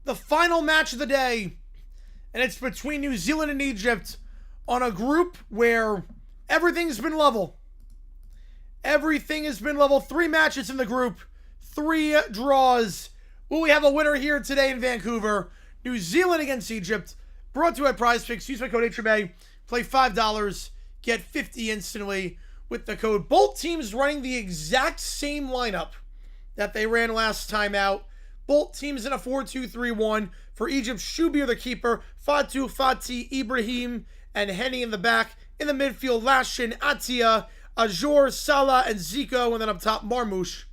The final match of the day, and it's between New Zealand and Egypt on a group where everything's been level. Everything has been level. 3 matches in the group, 3 draws. Will we have a winner here today in Vancouver? New Zealand against Egypt. Brought to you by Prize Picks. Use my code HMA. Play $5. Get 50 instantly with the code. Both teams running the exact same lineup that they ran last time out. Both teams in a 4-2-3-1. For Egypt, Shubir the keeper, Fatu, Fatih, Ibrahim, and Henny in the back. In the midfield, Lashin, Atia, Ajor, Salah, and Zico. And then up top, Marmoush.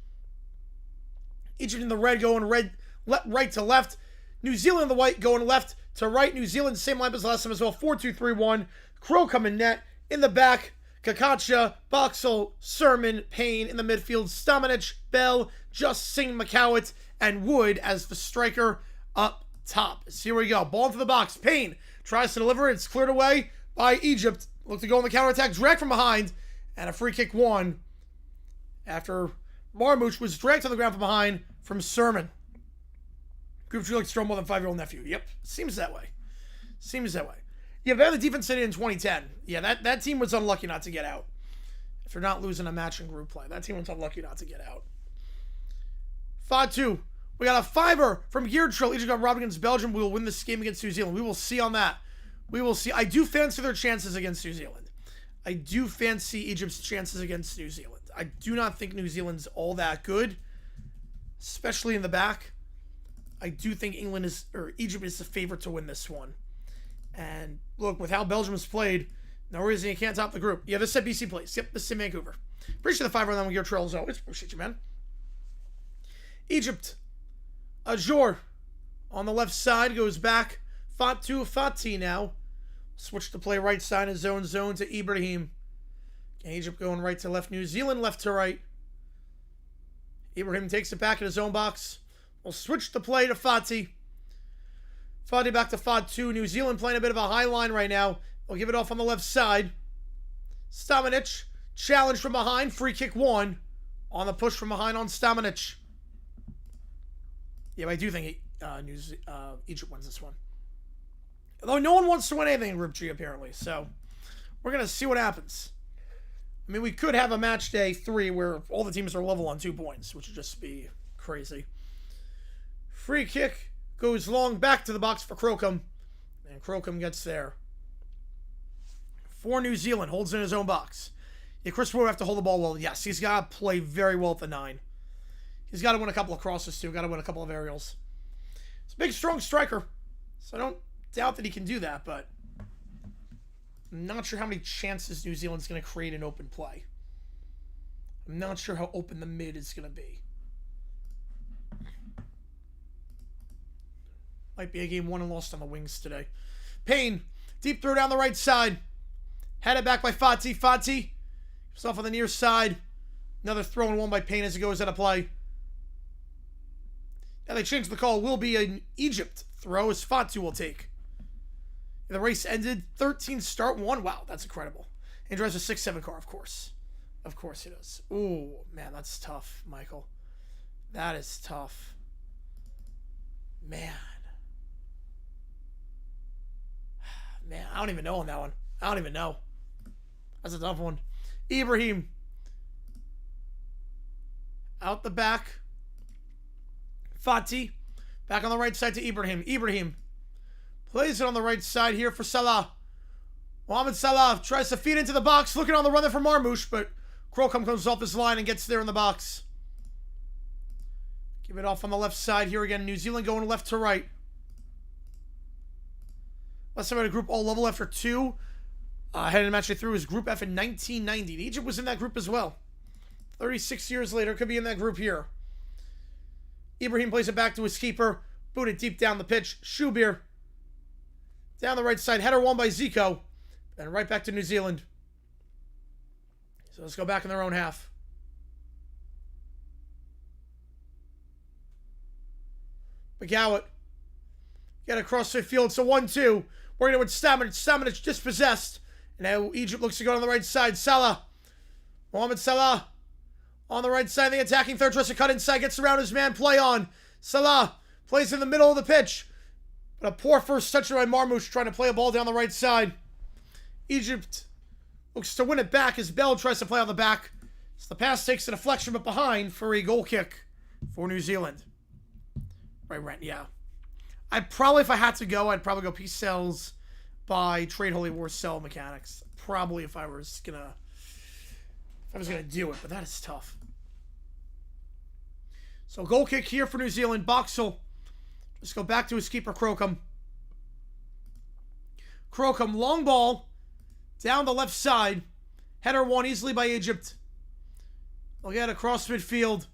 Egypt in the red going right to left. New Zealand in the white going left to right. New Zealand, same lineup as last time as well. 4-2-3-1. Crow coming net. In the back, Kakacha, Boxall, Sermon, Payne. In the midfield, Stamanic, Bell, Just Singh, McCowett, and Wood as the striker up top. So here we go. Ball into the box. Payne tries to deliver. It's cleared away by Egypt. Look to go on the counterattack. Dragged from behind. And a free kick won after Marmoush was dragged to the ground from behind from Sermon. Group G likes to throw more than 5-year-old nephew. Yep. Seems that way. Seems that way. Yeah, they had the defense city in 2010. Yeah, that team was unlucky not to get out. If they're not losing a match in group play, that team was unlucky not to get out. 5-2. We got a 5er from Geared Trill. Egypt got robbed against Belgium. We will win this game against New Zealand. We will see on that. We will see. I do fancy their chances against New Zealand. I do fancy Egypt's chances against New Zealand. I do not think New Zealand's all that good, especially in the back. I do think Egypt is the favorite to win this one. And look, with how Belgium's played, no reason you can't top the group. Yeah, this said BC plays. Yep, this is in Vancouver. Appreciate the 5 on your trail as always. Appreciate you, man. Egypt. Ajor on the left side goes back. Fati now. Switch to play right side of zone to Ibrahim. Egypt going right to left. New Zealand left to right. Ibrahim takes it back in his own box. We'll switch the play to Fati. Fati back to Fatu. New Zealand playing a bit of a high line right now. We'll give it off on the left side. Stamanic. Challenge from behind. Free kick 1. On the push from behind on Stamanic. Yeah, but I do think Egypt wins this one. Although no one wants to win anything in Group G, apparently. So, we're going to see what happens. I mean, we could have a match day 3 where all the teams are level on 2 points, which would just be crazy. Free kick goes long back to the box for Crocombe. And Crocombe gets there. For New Zealand, holds in his own box. Yeah, Chris Wood have to hold the ball well. Yes, he's got to play very well at the 9. He's got to win a couple of crosses, too. Got to win a couple of aerials. He's a big, strong striker. So I don't doubt that he can do that, but I'm not sure how many chances New Zealand's going to create in open play. I'm not sure how open the mid is going to be. Might be a game won and lost on the wings today. Payne, deep throw down the right side. Headed back by Fati. Fati, goes off on the near side. Another throw and 1 by Payne as it goes out of play. Now they changed the call. Will be an Egypt throw as Fatu will take. The race ended 13 start 1. Wow, that's incredible. And drives a 6-7 car, of course. Of course he does. Ooh, man, that's tough, Michael. That is tough. Man. Man, I don't even know on that one. I don't even know. That's a tough one. Ibrahim. Out the back. Fati. Back on the right side to Ibrahim. Ibrahim. Plays it on the right side here for Salah. Mohamed Salah tries to feed into the box. Looking on the run there for Marmoush, but Crocombe comes off his line and gets there in the box. Give it off on the left side here again. New Zealand going left to right. Last time I had a group all level after 2. Headed a match they threw was Group F in 1990. Egypt was in that group as well. 36 years later, could be in that group here. Ibrahim plays it back to his keeper. Booted deep down the pitch. Shubir. Down the right side. Header 1 by Zico. And right back to New Zealand. So let's go back in their own half. McGowan. Get across the field. It's a 1-2. Working with Stamanic. Stamanic dispossessed. And now Egypt looks to go on the right side. Salah. Mohamed Salah. On the right side. The attacking third tries to cut inside. Gets around his man. Play on. Salah. Plays in the middle of the pitch. But a poor first touch by Marmoush trying to play a ball down the right side. Egypt looks to win it back as Bell tries to play on the back. So the pass takes a deflection but behind for a goal kick for New Zealand. Right, yeah. I'd probably, if I had to go, I'd probably go Peace Cells by Trade Holy War Cell Mechanics. Probably if I was gonna do it, but that is tough. So goal kick here for New Zealand. Boxall. Let's go back to his keeper, Crocombe. Crocombe, long ball. Down the left side. Header 1 easily by Egypt. They'll get across midfield.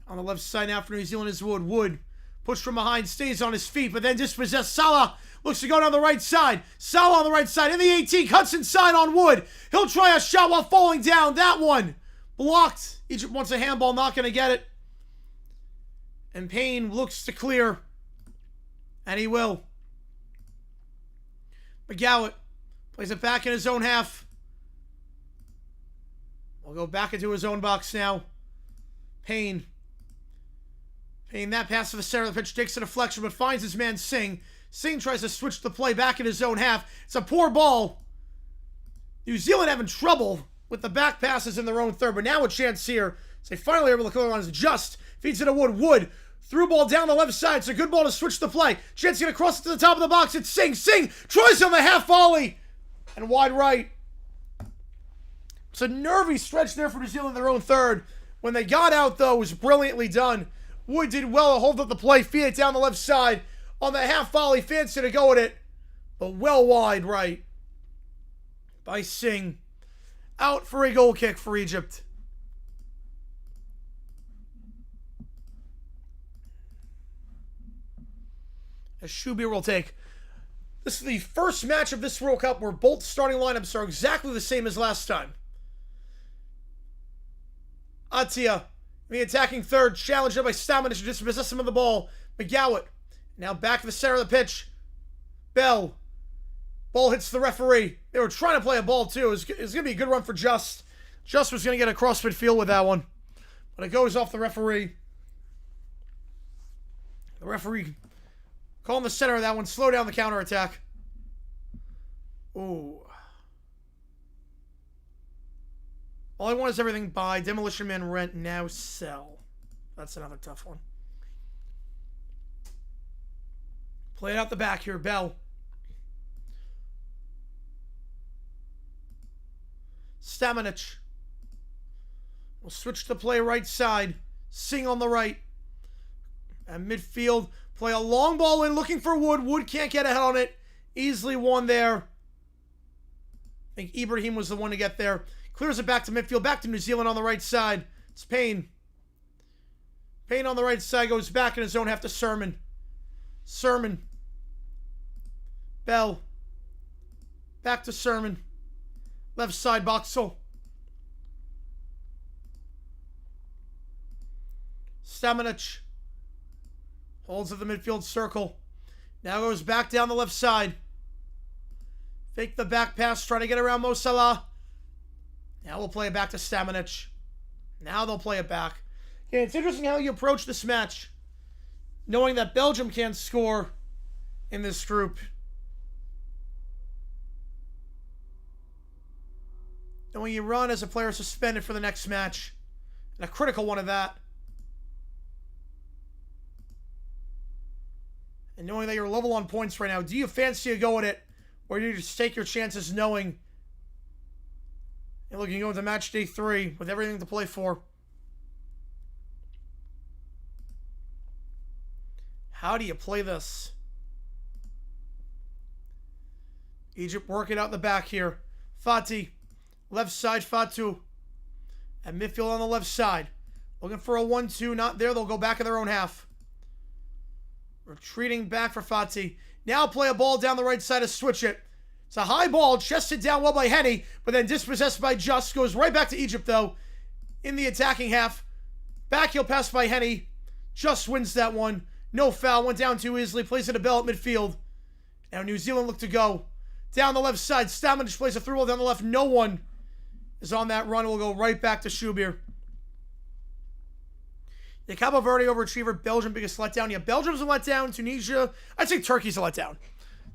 On the left side now for New Zealand is Wood. Wood, pushed from behind, stays on his feet, but then dispossessed. Salah looks to go down the right side. Salah on the right side in the 18. Cuts inside on Wood. He'll try a shot while falling down. That one blocked. Egypt wants a handball, not going to get it. And Payne looks to clear. And he will. McGowan plays it back in his own half. We'll go back into his own box now. Payne. Payne, that pass to the center of the pitch, takes a deflection, but finds his man Singh. Singh tries to switch the play back in his own half. It's a poor ball. New Zealand having trouble with the back passes in their own third, but now a chance here. So they finally are able to clear on his just. Feeds it to Wood. Wood. Through ball down the left side. It's a good ball to switch the play. Chance to get across it to the top of the box. It's Singh. Singh tries on the half volley. And wide right. It's a nervy stretch there for New Zealand in their own third. When they got out, though, it was brilliantly done. Wood did well to hold up the play, feed it down the left side. On the half volley, fancy to go at it, but well wide right by Singh. Out for a goal kick for Egypt. As Shubir will take. This is the first match of this World Cup where both starting lineups are exactly the same as last time. Atia, the attacking third, challenged by Stamanic to dispossess him of the ball. McGowan, now back to the center of the pitch. Bell. Ball hits the referee. They were trying to play a ball, too. It's going to be a good run for Just. Just was going to get across midfield with that one. But it goes off the referee. The referee calling the center of that one. Slow down the counterattack. Ooh. All I want is everything buy. Demolition Man rent, now sell. That's another tough one. Play it out the back here. Bell. Stamanic. We'll switch to play right side. Singh on the right. At midfield. Play a long ball in, looking for Wood. Wood can't get ahead on it. Easily won there. I think Ibrahim was the one to get there. Clears it back to midfield. Back to New Zealand on the right side. It's Payne. Payne on the right side goes back in his own half to Sermon. Sermon. Bell. Back to Sermon. Left side, Boxall. Stamanic. Holds at the midfield circle. Now goes back down the left side. Fake the back pass, trying to get around Mo Salah. Now we'll play it back to Stamanic. Now they'll play it back. Okay, it's interesting how you approach this match, knowing that Belgium can't score in this group. Knowing you run as a player suspended for the next match. And a critical one of that. And knowing that you're level on points right now, do you fancy a go at it? Or do you just take your chances knowing and looking to go into match day 3 with everything to play for? How do you play this? Egypt working out the back here. Fati. Left side, Fatu. At midfield on the left side. Looking for a 1-2. Not there. They'll go back in their own half. Retreating back for Fati. Now play a ball down the right side to switch it. It's a high ball, chested down well by Henny, but then dispossessed by Just. Goes right back to Egypt, though, in the attacking half. Backheel pass by Henny. Just wins that one. No foul. Went down too easily. Plays it a Bell at midfield. Now New Zealand look to go. Down the left side. Stamanic plays a through ball down the left. No one is on that run. We'll go right back to Shubir. The Cabo Verde overachiever, Belgium biggest letdown. Yeah, Belgium's a letdown. Tunisia, I'd say Turkey's a letdown.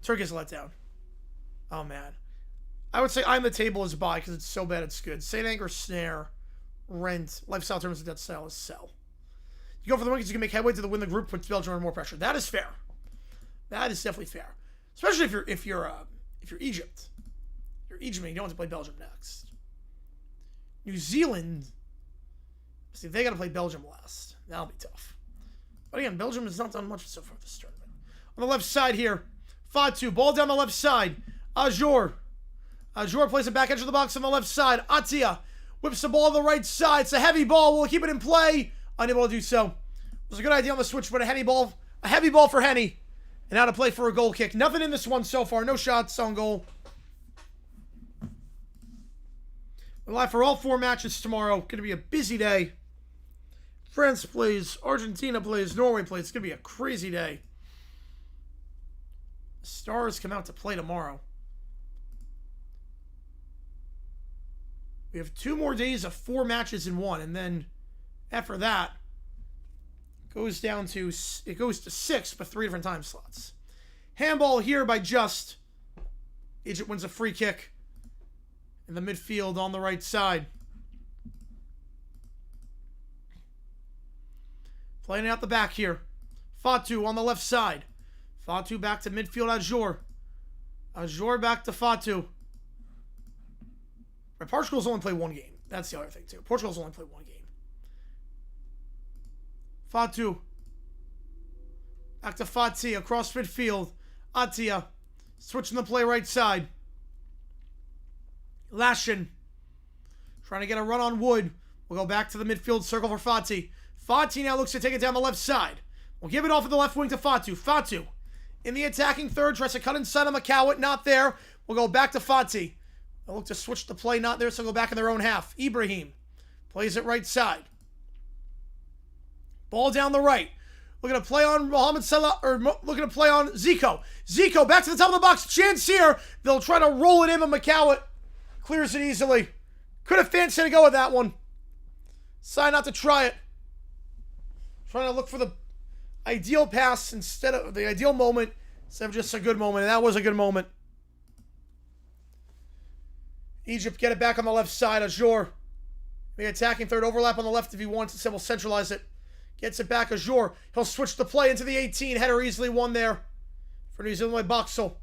Turkey's a letdown. Oh, man. I would say I'm the table is buy because it's so bad it's good. Saint Anchor, snare, rent, lifestyle terms of debt style is sell. You go for the win because you can make headway to the win the group, puts Belgium under more pressure. That is fair. That is definitely fair. Especially if you're Egypt. If you're Egypt and you don't want to play Belgium next. New Zealand, see, they got to play Belgium last. That'll be tough. But again, Belgium has not done much so far this tournament. On the left side here, Fatu, ball down the left side. Ajour. Ajour plays it back edge of the box on the left side. Atia whips the ball on the right side. It's a heavy ball. Will keep it in play? Unable to do so. It was a good idea on the switch, but a heavy ball for Henny. And now to play for a goal kick. Nothing in this one so far. No shots on goal. We're live for all 4 matches tomorrow. Going to be a busy day. France plays, Argentina plays, Norway plays. It's going to be a crazy day. The Stars come out to play tomorrow. We have 2 more days of 4 matches in one, and then after that, it goes to 6, but 3 different time slots. Handball here by Just. Egypt wins a free kick in the midfield on the right side. Playing out the back here. Fatu on the left side. Fatu back to midfield, Ajour. Ajour back to Fatu. Right, Portugal's only played one game. That's the other thing, too. Portugal's only played one game. Fatu. Back to Fati across midfield. Atia. Switching the play right side. Lashin. Trying to get a run on Wood. We'll go back to the midfield circle for Fati. Fati now looks to take it down the left side. We'll give it off at the left wing to Fatu. Fatu in the attacking third. Tries to cut inside of McCowett. Not there. We'll go back to Fati. They'll look to switch the play. Not there, so go back in their own half. Ibrahim plays it right side. Ball down the right. Looking to play on Mohamed Salah, or looking to play on Zico. Zico back to the top of the box. Chance here. They'll try to roll it in, but McCowett clears it easily. Could have fancied to go with that one. Decide not to try it. Trying to look for the ideal pass instead of the ideal moment, instead of just a good moment, and that was a good moment. Egypt get it back on the left side. Azure, the attacking third, overlap on the left if he wants. Instead, we'll centralize it. Gets it back. Azure, he'll switch the play into the 18. Header easily won there for New Zealand by Boxall.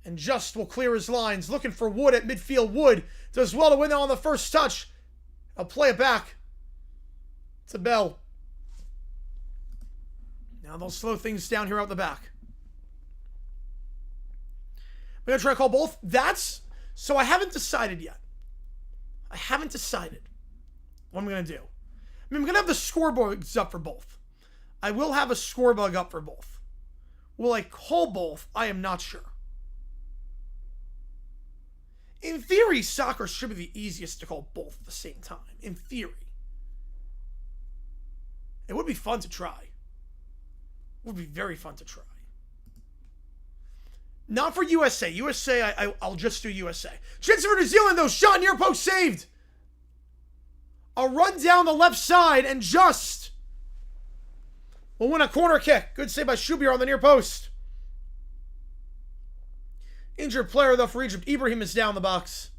And Just will clear his lines. Looking for Wood at midfield. Wood does well to win that on the first touch. I'll play it back to Bell. Now they'll slow things down here out the back. We're going to try to call both. So I haven't decided yet. I haven't decided what I'm going to do. I mean, I'm going to have the scoreboards up for both. I will have a scoreboard up for both. Will I call both? I am not sure. In theory, soccer should be the easiest to call both at the same time. In theory. It would be fun to try. It would be very fun to try. Not for USA. USA, I'll just do USA. Chance for New Zealand, though. Shot near post saved. A run down the left side, and Just will win a corner kick. Good save by Shubir on the near post. Injured player, though, for Egypt. Ibrahim is down the box.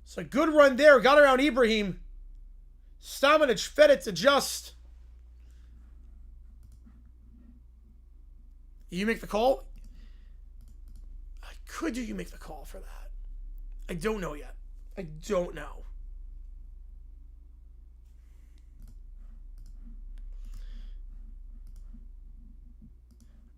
It's a good run there. Got around Ibrahim. Stamanic fed it to Just. You make the call? Could you make the call for that? I don't know yet. I don't know.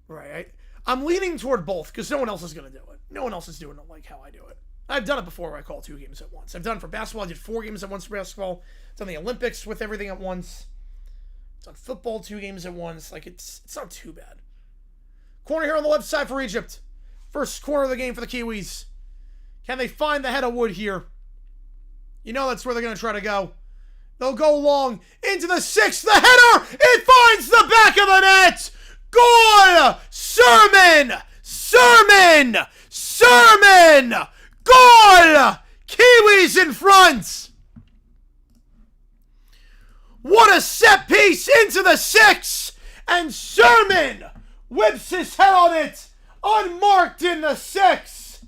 Right. I'm leaning toward both because no one else is going to do it. No one else is doing it like how I do it. I've done it before where I call 2 games at once. I've done it for basketball. I did 4 games at once for basketball. I've done the Olympics with everything at once. I've done football 2 games at once. Like, it's not too bad. Corner here on the left side for Egypt. First corner of the game for the Kiwis. Can they find the head of Wood here? You know that's where they're going to try to go. They'll go long into the 6th. The header! It finds the back of the net! Goal! Sermon! Sermon! Sermon! Goal! Kiwis in front! What a set piece into the 6! And Sermon whips his head on it! Unmarked in the 6th!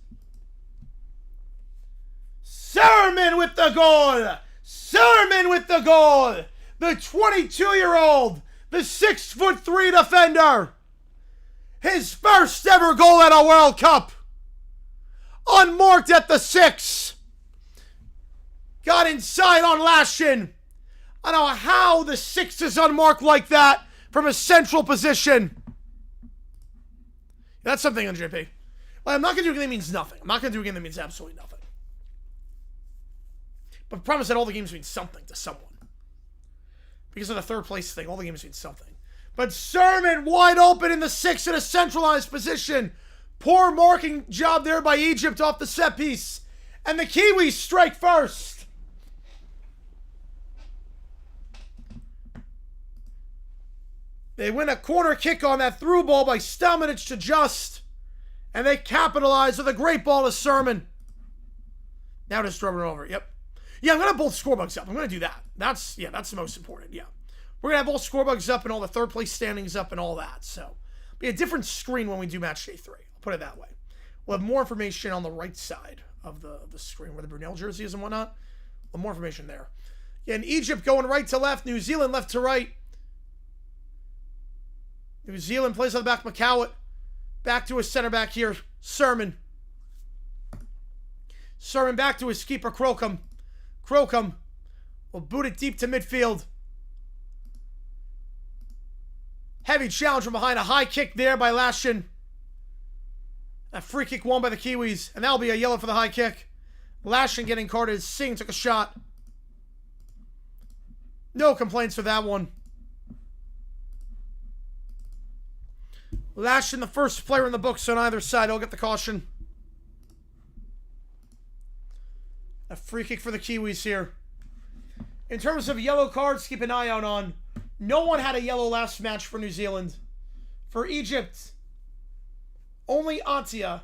Sermon with the goal! Sermon with the goal! The 22-year-old, the 6'3" defender! His first ever goal at a World Cup! Unmarked at the 6th! Got inside on Lashin. I don't know how the 6th is unmarked like that from a central position. That's something on JP. Well, I'm not going to do a game that means nothing. I'm not going to do a game that means absolutely nothing. But I promise that all the games mean something to someone. Because of the 3rd place thing, all the games mean something. But Sermon wide open in the 6th in a centralized position. Poor marking job there by Egypt off the set piece. And the Kiwis strike first. They win a corner kick on that through ball by Stamanic to Just. And they capitalize with a great ball to Sermon. Now just rubbing it over. Yep. Yeah, I'm going to have both scorebugs up. I'm going to do that. That's the most important. Yeah. We're going to have both scorebugs up and all the 3rd place standings up and all that. So, be a different screen when we do match day 3. I'll put it that way. We'll have more information on the right side of the screen where the Brunel jersey is and whatnot. We'll have more information there. Yeah, and Egypt going right to left. New Zealand left to right. New Zealand plays on the back. McCowett. Back to his center back here. Sermon. Serving back to his keeper, Crocombe. Crocombe will boot it deep to midfield. Heavy challenge from behind. A high kick there by Lashin. A free kick won by the Kiwis. And that'll be a yellow for the high kick. Lashin getting carded. Singh took a shot. No complaints for that one. Lashin, the first player in the books on either side. He'll get the caution. A free kick for the Kiwis here. In terms of yellow cards, keep an eye out on. No one had a yellow last match for New Zealand. For Egypt, only Atia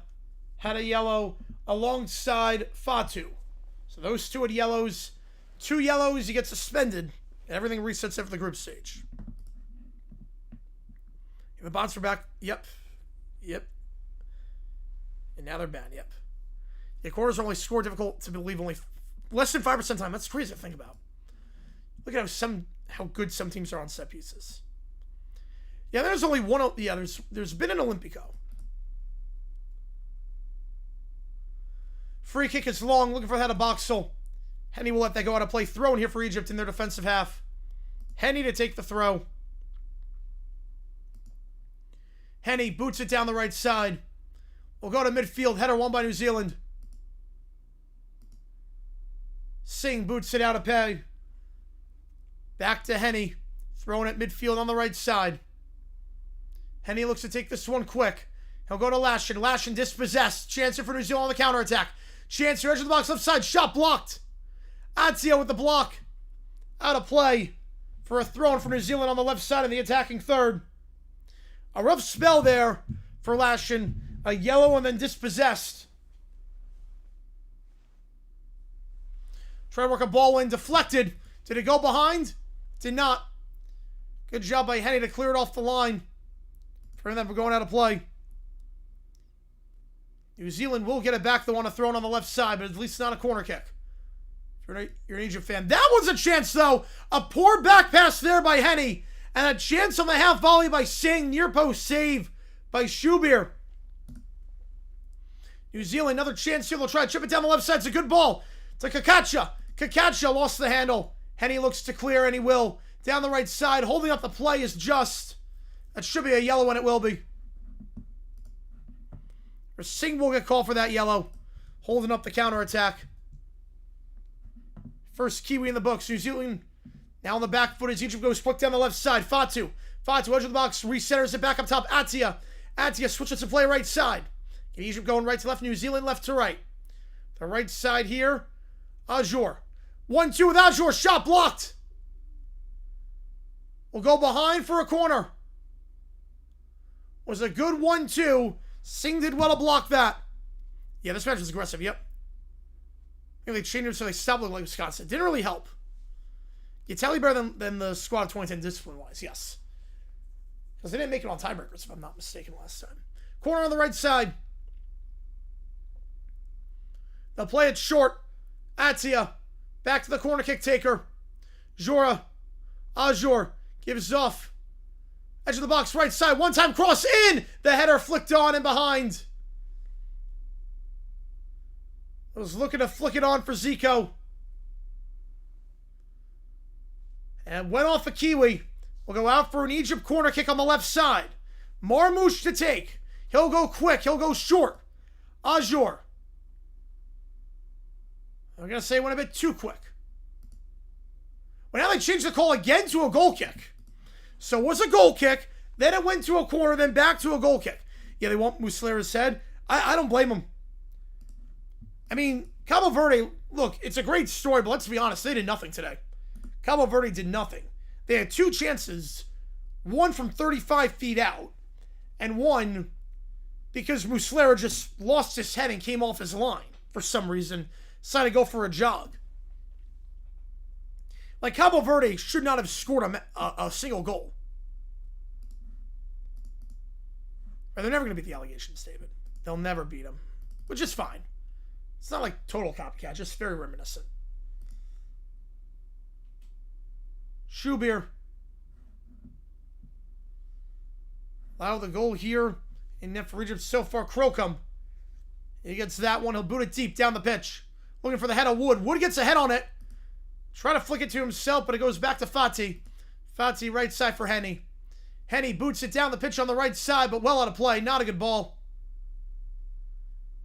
had a yellow alongside Fatu. So those two had yellows. 2 yellows, you get suspended. And everything resets after the group stage. The bots are back. Yep. Yep. And now they're banned. Yep. The quarters are only score difficult to believe only less than 5% time. That's crazy to think about. Look at how good some teams are on set pieces. Yeah, there's only one. Yeah, there's been an Olympico. Free kick is long. Looking for that of Boxel. Henny will let that go out of play. Throw in here for Egypt in their defensive half. Henny to take the throw. Henny boots it down the right side. We'll go to midfield. Header won by New Zealand. Singh boots it out of pay. Back to Henny. Throwing it midfield on the right side. Henny looks to take this one quick. He'll go to Lashin. Lashin dispossessed. Chance for New Zealand on the counterattack. Chance here, edge of the box, left side. Shot blocked. Atia with the block. Out of play for a throw-in for New Zealand on the left side of the attacking third. A rough spell there for Lashin. A yellow and then dispossessed. Try to work a ball in. Deflected. Did it go behind? Did not. Good job by Henny to clear it off the line. Prevent them from going out of play. New Zealand will get it back. They want to throw it on the left side, but at least it's not a corner kick. If you're an Egypt fan. That was a chance, though. A poor back pass there by Henny. And a chance on the half volley by Singh. Near post save by Shubir. New Zealand, another chance here. They'll try to chip it down the left side. It's a good ball. To Kakacha. Kakacha lost the handle. Henny looks to clear, and he will. Down the right side. Holding up the play is just. That should be a yellow, and it will be. Or Singh will get called for that yellow. Holding up the counterattack. First Kiwi in the books. New Zealand now on the back foot as Egypt goes quick down the left side. Fatu. Fatu, edge of the box. Recenters it back up top. Atia. Atia switches to play right side. Get Egypt going right to left. New Zealand left to right. The right side here. Ajor. 1-2 with Ajor. Shot blocked. We'll go behind for a corner. Was a good 1-2. Singh did well to block that. Yeah, this match was aggressive. Yep. Maybe they changed it so they stopped looking like Wisconsin. Didn't really help. You tell you better than the squad of 2010 discipline-wise, yes. Because they didn't make it on tiebreakers, if I'm not mistaken, last time. Corner on the right side. They'll play it short. Atia. Back to the corner kick taker. Jora. Ajor. Gives off. Edge of the box, right side. One-time cross in. The header flicked on and behind. I was looking to flick it on for Zico. And went off a Kiwi. We'll go out for an Egypt corner kick on the left side. Marmouche to take. He'll go quick. He'll go short. Ajor. I'm going to say it went a bit too quick. Well, now they changed the call again to a goal kick. So it was a goal kick. Then it went to a corner. Then back to a goal kick. Yeah, they want Muslera's head. I don't blame them. I mean, Cabo Verde, look, it's a great story, but let's be honest, they did nothing today. Cabo Verde did nothing. They had 2 chances, one from 35 feet out, and one because Muslera just lost his head and came off his line for some reason, decided to go for a jog. Like, Cabo Verde should not have scored a single goal. Or they're never going to beat the allegations, David. They'll never beat them, which is fine. It's not like total copycat, just very reminiscent. Shubir. Allow the goal here in net for Egypt so far. Crocombe He gets that one. He'll boot it deep down the pitch. Looking for the head of Wood. Wood gets a head on it. Try to flick it to himself, but it goes back to Fati. Fati right side for Henny. Henny boots it down the pitch on the right side, but well out of play. Not a good ball.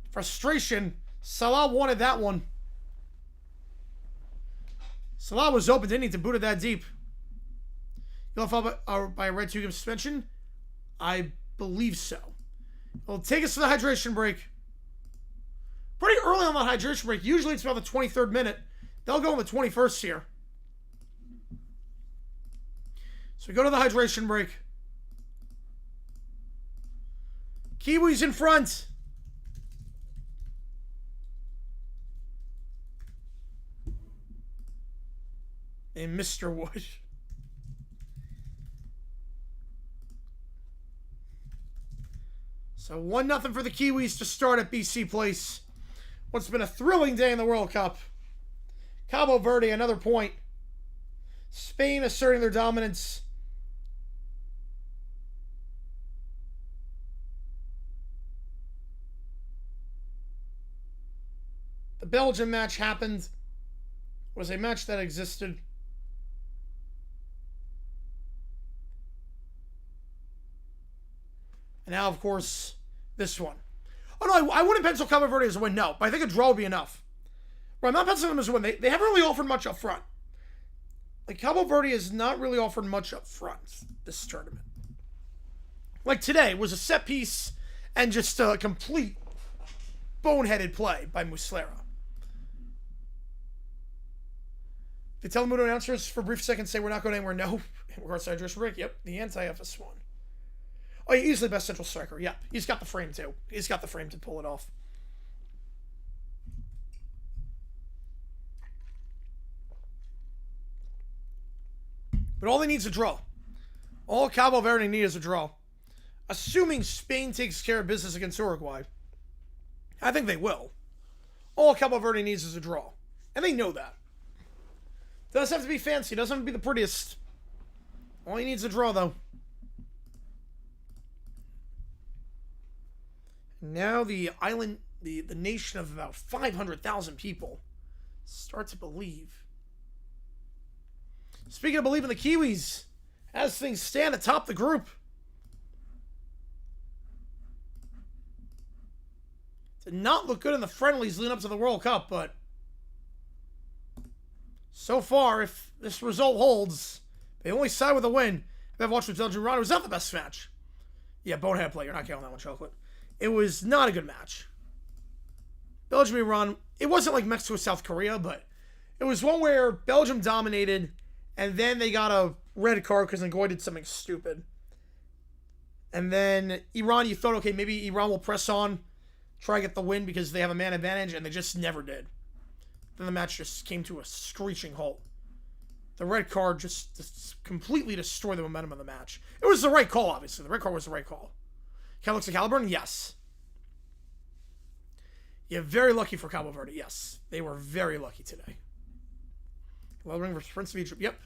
Frustration. Salah wanted that one. Salah was open. Didn't need to boot it that deep. You'll fall by a red 2-game suspension? I believe so. It'll take us to the hydration break. Pretty early on that hydration break. Usually it's about the 23rd minute. They'll go in the 21st here. So we go to the hydration break. Kiwis in front. And Mr. Wood. So 1-0 for the Kiwis to start at BC Place. What's been a thrilling day in the World Cup. Cabo Verde, another point. Spain asserting their dominance. The Belgium match happened. It was a match that existed. And now, of course, this one. Oh, no, I wouldn't pencil Cabo Verde as a win, no. But I think a draw would be enough. But I'm not penciling them as a win. They haven't really offered much up front. Like, Cabo Verde has not really offered much up front this tournament. Like, today was a set piece and just a complete boneheaded play by Muslera. The telemundo announcers for a brief second say we're not going anywhere. No. In regards to hydration break, yep, the anti-FS1. Oh, yeah, easily best central striker. Yep, he's got the frame, too. He's got the frame to pull it off. But all they need is a draw. All Cabo Verde need is a draw. Assuming Spain takes care of business against Uruguay. I think they will. All Cabo Verde needs is a draw. And they know that. Doesn't have to be fancy. Doesn't have to be the prettiest. All he needs is a draw, though. Now the island, the nation of about 500,000 people start to believe. Speaking of believing, the Kiwis, as things stand atop the group. Did not look good in the friendlies leading up to the World Cup, but so far, if this result holds, they only side with a win. I've watched with Belgium Iran. It was not the best match. Yeah, bonehead play. You're not counting that one, Chocolate. It was not a good match. Belgium Iran, it wasn't like Mexico South Korea, but it was one where Belgium dominated, and then they got a red card because Ngoy did something stupid. And then Iran, you thought, okay, maybe Iran will press on, try to get the win because they have a man advantage, and they just never did. Then the match just came to a screeching halt. The red card just completely destroyed the momentum of the match. It was the right call, obviously. The red card was the right call. Can I look to Caliburn? Yes. Yeah, very lucky for Cabo Verde. Yes. They were very lucky today. Caliburn versus Prince of Egypt. Yep.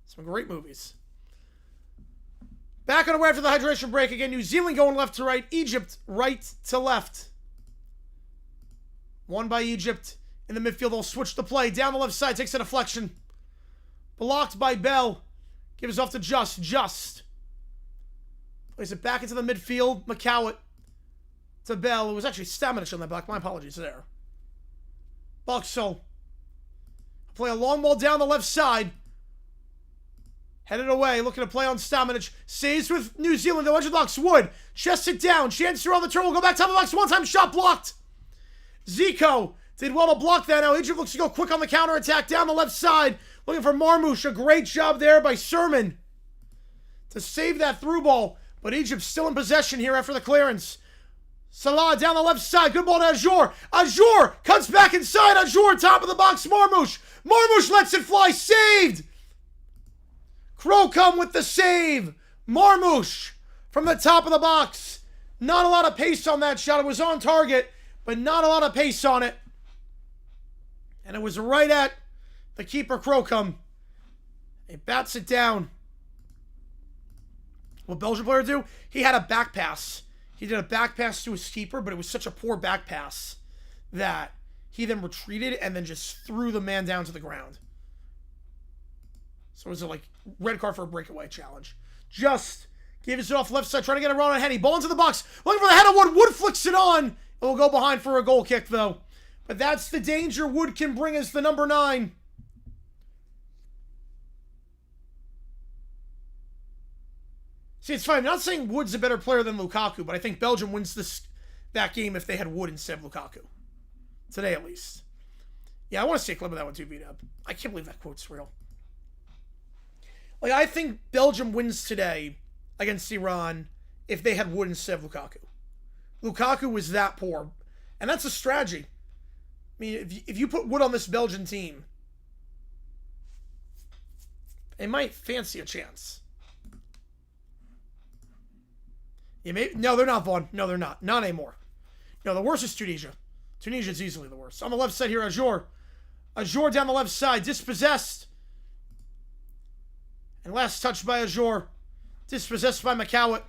Some great movies. Back on the way after the hydration break. Again, New Zealand going left to right. Egypt right to left. Won by Egypt. In the midfield, they'll switch the play. Down the left side, takes a deflection. Blocked by Bell. Gives off to Just. Plays it back into the midfield. McCowett to Bell. It was actually Stamanic on that back. My apologies there. Buxell. Play a long ball down the left side. Headed away. Looking to play on Stamanic. Saves with New Zealand. The edge of the box. Wood. Chests it down. Chance to on the turn. Will go back top of the box. One-time shot blocked. Zico did well to block that. Now Egypt looks to go quick on the counterattack down the left side. Looking for Marmouche. A great job there by Sermon to save that through ball. But Egypt still in possession here after the clearance. Salah down the left side. Good ball to Ajour. Ajour cuts back inside. Ajour top of the box. Marmouche. Marmouche lets it fly. Saved. Crocombe with the save. Marmouche from the top of the box. Not a lot of pace on that shot. It was on target, but not a lot of pace on it. And it was right at the keeper, Crocombe. He bats it down. What Belgian player do? He had a back pass. He did a back pass to his keeper, but it was such a poor back pass that he then retreated and then just threw the man down to the ground. So it was a red card for a breakaway challenge. Just gives it off left side, trying to get a run on Henny. Ball into the box, looking for the header. Wood flicks it on. It will go behind for a goal kick, though. But that's the danger Wood can bring as the number 9. See, it's fine. I'm not saying Wood's a better player than Lukaku, but I think Belgium wins that game if they had Wood instead of Lukaku. Today, at least. Yeah, I want to see a clip of that one too, B-Dub. I can't believe that quote's real. I think Belgium wins today against Iran if they had Wood instead of Lukaku. Lukaku was that poor. And that's a strategy. I mean, if you put Wood on this Belgian team, they might fancy a chance. No, they're not, Vaughn. No, they're not. Not anymore. No, the worst is Tunisia. Tunisia's easily the worst. On the left side here, Azure. Azure down the left side. Dispossessed. And last touch by Azure. Dispossessed by McCowett.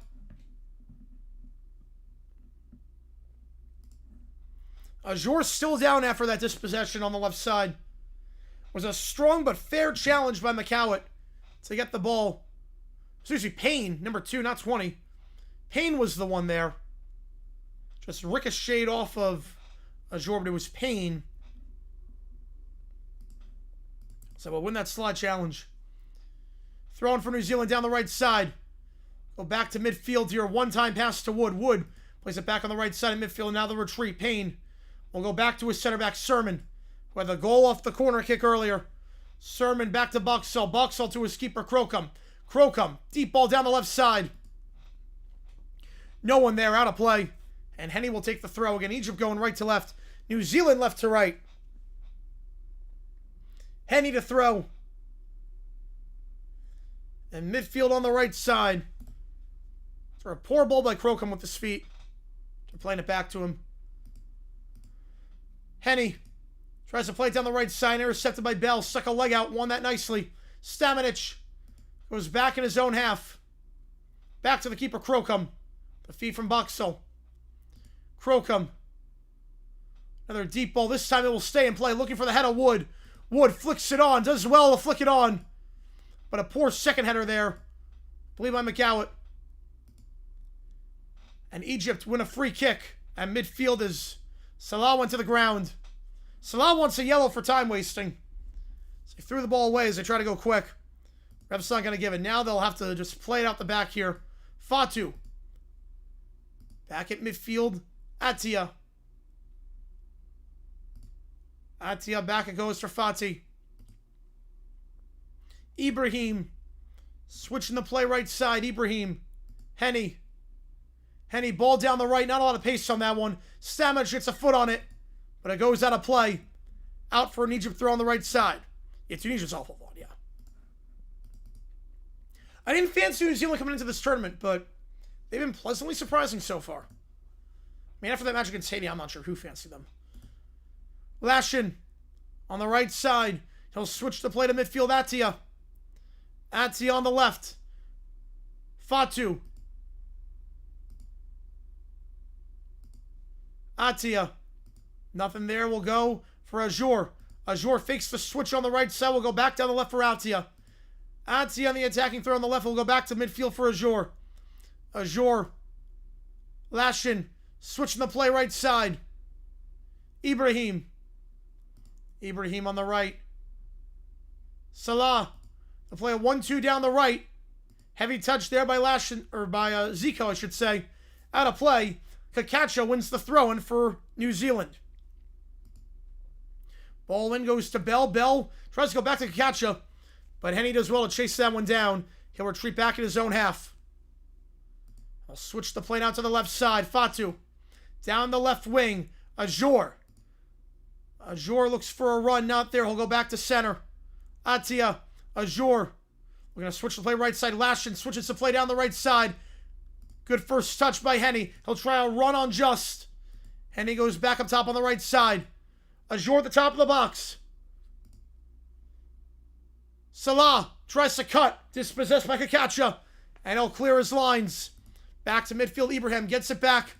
Azure still down after that dispossession on the left side. It was a strong but fair challenge by McCowett to get the ball. Excuse me, Payne, number 2, not 20. Payne was the one there. Just ricocheted off of Azure, but it was Payne. So we'll win that slide challenge. Throwing for New Zealand down the right side. Go back to midfield here. One-time pass to Wood. Wood plays it back on the right side of midfield. Now the retreat. Payne will go back to his center back, Sermon, who had the goal off the corner kick earlier. Sermon back to Buxall. Buxall to his keeper, Crocombe. Crocombe, deep ball down the left side. No one there, out of play. And Henny will take the throw. Again, Egypt going right to left. New Zealand left to right. Henny to throw. And midfield on the right side. For a poor ball by Crocombe with his feet. They're playing it back to him. Henny tries to play it down the right side. Intercepted by Bell. Stuck a leg out. Won that nicely. Stamanic goes back in his own half. Back to the keeper, Crocombe. The feed from Buxall. Crocombe. Another deep ball. This time it will stay in play. Looking for the head of Wood. Wood flicks it on. Does well to flick it on. But a poor second header there. I believe by McCowett. And Egypt win a free kick. And midfield is Salah went to the ground. Salah wants a yellow for time wasting. So he threw the ball away as they try to go quick. Ref's not going to give it. Now they'll have to just play it out the back here. Fatu. Back at midfield. Atia. Atia back it goes for Fati. Ibrahim. Switching the play right side. Ibrahim. Henny. Henny, ball down the right. Not a lot of pace on that one. Stamage gets a foot on it. But it goes out of play. Out for an Egypt throw on the right side. Yeah, Tunisia's awful, Vaughn, yeah. I didn't fancy New Zealand coming into this tournament, but they've been pleasantly surprising so far. I mean, after that match against Haiti, I'm not sure who fancied them. Lashin on the right side. He'll switch the play to midfield. Atia. Atia on the left. Fatu. Atia. Nothing there. Will go for Azure. Azure fakes the switch on the right side. Will go back down the left for Atia. Atia on the attacking throw on the left. Will go back to midfield for Azure. Azure. Lashin. Switching the play right side. Ibrahim. Ibrahim on the right. Salah. The play a 1-2 down the right. Heavy touch there by Lashin, or by Zico, I should say. Out of play. Kakacha wins the throw-in for New Zealand. Ball in goes to Bell. Bell tries to go back to Kakacha, but Henny does well to chase that one down. He'll retreat back in his own half. I'll switch the play out to the left side. Fatu. Down the left wing. Azure. Azure looks for a run. Not there. He'll go back to center. Atia. Azure. We're going to switch the play right side. Lashin switches the play down the right side. Good first touch by Henny. He'll try a run on Just. Henny goes back up top on the right side. Azure at the top of the box. Salah tries to cut. Dispossessed by Kakacha. And he'll clear his lines. Back to midfield. Ibrahim gets it back.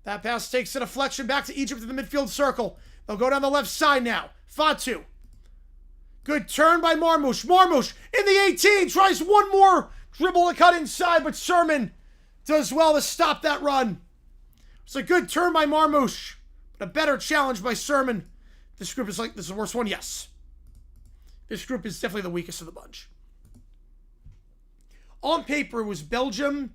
That pass takes a deflection back to Egypt in the midfield circle. They'll go down the left side now. Fatu. Good turn by Marmoush. Marmoush in the 18. Tries one more dribble to cut inside, but Sermon does well to stop that run. It's a good turn by Marmoush, but a better challenge by Sermon. This group is like, this is the worst one? Yes. This group is definitely the weakest of the bunch. On paper, it was Belgium,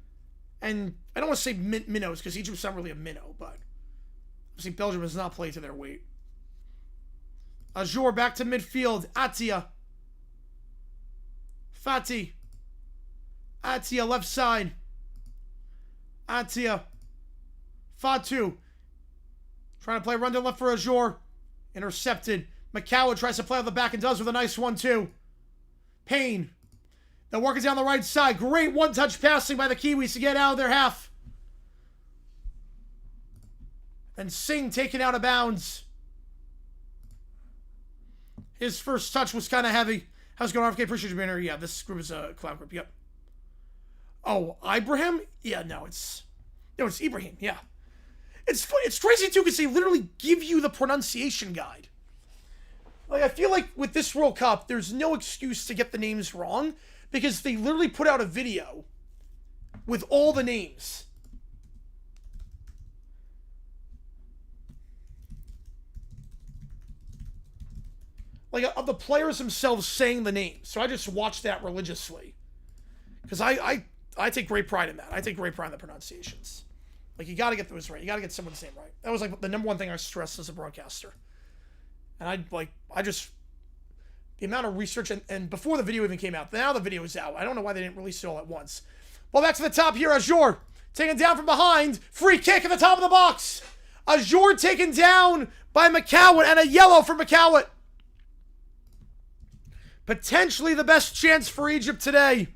and I don't want to say minnows, because Egypt's not really a minnow, but obviously Belgium does not play to their weight. Ajour back to midfield. Atia. Fati. Atia left side. Atia. Fatu. Trying to play run down left for Ajour. Intercepted. Makawa tries to play on the back and does with a nice 1-2. Payne. They're working down the right side. Great one-touch passing by the Kiwis to get out of their half. And Singh taken out of bounds. His first touch was kind of heavy. How's it going, RFK? Appreciate you being here. Yeah, this group is a clown group. Yep. Oh, Ibrahim? Yeah, no, it's Ibrahim. Yeah. It's crazy, too, because they literally give you the pronunciation guide. Like, I feel like with this World Cup, there's no excuse to get the names wrong, because they literally put out a video with all the names. Like, of the players themselves saying the names. So I just watched that religiously. Because I take great pride in that. I take great pride in the pronunciations. Like, you got to get those right. You got to get someone's name right. That was, like, the number one thing I stressed as a broadcaster. And the amount of research, and before the video even came out, now the video is out. I don't know why they didn't release it all at once. Well, back to the top here, Ajour. Taken down from behind. Free kick at the top of the box. Ajour taken down by McCowett, and a yellow for McCowett. Potentially the best chance for Egypt today.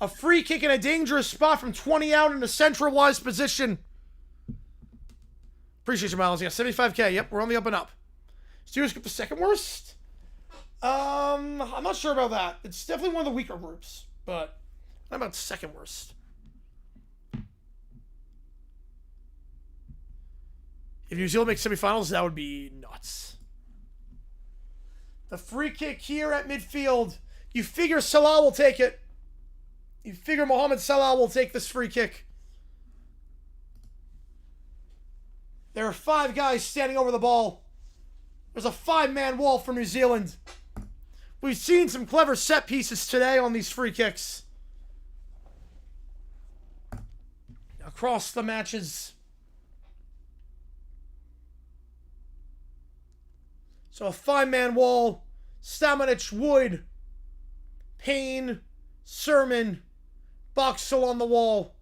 A free kick in a dangerous spot from 20 out in a centralized position. Appreciate you, Miles. Yeah, 75K. Yep, we're on the up and up. Steelers get the second worst? I'm not sure about that. It's definitely one of the weaker groups, but how about second worst? If New Zealand makes semifinals, that would be nuts. The free kick here at midfield. You figure Salah will take it. You figure Mohamed Salah will take this free kick. There are 5 guys standing over the ball. There's a 5-man wall for New Zealand. We've seen some clever set pieces today on these free kicks. Across the matches. So a 5-man wall. Stamanic, Wood, Payne, Sermon, Boxall on the wall.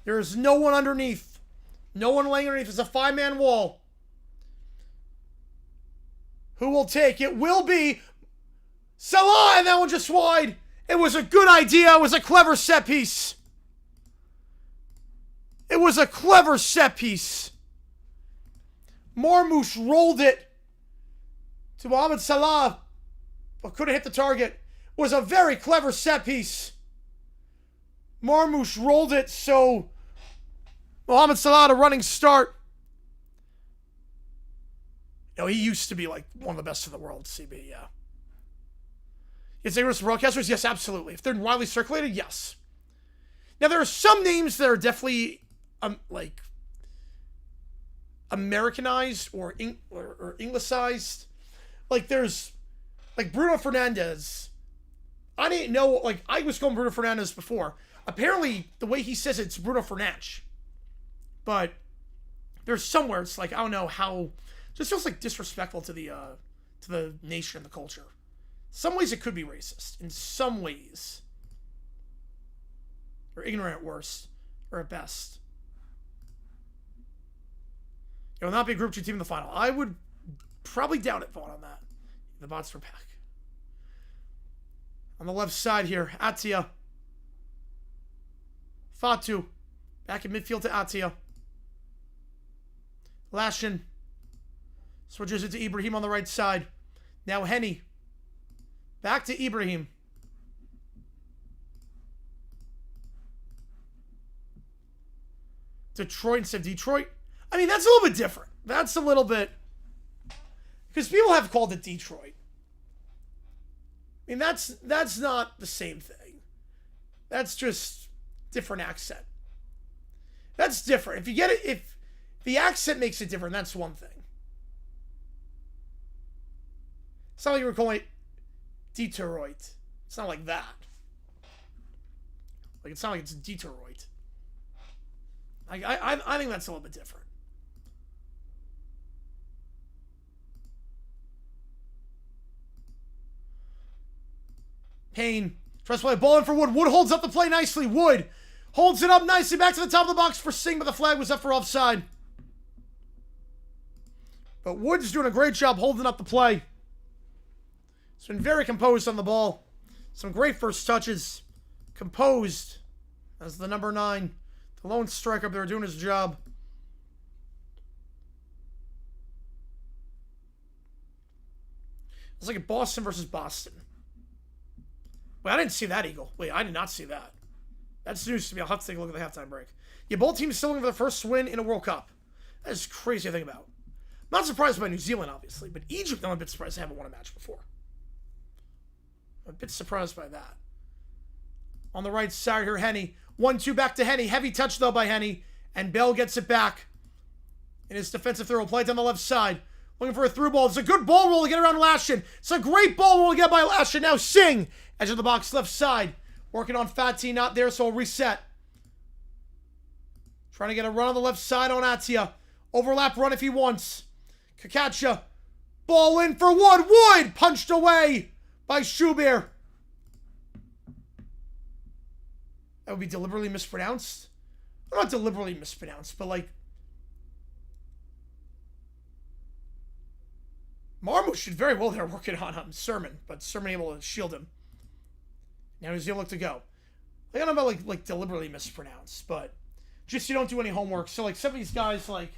There is no one underneath. No one laying underneath. It's a 5-man wall. Who will take? It will be Salah, and that one just wide. It was a good idea. It was a clever set piece. It was a clever set piece. Marmoush rolled it to Mohamed Salah, but couldn't hit the target. It was a very clever set piece. Marmoush rolled it, so Mohamed Salah had a running start. You know, he used to be like one of the best in the world, CB, yeah. Is there some broadcasters? Yes, absolutely. If they're widely circulated, yes. Now, there are some names that are definitely, like, Americanized or Anglicized. Like, there's, like, Bruno Fernandes. I didn't know, like, I was calling Bruno Fernandes before. Apparently, the way he says it's Bruno Fernandes. But there's somewhere it's like, I don't know how, just feels like disrespectful to the nation and the culture. Some ways it could be racist. In some ways. Or ignorant at worst. Or at best. It will not be a Group G team in the final. I would probably doubt it, Vaughn, on that. The bots for back. On the left side here, Atia. Fatu. Back in midfield to Atia. Lashin. Switches it to Ibrahim on the right side. Now Henny. Back to Ibrahim. Detroit instead of Detroit. I mean, that's a little bit different. That's a little bit... Because people have called it Detroit. I mean, that's not the same thing. That's just different accent. That's different. If you get it, if the accent makes it different, that's one thing. It's not like you were calling it Detroit. It's not like that. Like, it's not like it's Detroit. I think that's a little bit different. Payne tries to play a ball in for Wood. Wood holds up the play nicely. Wood holds it up nicely back to the top of the box for Singh, but the flag was up for offside. But Wood's doing a great job holding up the play. He's been very composed on the ball. Some great first touches. Composed as the number 9. The lone striker up there doing his job. It's like a Boston versus Boston. Wait, I didn't see that, Eagle. Wait, I did not see that. That's news to me. I'll have to take a look at the halftime break. Yeah, both teams still looking for their first win in a World Cup. That is crazy to think about. Not surprised by New Zealand, obviously, but Egypt, I'm a bit surprised they haven't won a match before. I'm a bit surprised by that. On the right side here, Henny. 1-2 back to Henny. Heavy touch, though, by Henny. And Bell gets it back. In his defensive throw. Play it down the left side. Looking for a through ball. It's a good ball roll to get around Lashin. It's a great ball roll to get by Lashin. Now Singh. Edge of the box, left side. Working on Fatih. Not there, so I'll reset. Trying to get a run on the left side on Atia. Overlap run if he wants. Kakacha. Ball in for Wood. Wood punched away by Schubert. That would be deliberately mispronounced. Well, not deliberately mispronounced, but like... Marmoush did very well there working on Sermon, but Sermon able to shield him. Now he's going to look to go. I don't know about like deliberately mispronounced, but just you don't do any homework. So like some of these guys like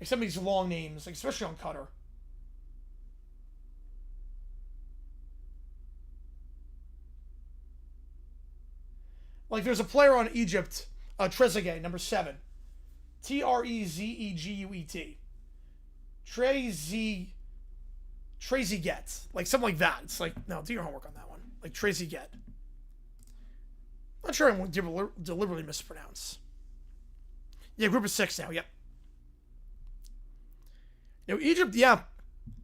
some of these long names, like especially on Qatar. Like there's a player on Egypt, Trezeguet, number 7. Trezeguet. Trezeguet. Like something like that. It's like, no, do your homework on that one. Like Trezeguet. Not sure I won't deliberately mispronounce. Yeah, group of 6 now, yep. You know, Egypt, yeah,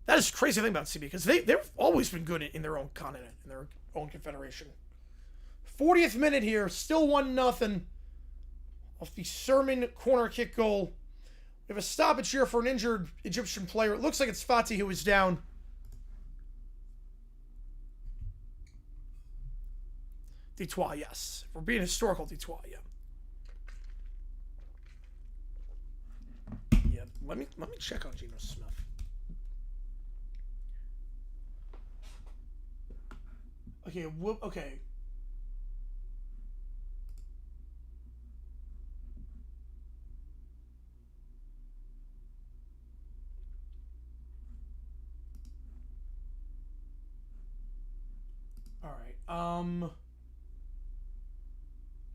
that is crazy thing about CB, because they've always been good in their own continent, in their own confederation. 40th minute here, still 1-0 off the Sermon corner kick goal. We have a stoppage here for an injured Egyptian player. It looks like it's Fatih who is down. Detroit, yes. If we're being historical, Detroit, yeah. Yeah, let me check on Geno Smith. Okay, okay.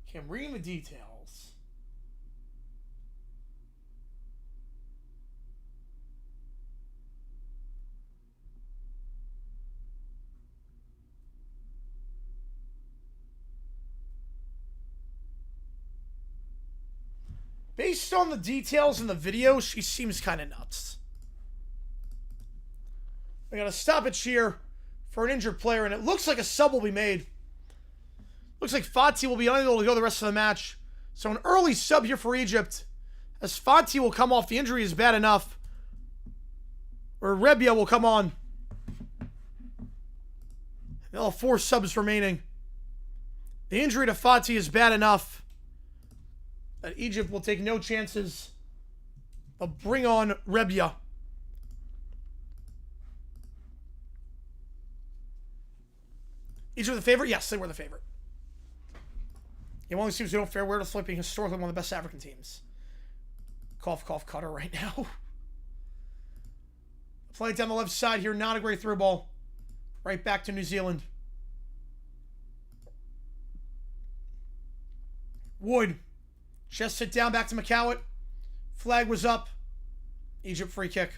Okay, I'm reading the details. Based on the details in the video, she seems kind of nuts. We got a stoppage here for an injured player, and it looks like a sub will be made. Looks like Fatih will be unable to go the rest of the match. So an early sub here for Egypt, as Fatih will come off. The injury is bad enough. Or Rebia will come on. They'll have 4 subs remaining. The injury to Fatih is bad enough that Egypt will take no chances. They'll bring on Rebia. Egypt the favorite? Yes, they were the favorite. Yeah, one of these teams who don't fare well despite being historically one of the best African teams. Cough, cough, cutter right now. Play it down the left side here. Not a great through ball. Right back to New Zealand. Wood. Just sit down back to McCowett. Flag was up. Egypt free kick.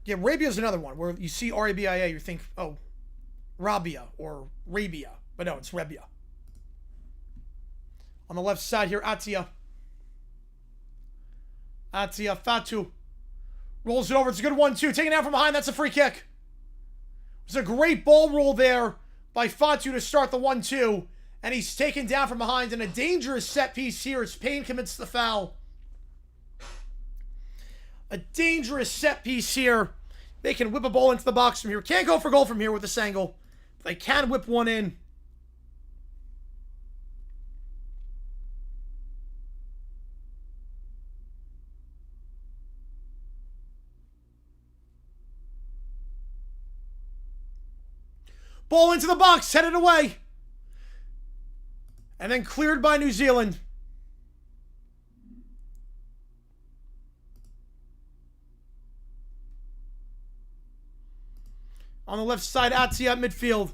Yeah, Rabia is another one where you see R-A-B-I-A, you think, oh, Rabia or Rabia. But no, it's Rebia. On the left side here, Atia. Atia Fatu. Rolls it over. It's a good 1-2. Taken out from behind. That's a free kick. It was a great ball roll there by Fatu to start the 1-2. And he's taken down from behind in a dangerous set piece here as Payne commits the foul. A dangerous set piece here. They can whip a ball into the box from here. Can't go for goal from here with this angle. But they can whip one in. Ball into the box, headed away. And then cleared by New Zealand. On the left side, Atia at midfield.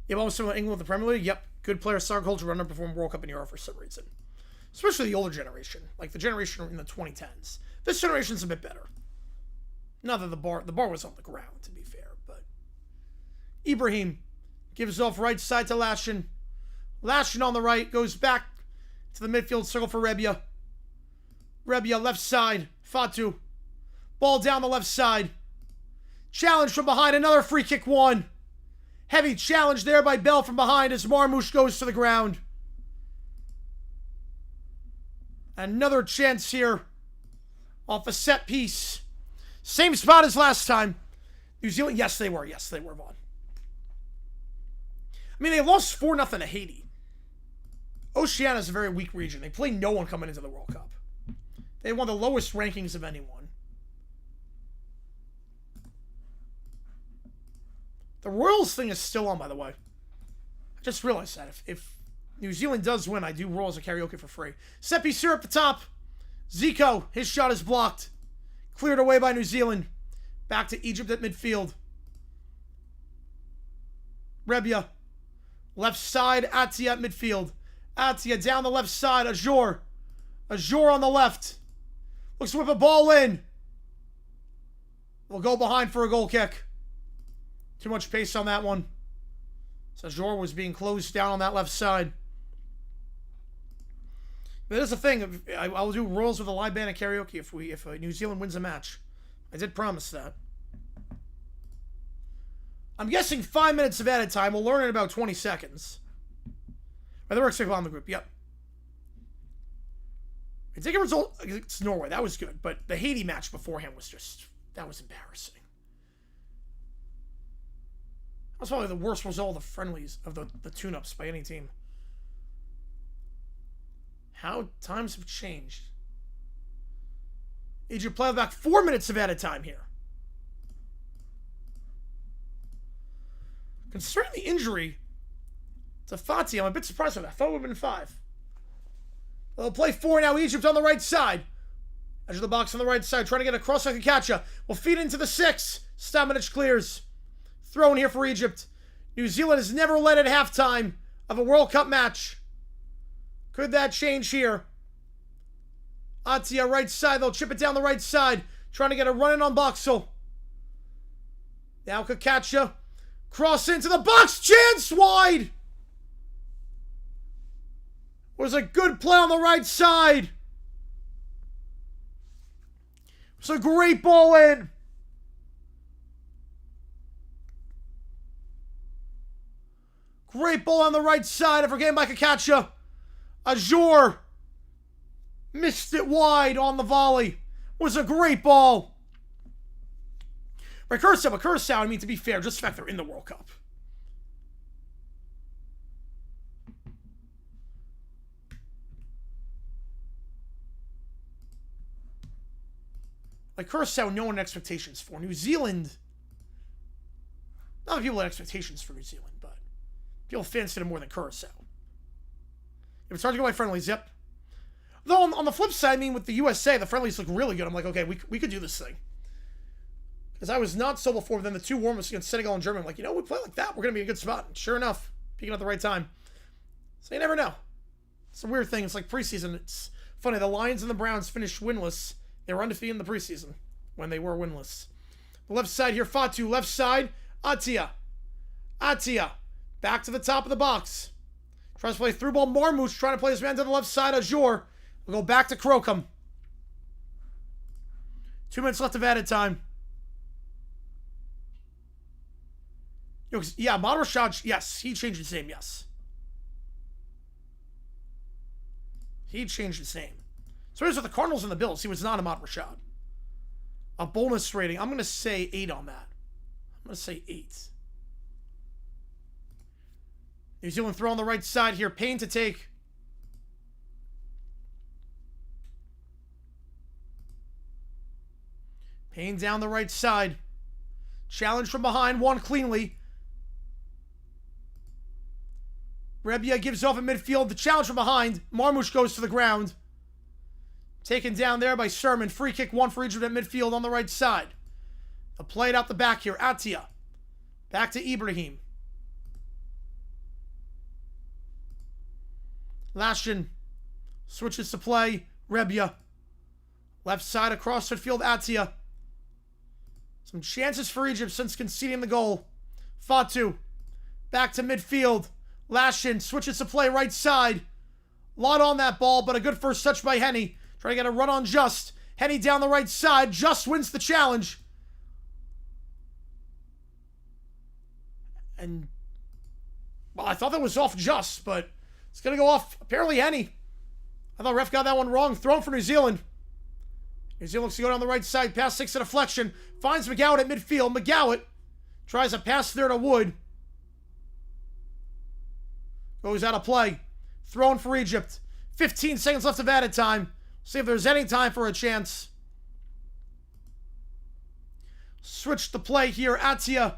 You have also England with the Premier League. Yep. Good player, star culture, underperformed World Cup in Europe for some reason. Especially the older generation. Like the generation in the 2010s. This generation's a bit better. Not that the bar was on the ground, to be fair. But Ibrahim gives off right side to Lashin. Lashin on the right. Goes back to the midfield circle for Rebia. Rebia left side. Fatu. Ball down the left side. Challenge from behind, another free kick won. Heavy challenge there by Bell from behind as Marmoush goes to the ground. Another chance here off a set piece. Same spot as last time. New Zealand, yes they were, Vaughn. I mean, they lost 4-0 to Haiti. Oceania is a very weak region. They play no one coming into the World Cup. They had one of the lowest rankings of anyone. The Royals thing is still on, by the way. I just realized that. If New Zealand does win, I do Royals a karaoke for free. Set piece here up the top. Zico, his shot is blocked. Cleared away by New Zealand. Back to Egypt at midfield. Rebia. Left side, Atia at midfield. Atia down the left side, Ajor. Ajor on the left. Looks to whip a ball in. We'll go behind for a goal kick. Too much pace on that one. Sajor was being closed down on that left side. But that's the thing. I'll do Royals with a live band and karaoke if New Zealand wins a match. I did promise that. I'm guessing 5 minutes of added time. We'll learn in about 20 seconds. By the work cycle on the group. Yep. I take a result against Norway. That was good. But the Haiti match beforehand was just... that was embarrassing. That's probably the worst result of the friendlies, of the tune-ups by any team. How times have changed. Egypt play back 4 minutes of added time here. Concerning the injury to Fati, I'm a bit surprised by that. I thought it would have been 5. They'll play 4 now. Egypt on the right side. Edge of the box on the right side. Trying to get across like a catcher. Will feed into the 6. Stamanic clears. Thrown here for Egypt. New Zealand has never led at halftime of a World Cup match. Could that change here? Atia right side. They'll chip it down the right side. Trying to get a run in on Boxall. Now Kakacha. Cross into the box. Chance wide. Was a good play on the right side. It was a great ball in. Great ball on the right side. If we're getting by Kakacha. Ajor missed it wide on the volley. Was a great ball. Right, Curacao, I mean, to be fair, just the fact they're in the World Cup. Like, Curacao, no one expectations for. New Zealand, Not that people had expectations for New Zealand, but people fancied it more than Curacao. If it's hard to go by friendlies, yep. Though on the flip side, I mean, with the USA, the friendlies look really good. I'm like, okay, we could do this thing. Because I was not so before, but then the two warm-ups against Senegal and Germany, I'm like, you know, we play like that, we're going to be in a good spot. And sure enough, peaking at the right time. So you never know. It's a weird thing. It's like preseason. It's funny. The Lions and the Browns finished winless. They were undefeated in the preseason when they were winless. The left side here, Fatu. Left side, Atia. Atia. Back to the top of the box. Tries to play through ball. Marmouche trying to play his man to the left side. Azure. We'll go back to Crocombe. 2 minutes left of added time. Yeah, Ahmad Rashad, yes. He changed his name, yes. He changed his name. So here's with the Cardinals and the Bills. He was not Ahmad Rashad. A bonus rating. I'm going to say 8 on that. I'm going to say 8. New Zealand throw on the right side here. Payne to take. Payne down the right side. Challenge from behind. Won cleanly. Rebbia gives off at midfield. The challenge from behind. Marmouche goes to the ground. Taken down there by Sherman. Free kick, one for Egypt at midfield on the right side. A play it out the back here. Atia. Back to Ibrahim. Lashin switches to play. Rebbia. Left side across midfield. Atia. Some chances for Egypt since conceding the goal. Fatu. Back to midfield. Lashin switches to play right side. Lot on that ball, but a good first touch by Henny. Trying to get a run on Just. Henny down the right side. Just wins the challenge. And, well, I thought that was off Just, but it's going to go off, apparently, Henny. I thought ref got that one wrong. Thrown for New Zealand. New Zealand looks to go down the right side. Pass 6 a deflection. Finds McGowan at midfield. McGowan tries a pass there to Wood. Goes out of play. Thrown for Egypt. 15 seconds left of added time. See if there's any time for a chance. Switch the play here. Atia.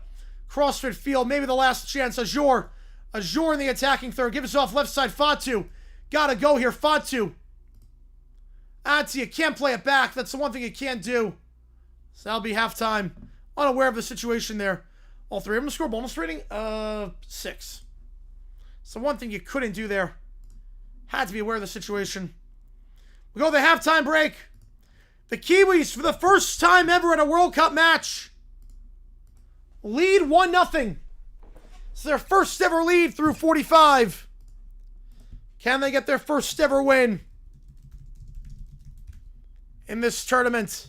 Crossfit field. Maybe the last chance. Azure. Azure in the attacking third. Gives off left side. Fatu. Gotta go here. Fatu. Atia can't play it back. That's the one thing he can't do. So that'll be halftime. Unaware of the situation there. All three of them score bonus rating? 6. So one thing you couldn't do there. Had to be aware of the situation. We go to the halftime break. The Kiwis, for the first time ever in a World Cup match, lead 1-0. It's their first ever lead through 45. Can they get their first ever win in this tournament?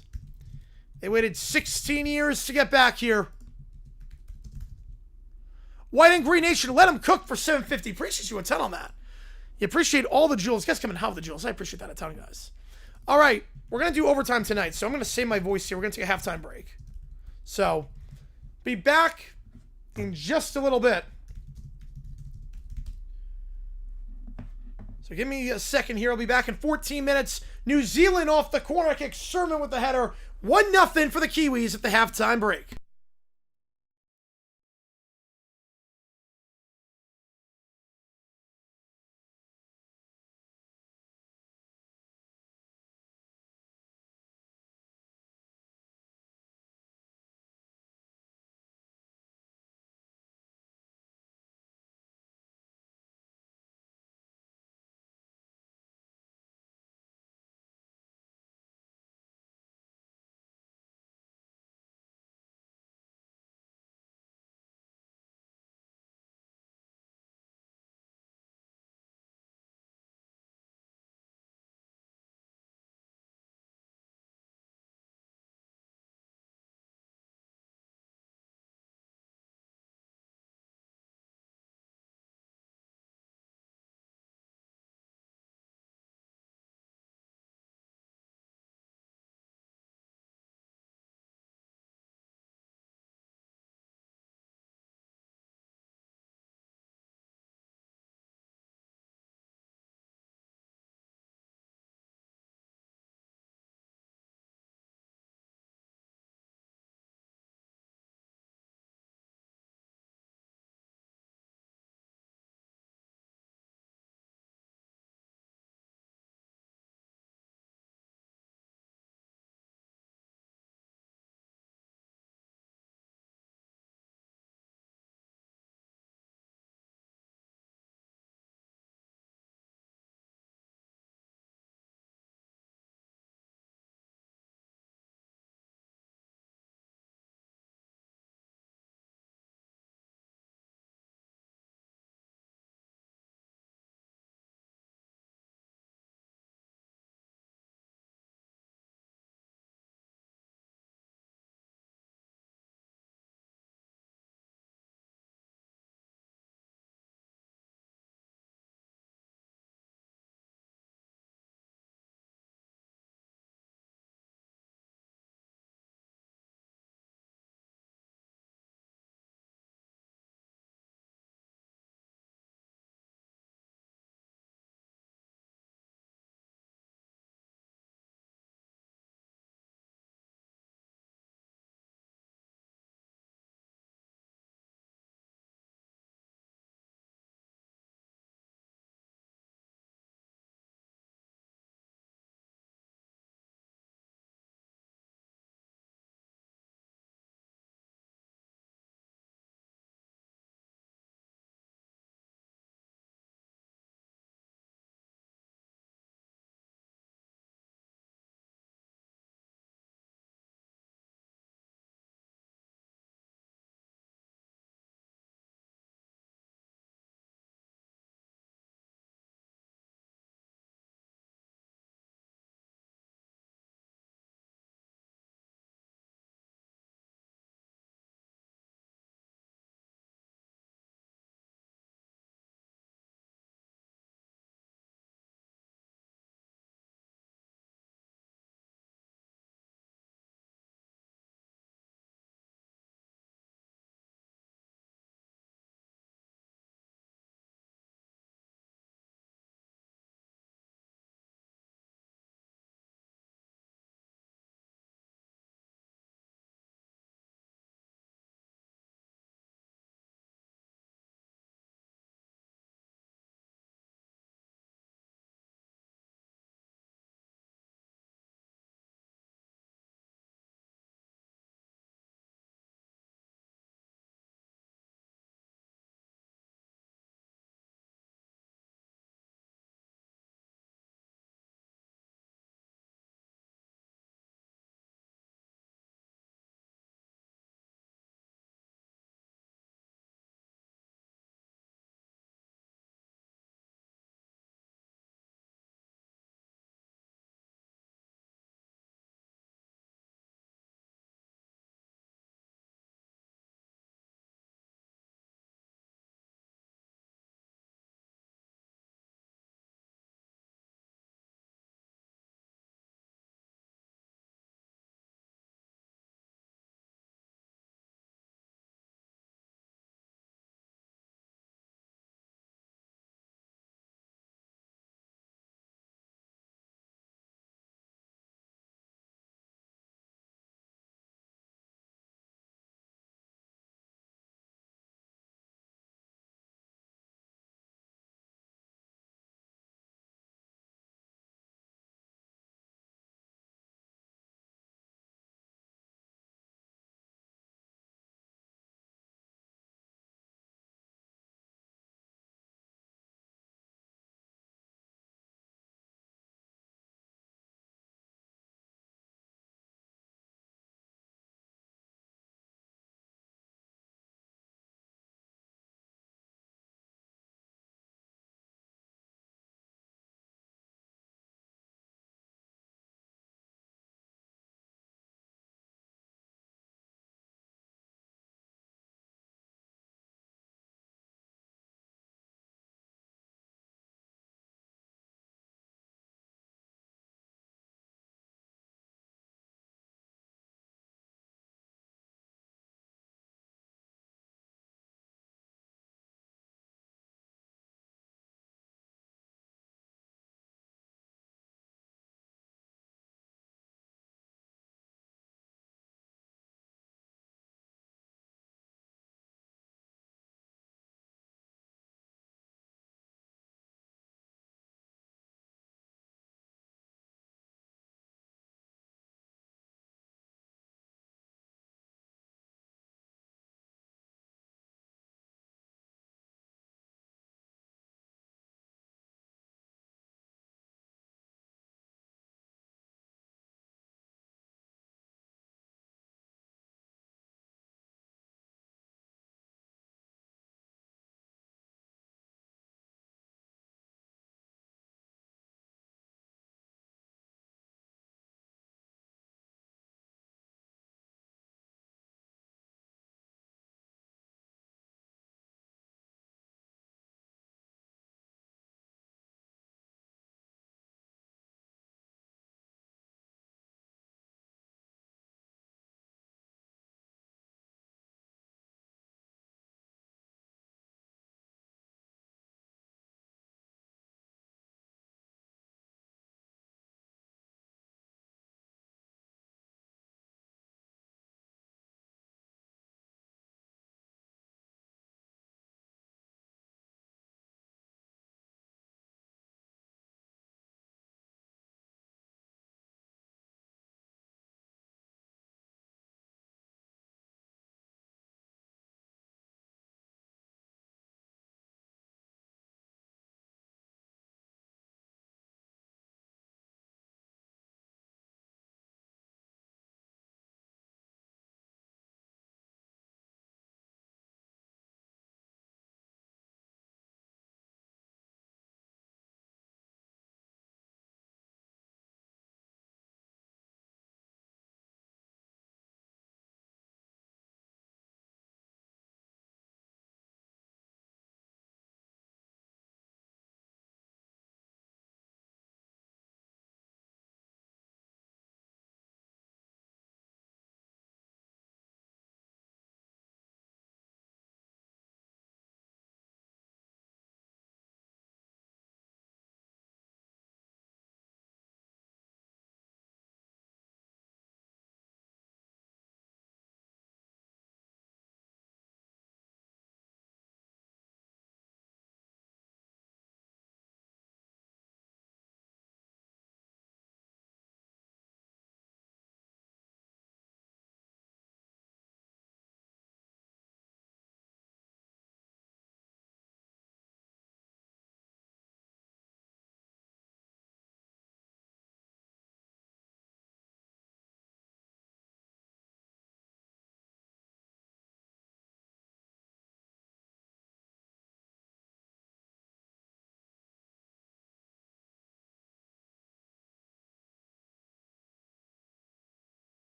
They waited 16 years to get back here. White and Green Nation, let them cook for $7.50. Appreciate you a ton on that. You appreciate all the jewels. You guys come and have the jewels. I appreciate that a ton, guys. All right, we're going to do overtime tonight, so I'm going to save my voice here. We're going to take a halftime break. So, be back in just a little bit. So give me a second here. I'll be back in 14 minutes. New Zealand off the corner kick. Sherman with the header. 1-0 for the Kiwis at the halftime break.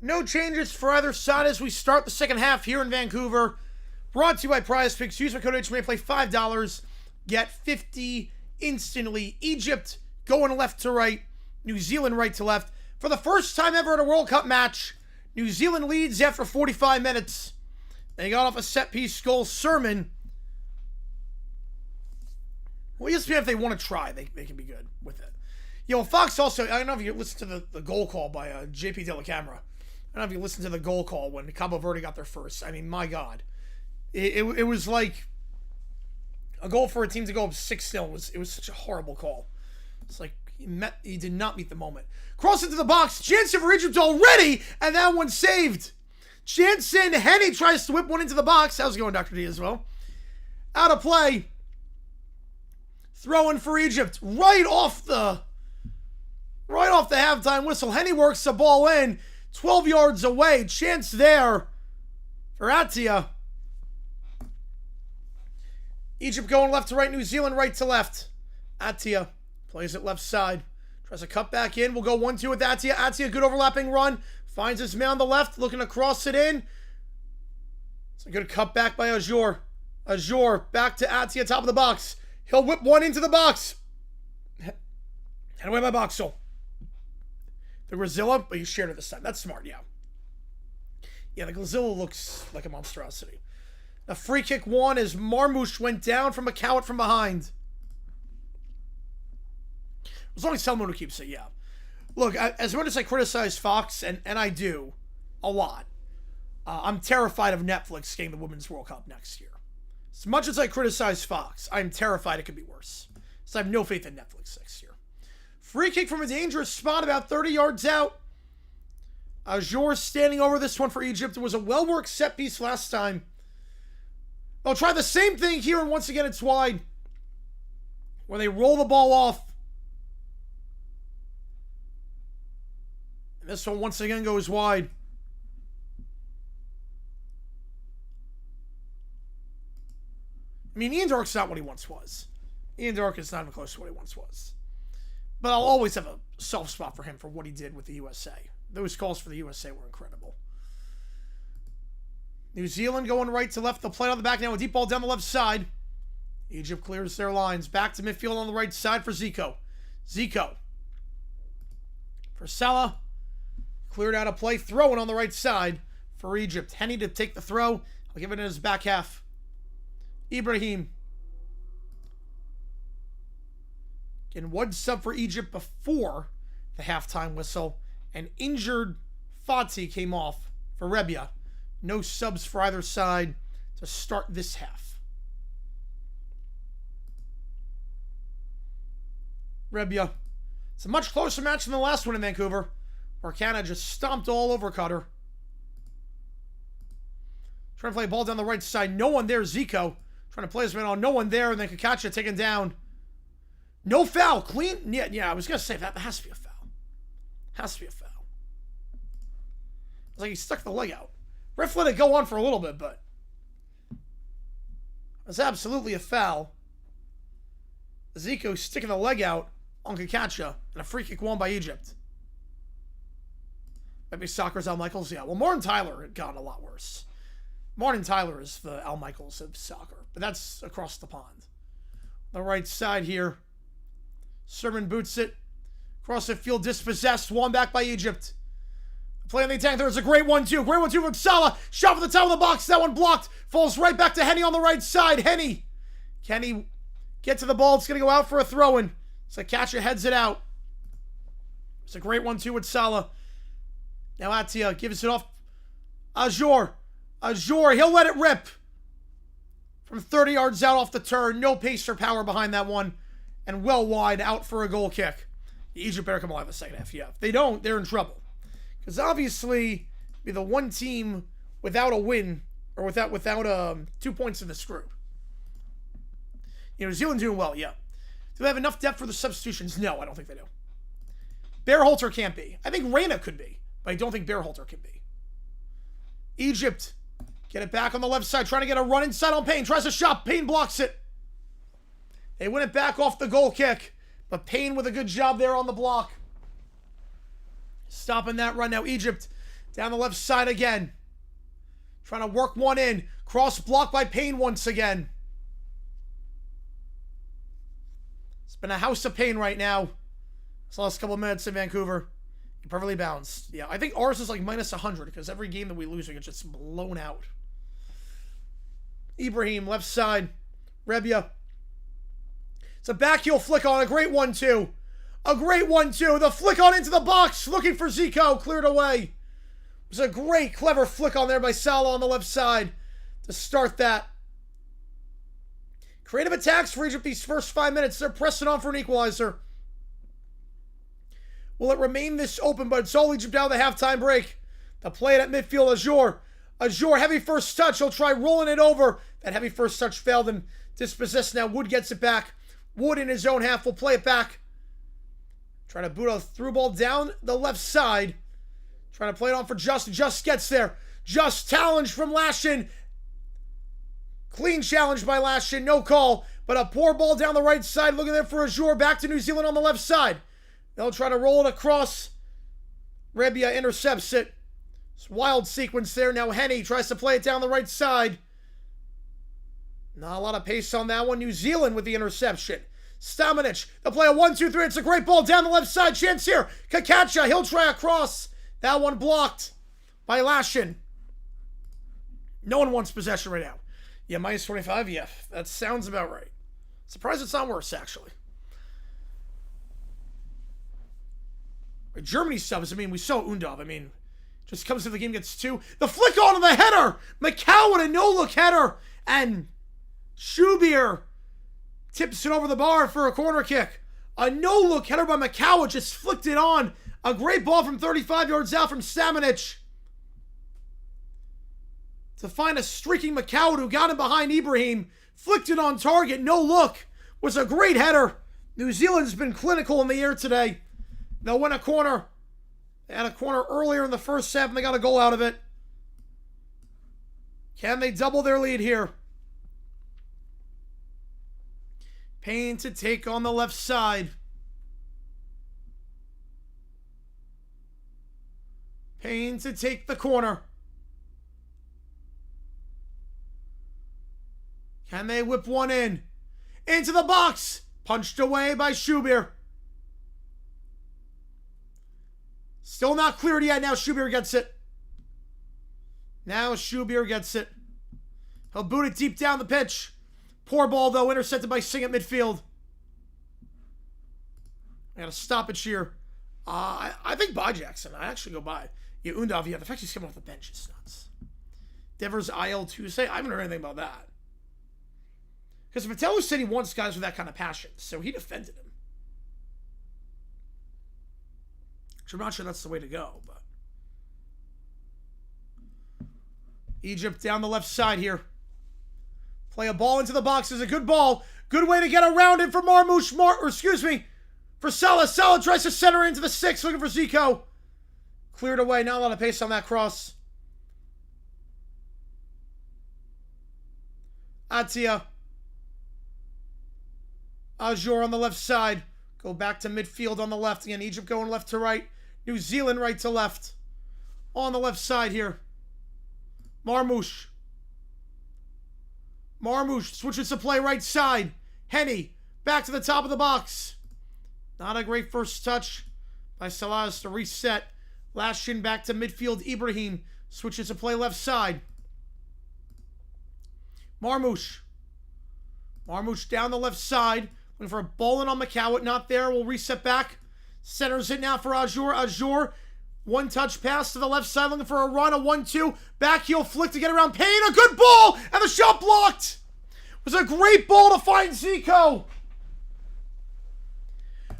No changes for either side as we start the second half here in Vancouver. Brought to you by Prize Picks. Use my code HMA, play $5. Get 50 instantly. Egypt going left to right. New Zealand right to left. For the first time ever in a World Cup match, New Zealand leads after 45 minutes. They got off a set-piece goal. Sermon. Well, ESPN, if they want to try, they can be good with it. Fox also, I don't know if you listened to the goal call by JP De La Camera. I don't know if you listened to the goal call when Cabo Verde got their first. I mean, my God. It was like a goal for a team to go up 6-0. It was such a horrible call. It's like he did not meet the moment. Cross into the box. Jansen for Egypt already, and that one saved. Jansen, Henny tries to whip one into the box. How's it going, Dr. D, as well? Out of play. Throw in for Egypt. Right off the halftime whistle. Henny works the ball in. 12 yards away. Chance there for Atia. Egypt going left to right. New Zealand right to left. Atia plays it left side. Tries to cut back in. We'll go 1-2 with Atia. Atia, good overlapping run. Finds his man on the left. Looking to cross it in. It's a good cut back by Azure. Azure back to Atia, top of the box. He'll whip one into the box. Head away by Boxel. The Grazilla, but he shared it this time. That's smart, yeah. Yeah, the Grazilla looks like a monstrosity. A free kick won as Marmouche went down from a coward from behind. As long as telemundo keeps it, yeah. Look, as much as I criticize Fox, and I do, a lot, I'm terrified of Netflix getting the Women's World Cup next year. As much as I criticize Fox, I'm terrified it could be worse. So I have no faith in Netflix next year. Free kick from a dangerous spot about 30 yards out. Azure standing over this one for Egypt. It was a well-worked set piece last time. They'll try the same thing here, and once again it's wide. Where they roll the ball off. And this one once again goes wide. I mean, Ian Dark's not what he once was. Ian Dark is not even close to what he once was. But I'll always have a soft spot for him for what he did with the USA. Those calls for the USA were incredible. New Zealand going right to left. They'll play it on the back now. A deep ball down the left side. Egypt clears their lines. Back to midfield on the right side for Zico. Zico. For Salah. Cleared out of play. Throwing on the right side for Egypt. Henny to take the throw. I'll give it in his back half. Ibrahim. Getting one sub for Egypt before the halftime whistle. An injured Fati came off for Rebia. No subs for either side to start this half. Rebia. It's a much closer match than the last one in Vancouver, where Canada just stomped all over Qatar. Trying to play a ball down the right side. No one there. Zico trying to play his man on. No one there. And then Kakacha taken down. No foul. Clean. Yeah, I was going to say that has to be a foul. Has to be a foul. It's like he stuck the leg out. Ref let it go on for a little bit, but it's absolutely a foul. Zico sticking the leg out on Kakacha, and a free kick won by Egypt. Maybe soccer's Al Michaels? Yeah, well, Martin Tyler had gotten a lot worse. Martin Tyler is the Al Michaels of soccer, but that's across the pond. The right side here. Sermon boots it. Across the field, dispossessed. Won back by Egypt. Play on the attack. There's a great 1-2. Great 1-2 from Salah. Shot for the top of the box. That one blocked. Falls right back to Henny on the right side. Henny. Can he get to the ball? It's going to go out for a throw-in. Kakacha heads it out. It's a great 1-2 with Salah. Now Atia gives it off. Azure. He'll let it rip. From 30 yards out off the turn. No pace or power behind that one. And well wide out for a goal kick. Egypt better come alive in the second half. Yeah. If they don't, they're in trouble. Because obviously, be the one team without a win, or without 2 points in this group. New Zealand doing well, yeah. Do they have enough depth for the substitutions? No, I don't think they do. Bearholter can't be. I think Reyna could be, but I don't think Bearholter can be. Egypt, get it back on the left side, trying to get a run inside on Payne. Tries a shot, Payne blocks it. They win it back off the goal kick, but Payne with a good job there on the block. Stopping that run now. Egypt Down the left side again. Trying to work one in. Cross blocked by Payne once again. It's been a house of pain right now. This last couple of minutes in Vancouver. Perfectly balanced. Yeah, I think ours is like minus 100 because every game that we lose, we get just blown out. Ibrahim, left side. Rebia. It's a back heel flick on. A great 1-2. A great 1-2. The flick on into the box. Looking for Zico. Cleared away. It was a great, clever flick on there by Salah on the left side to start that. Creative attacks for Egypt these first 5 minutes. They're pressing on for an equalizer. Will it remain this open? But it's all Egypt out of the halftime break. The play it at midfield. Azure, heavy first touch. He'll try rolling it over. That heavy first touch failed and dispossessed. Now Wood gets it back. Wood in his own half will play it back. Trying to boot a through ball down the left side. Trying to play it on for Just. Just gets there. Just challenge from Lashin. Clean challenge by Lashin. No call. But a poor ball down the right side. Looking there for Azure. Back to New Zealand on the left side. They'll try to roll it across. Rebia intercepts it. It's a wild sequence there. Now Henny tries to play it down the right side. Not a lot of pace on that one. New Zealand with the interception. Stamanic. They'll play a 1-2-3. It's a great ball down the left side. Chance here. Kakacha. He'll try across. That one blocked by Lashin. No one wants possession right now. Yeah, minus 25. Yeah, that sounds about right. Surprised it's not worse, actually. Germany subs, I mean, we saw Undov. I mean, just comes to the game, gets 2. The flick on the header! Macau with a no-look header. And Schubier tips it over the bar for a corner kick. A no-look header by Macau just flicked it on. A great ball from 35 yards out from Stamanic. To find a streaking Macau who got him behind Ibrahim. Flicked it on target, no look. Was a great header. New Zealand's been clinical in the air today. They'll win a corner. They had a corner earlier in the first half and they got a goal out of it. Can they double their lead here? Payne to take on the left side. Payne to take the corner. Can they whip one in? Into the box. Punched away by Schubier. Still not cleared yet. Now Schubier gets it. Now Schubier gets it. He'll boot it deep down the pitch. Poor ball, though. Intercepted by Singh at midfield. I got to stop it here. I think by Jackson. I actually go by. Yeah, Undov, yeah. The fact he's coming off the bench is nuts. Devers IL Tuesday. I haven't heard anything about that. Because Vitello said he wants guys with that kind of passion. So he defended him. Which I'm not sure that's the way to go. But Egypt down the left side here. Play a ball into the box. Is a good ball. Good way to get around it for Marmouche. For Salah. Salah tries to center into the 6. Looking for Zico. Cleared away. Not a lot of pace on that cross. Atia. Azure on the left side. Go back to midfield on the left. Again, Egypt going left to right. New Zealand right to left. On the left side here. Marmouche. Marmouche switches to play right side. Henny back to the top of the box. Not a great first touch by Salah to reset. Lashin back to midfield. Ibrahim switches to play left side. Marmouche. Marmouche down the left side. Looking for a ball in on Macau. Not there. We'll reset back. Centers it now for Azure. Azure. One touch pass to the left side. Looking for a run. A 1-2. Back heel flick to get around Payne. A good ball. And the shot blocked. It was a great ball to find Zico.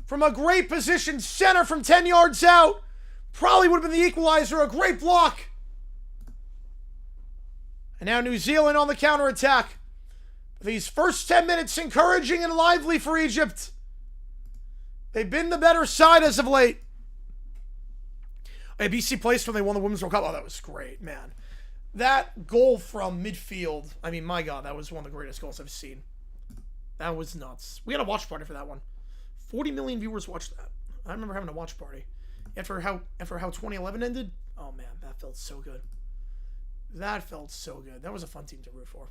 From a great position. Center from 10 yards out. Probably would have been the equalizer. A great block. And now New Zealand on the counterattack. These first 10 minutes encouraging and lively for Egypt. They've been the better side as of late. BC placed when they won the Women's World Cup. Oh, that was great, man. That goal from midfield. I mean, my God, that was one of the greatest goals I've seen. That was nuts. We had a watch party for that one. 40 million viewers watched that. I remember having a watch party. After how 2011 ended? Oh man, that felt so good. That felt so good. That was a fun team to root for.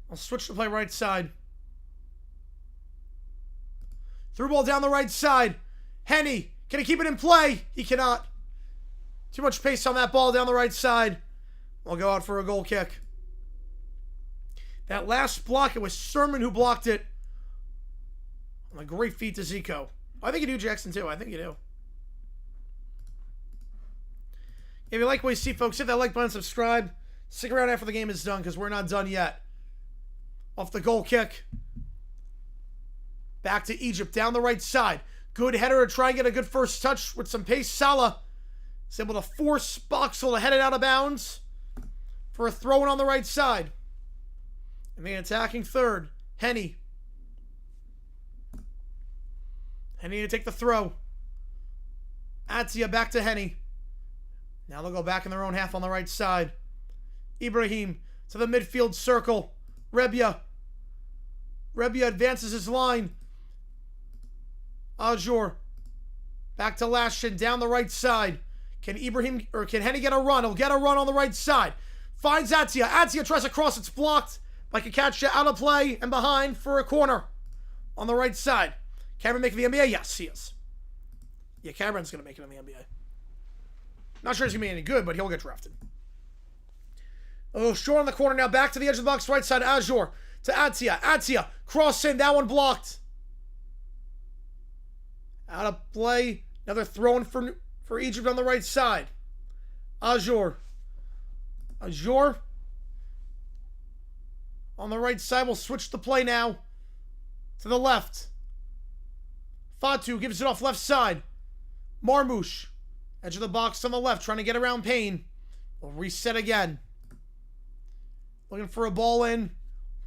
I'll switch to play right side. Through ball down the right side. Henny, can he keep it in play? He cannot. Too much pace on that ball down the right side. I'll go out for a goal kick. That last block, it was Sermon who blocked it. On a great feed to Zico. I think you do, Jackson, too. I think you do. If you like what you see, folks, hit that like button, subscribe. Stick around after the game is done, because we're not done yet. Off the goal kick. Back to Egypt, down the right side. Good header to try and get a good first touch with some pace. Salah is able to force Boxall to head it out of bounds for a throw-in on the right side. And the attacking third, Henny. Henny to take the throw. Atia back to Henny. Now they'll go back in their own half on the right side. Ibrahim to the midfield circle. Rebia advances his line. Ajor back to Lashin down the right side. Can Henny get a run? He'll get a run on the right side. Finds Atia. Atia tries to cross. It's blocked by Kakacha out of play and behind for a corner on the right side. Cameron making the NBA? Yes, he is. Yeah, Cameron's going to make it in the NBA. Not sure he's going to be any good, but he'll get drafted. Oh, short on the corner now. Back to the edge of the box. Right side, Ajor to Atia. Atia, cross in. That one blocked. Out of play. Another throw-in for Egypt on the right side. Ajor on the right side. We'll switch the play now to the left. Fatu gives it off left side. Marmouche, edge of the box on the left, trying to get around Payne. We'll reset again. Looking for a ball in.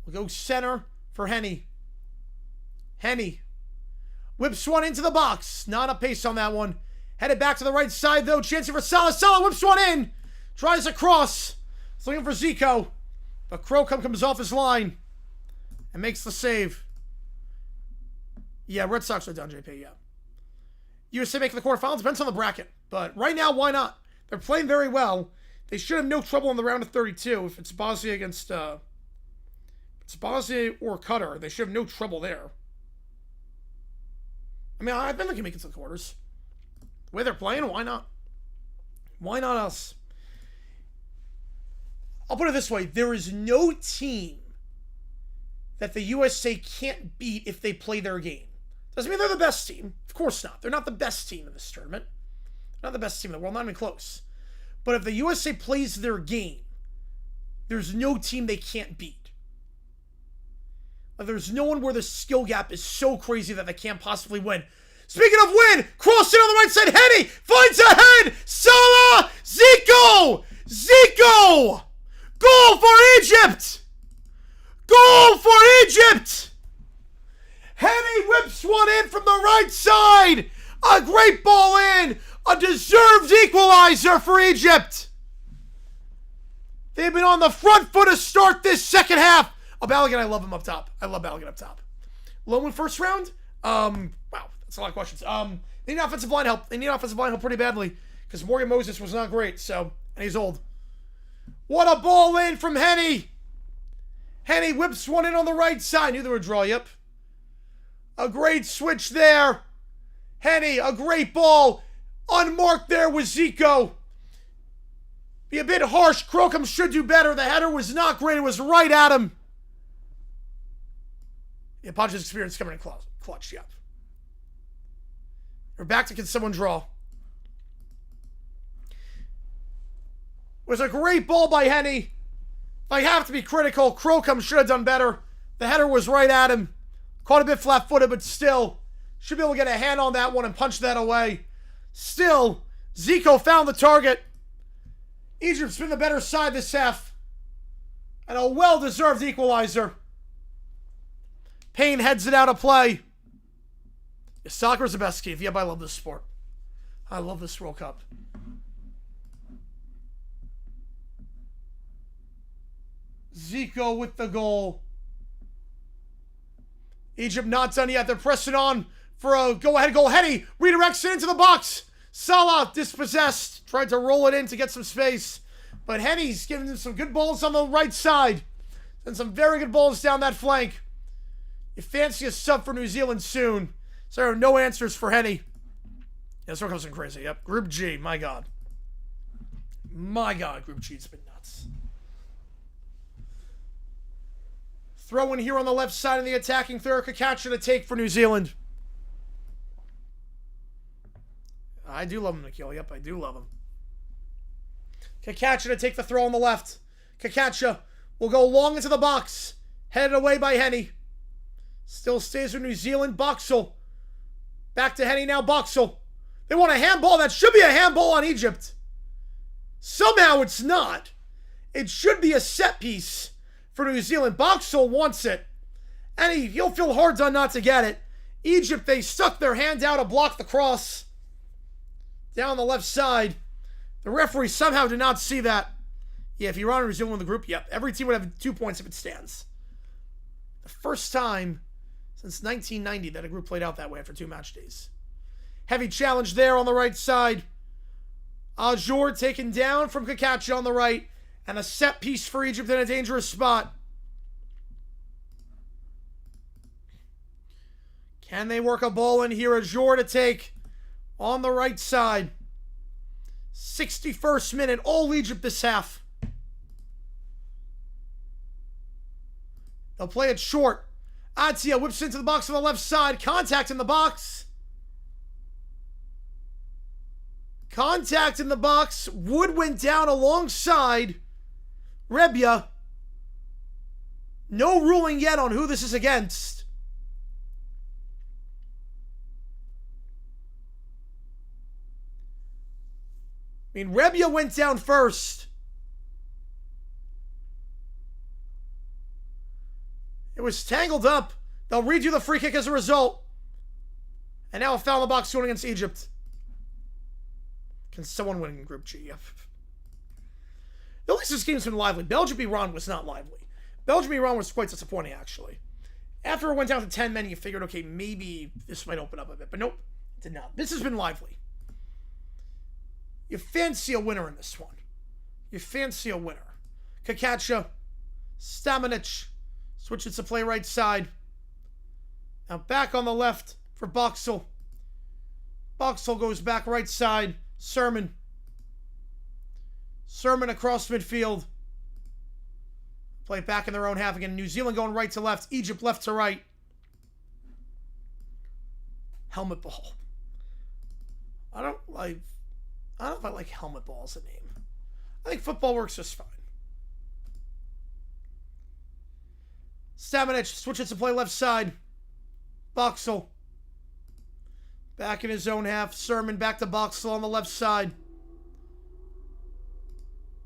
We'll go center for Henny. Henny whips one into the box. Not a pace on that one. Headed back to the right side, though. Chance for Salah. Salah whips one in. Tries a cross. It's looking for Zico. But Crocombe comes off his line and makes the save. Yeah, Red Sox are down, JP, yeah. USA making the quarterfinals. Depends on the bracket. But right now, why not? They're playing very well. They should have no trouble in the round of 32. If it's Bosnia against... if it's Bosnia or Qatar, they should have no trouble there. I mean, I think they can make it to the quarters. The way they're playing, why not? Why not us? I'll put it this way. There is no team that the USA can't beat if they play their game. Doesn't mean they're the best team. Of course not. They're not the best team in this tournament. They're not the best team in the world. Not even close. But if the USA plays their game, there's no team they can't beat. There's no one where the skill gap is so crazy that they can't possibly win. Speaking of win, cross it on the right side. Henny finds a head. Salah, Zico, goal for Egypt. Goal for Egypt. Henny whips one in from the right side. A great ball in. A deserved equalizer for Egypt. They've been on the front foot to start this second half. Oh, Balogun, I love him up top. I love Balogun up top. Low in first round? Wow, that's a lot of questions. They need offensive line help. They need offensive line help pretty badly because Morgan Moses was not great, and he's old. What a ball in from Henny. Henny whips one in on the right side. Knew there would draw, yep. A great switch there. Henny, a great ball. Unmarked there with Zico. Be a bit harsh. Crocombe should do better. The header was not great. It was right at him. Yeah, Podge's experience coming in clutch, yep. We're back to can someone draw. It was a great ball by Henny. If I have to be critical, Crocombe should have done better. The header was right at him. Caught a bit flat-footed, but still should be able to get a hand on that one and punch that away. Still, Zico found the target. Egypt's been the better side this half. And a well-deserved equalizer. Payne heads it out of play. Yeah, soccer's the best, Keith. Yep, I love this sport. I love this World Cup. Zico with the goal. Egypt not done yet. They're pressing on for a go-ahead goal. Henny redirects it into the box. Salah dispossessed. Tried to roll it in to get some space. But Henny's giving him some good balls on the right side. And some very good balls down that flank. You fancy a sub for New Zealand soon. So there are no answers for Henny. Yeah, this one comes in crazy. Yep. Group G. My God. My God, Group G's been nuts. Throw in here on the left side of the attacking third. Kakacha to take for New Zealand. I do love him, Nikhil. Yep, I do love him. Kakacha to take the throw on the left. Kakacha will go long into the box. Headed away by Henny. Still stays with New Zealand. Boxall. Back to Henny now. Boxall. They want a handball. That should be a handball on Egypt. Somehow it's not. It should be a set piece for New Zealand. Boxall wants it. And he'll feel hard done not to get it. Egypt, they stuck their hand out to block the cross. Down the left side. The referee somehow did not see that. Yeah, if you're on New Zealand in the group, yep. Every team would have 2 points if it stands. The first time since 1990 that a group played out that way after 2 match days. Heavy challenge there on the right side. Ajour taken down from Kakacha on the right. And a set piece for Egypt in a dangerous spot. Can they work a ball in here? Ajour to take on the right side. 61st minute. All Egypt this half. They'll play it short. Atia whips into the box on the left side. Contact in the box. Contact in the box. Wood went down alongside Rebia. No ruling yet on who this is against. I mean, Rebia went down first. It was tangled up. They'll redo the free kick as a result. And now a foul in the box going against Egypt. Can someone win in Group G? Yep. At least this game's been lively. Belgium-Iran was not lively. Belgium-Iran was quite disappointing, actually. After it went down to 10 men, you figured, okay, maybe this might open up a bit. But nope, it did not. This has been lively. You fancy a winner in this one. You fancy a winner. Kakacha, Stamanic, switches to play right side. Now back on the left for Boxall. Boxall goes back right side. Sermon. Sermon across midfield. Play back in their own half again. New Zealand going right to left. Egypt left to right. Helmet ball. I don't know if I like helmet ball as a name. I think football works just fine. Stamanic switches to play left side. Boxall. Back in his own half. Sermon back to Boxall on the left side.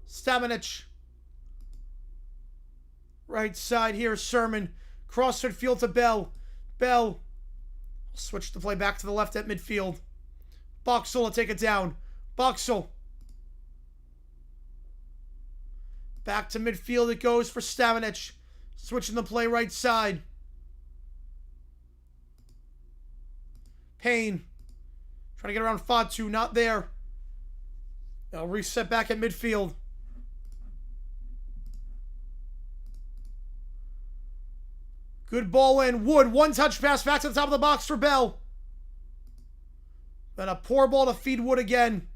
Stamanic. Right side here. Sermon. Cross midfield to Bell. Bell. Switch to play back to the left at midfield. Boxall will take it down. Boxall. Back to midfield it goes for Stamanic. Switching the play right side. Payne. Trying to get around Fatu. Not there. They'll reset back at midfield. Good ball in. Wood. One touch pass back to the top of the box for Bell. Then a poor ball to feed Wood again.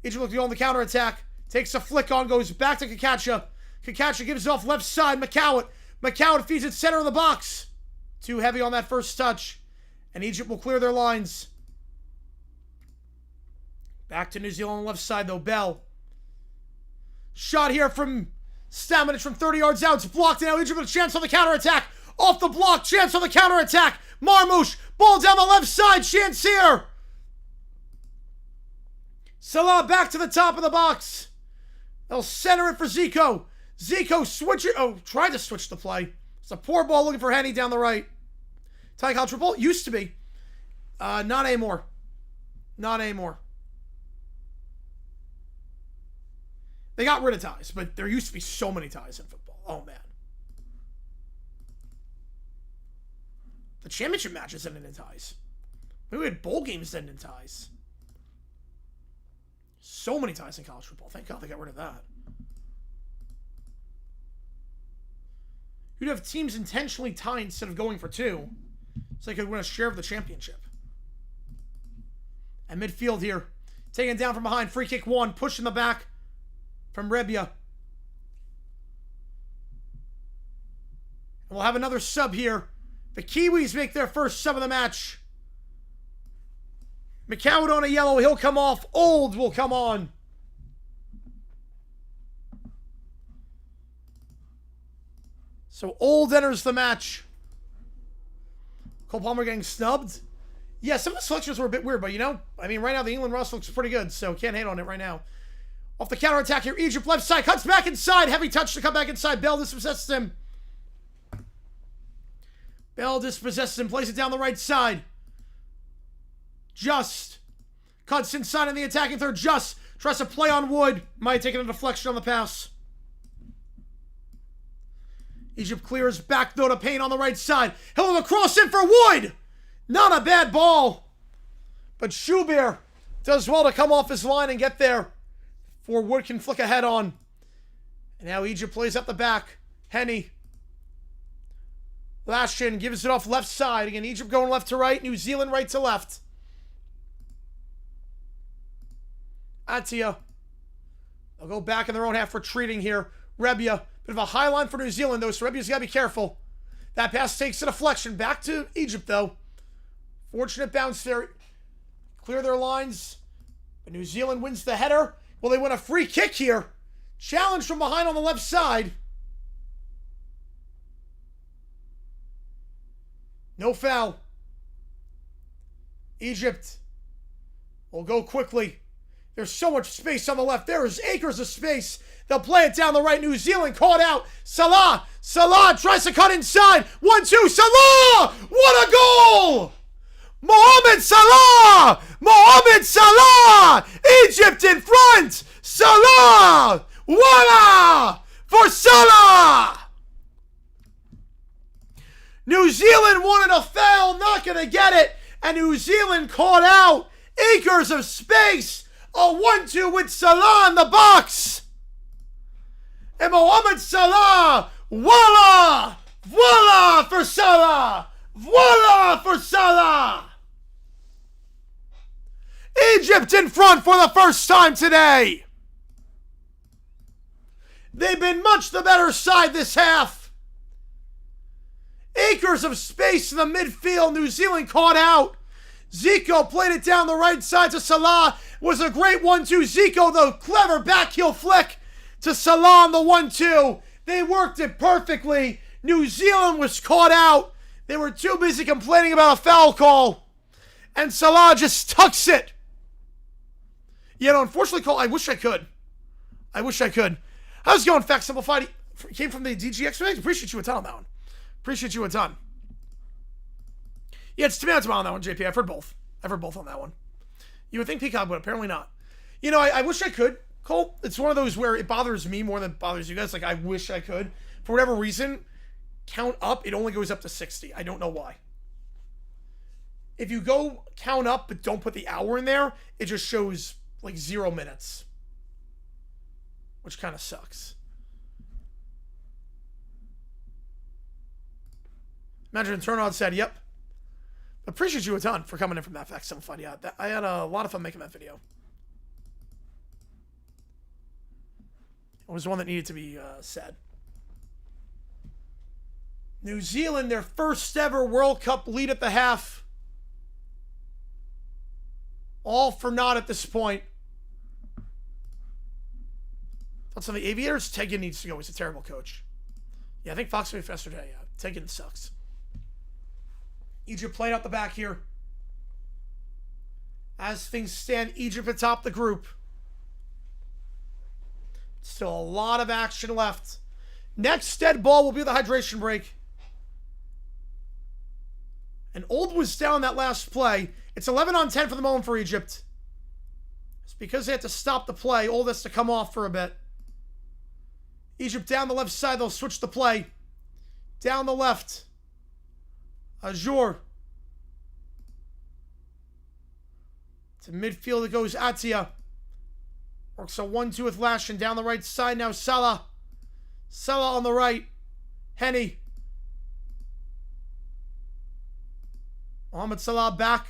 Egypt looking on the counterattack. Takes a flick on. Goes back to Kakacha. Kakacha gives it off left side. McCowett. McCowett feeds it center of the box. Too heavy on that first touch. And Egypt will clear their lines. Back to New Zealand on the left side though. Bell. Shot here from Stamanic from 30 yards out. It's blocked now. Egypt with a chance on the counterattack. Off the block. Chance on the counterattack. Marmouche. Ball down the left side. Chance here. Salah back to the top of the box. They'll center it for Zico. Zico switch it. Oh, tried to switch the play. It's a poor ball looking for Henny down the right. Ty triple used to be. Not anymore. Not anymore. They got rid of ties, but there used to be so many ties in football. Oh, man. The championship matches ended in ties. Maybe we had bowl games then in ties. So many ties in college football. Thank God they got rid of that. You'd have teams intentionally tie instead of going for 2, so they could win a share of the championship. And midfield here, taken down from behind, free kick 1, push in the back from Rebia. And we'll have another sub here. The Kiwis make their first sub of the match. McCowd on a yellow, he'll come off. Old will come on. So Old enters the match. Cole Palmer getting snubbed. Yeah, some of the selections were a bit weird, but you know, I mean, right now the England roster looks pretty good, so can't hate on it right now. Off the counterattack here, Egypt left side, cuts back inside. Heavy touch to come back inside. Bell dispossesses him. Bell dispossesses him, plays it down the right side. Just cuts inside in the attacking third. Just tries to play on Wood. Might take a deflection on the pass. Egypt clears back though to Payne on the right side. He'll have a cross in for Wood. Not a bad ball. But Schubert does well to come off his line and get there before Wood can flick a head on. And now Egypt plays up the back. Henny. Lashin gives it off left side. Again, Egypt going left to right. New Zealand right to left. Atia. They'll go back in their own half, retreating here. Rebia. Bit of a high line for New Zealand, though, so Rebia's got to be careful. That pass takes a deflection. Back to Egypt, though. Fortunate bounce there. Clear their lines. But New Zealand wins the header. Will they win a free kick here? Challenge from behind on the left side. No foul. Egypt will go quickly. There's so much space on the left. There is acres of space. They'll play it down the right. New Zealand caught out. Salah. Salah tries to cut inside. 1-2. Salah! What a goal! Mohamed Salah! Mohamed Salah! Egypt in front! Salah! Voila! For Salah! New Zealand wanted a foul, not going to get it. And New Zealand caught out. Acres of space. A 1-2 with Salah in the box. And Mohamed Salah. Voila! Voila for Salah! Voila for Salah! Egypt in front for the first time today. They've been much the better side this half. Acres of space in the midfield. New Zealand caught out. Zico played it down the right side to Salah. Was a great 1-2. Zico, the clever back heel flick to Salah on the 1-2. They worked it perfectly. New Zealand was caught out. They were too busy complaining about a foul call. And Salah just tucks it. You know, unfortunately, I wish I could. I wish I could. How's it going, Fact Simplified? Came from the DGX. Appreciate you a ton on that one. Appreciate you a ton. Yeah, it's tomato on that one, JP. I've heard both. I've heard both on that one. You would think Peacock, but apparently not. You know, I wish I could, Cole. It's one of those where it bothers me more than it bothers you guys. Like, I wish I could. For whatever reason, count up, it only goes up to 60. I don't know why. If you go count up but don't put the hour in there, it just shows like 0 minutes. Which kind of sucks. Imagine Turnout said, yep. Appreciate you a ton for coming in from that Fact Simplified. Yeah, I had a lot of fun making that video. It was one that needed to be said. New Zealand, their first ever World Cup lead at the half. All for naught at this point. Thoughts on the Aviators? Tegan needs to go. He's a terrible coach. Yeah, I think Fox will be faster today. Yeah, Tegan sucks. Egypt played out the back here. As things stand, Egypt atop the group. Still a lot of action left. Next dead ball will be the hydration break. And Old was down that last play. It's 11 on 10 for the moment for Egypt. It's because they had to stop the play. Old has to come off for a bit. Egypt down the left side. They'll switch the play. Down the left. Azure. To midfield it goes Atia. Works a 1-2 with Lashin down the right side. Now Salah. Salah on the right. Henny. Mohamed Salah back.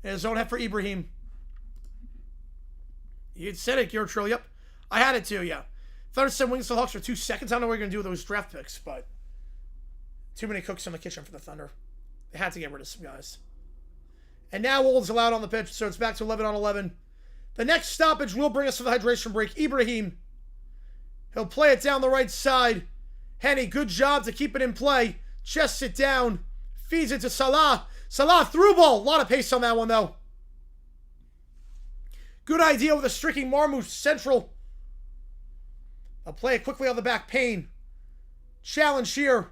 In his own head for Ibrahim. You said it, Gertrude. Yep. I had it too, yeah. Thunder said Wings to the Hawks for 2 seconds. I don't know what you're going to do with those draft picks, but too many cooks in the kitchen for the Thunder. They had to get rid of some guys. And now Old's allowed on the pitch, so it's back to 11 on 11. The next stoppage will bring us to the hydration break. Ibrahim. He'll play it down the right side. Henny, good job to keep it in play. Chests it down. Feeds it to Salah. Salah through ball. A lot of pace on that one, though. Good idea with a streaking Marmouth central. I'll play it quickly on the back. Payne. Challenge here.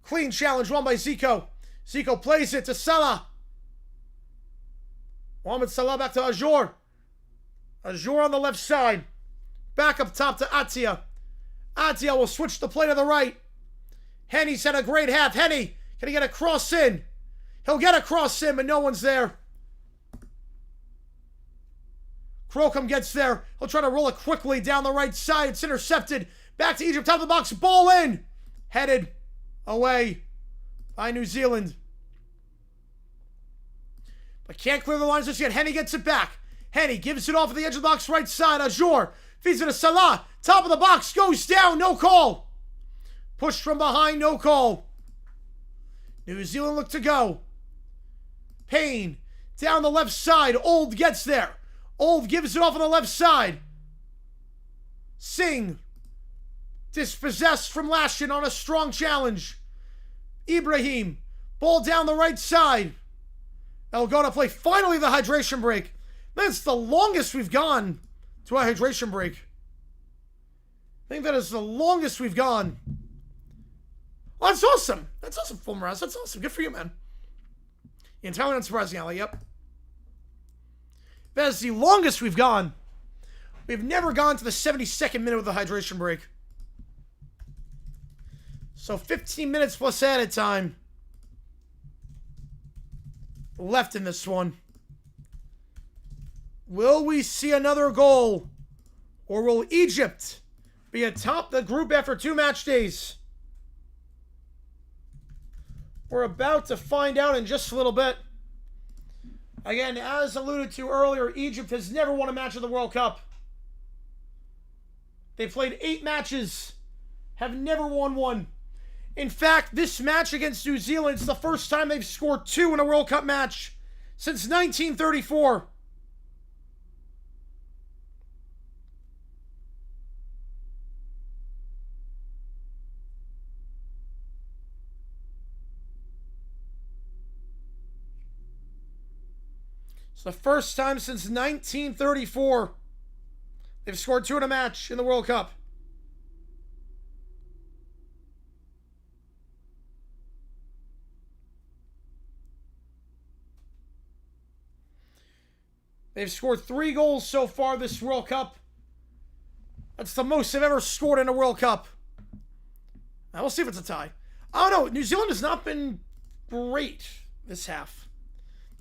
Clean challenge won by Zico. Zico plays it to Salah. Mohamed Salah back to Ajour. Ajour on the left side. Back up top to Atia. Atia will switch the play to the right. Henny's had a great half. Henny, can he get a cross in? He'll get a cross in, but no one's there. Crocombe gets there. He'll try to roll it quickly down the right side. It's intercepted. Back to Egypt, top of the box. Ball in. Headed away by New Zealand. But can't clear the lines just yet. Henny gets it back. Henny gives it off at the edge of the box right side. Ajour feeds it to Salah. Top of the box. Goes down. No call. Pushed from behind. No call. New Zealand look to go. Payne down the left side. Old gets there. Old gives it off on the left side. Singh. Dispossessed from Lashin on a strong challenge. Ibrahim. Ball down the right side. They'll go to play finally the hydration break. That's the longest we've gone to a hydration break. I think that is the longest we've gone. Oh, that's awesome. That's awesome, Full Mirage. That's awesome. Good for you, man. Entirely unsurprising, Ali. Yep. That is the longest we've gone. We've never gone to the 72nd minute with the hydration break. So 15 minutes plus added time left in this one. Will we see another goal? Or will Egypt be atop the group after 2 match days? We're about to find out in just a little bit. Again, as alluded to earlier, Egypt has never won a match of the World Cup. They played 8 matches, have never won one. In fact, this match against New Zealand is the first time they've scored 2 in a World Cup match since 1934. It's the first time since 1934 they've scored 2 in a match in the World Cup. They've scored 3 goals so far this World Cup. That's the most they've ever scored in a World Cup. Now, we'll see if it's a tie. I don't know. New Zealand has not been great this half.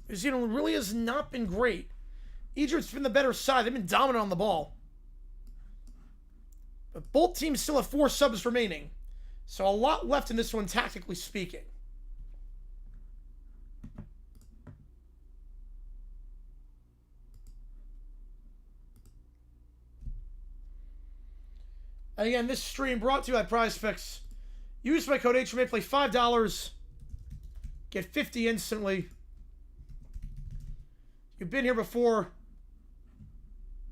New Zealand really has not been great. Egypt's been the better side. They've been dominant on the ball. But both teams still have 4 subs remaining. So a lot left in this one, tactically speaking. And again, this stream brought to you by Prize Picks. Use my code HMA, play $5. Get 50 instantly. You've been here before.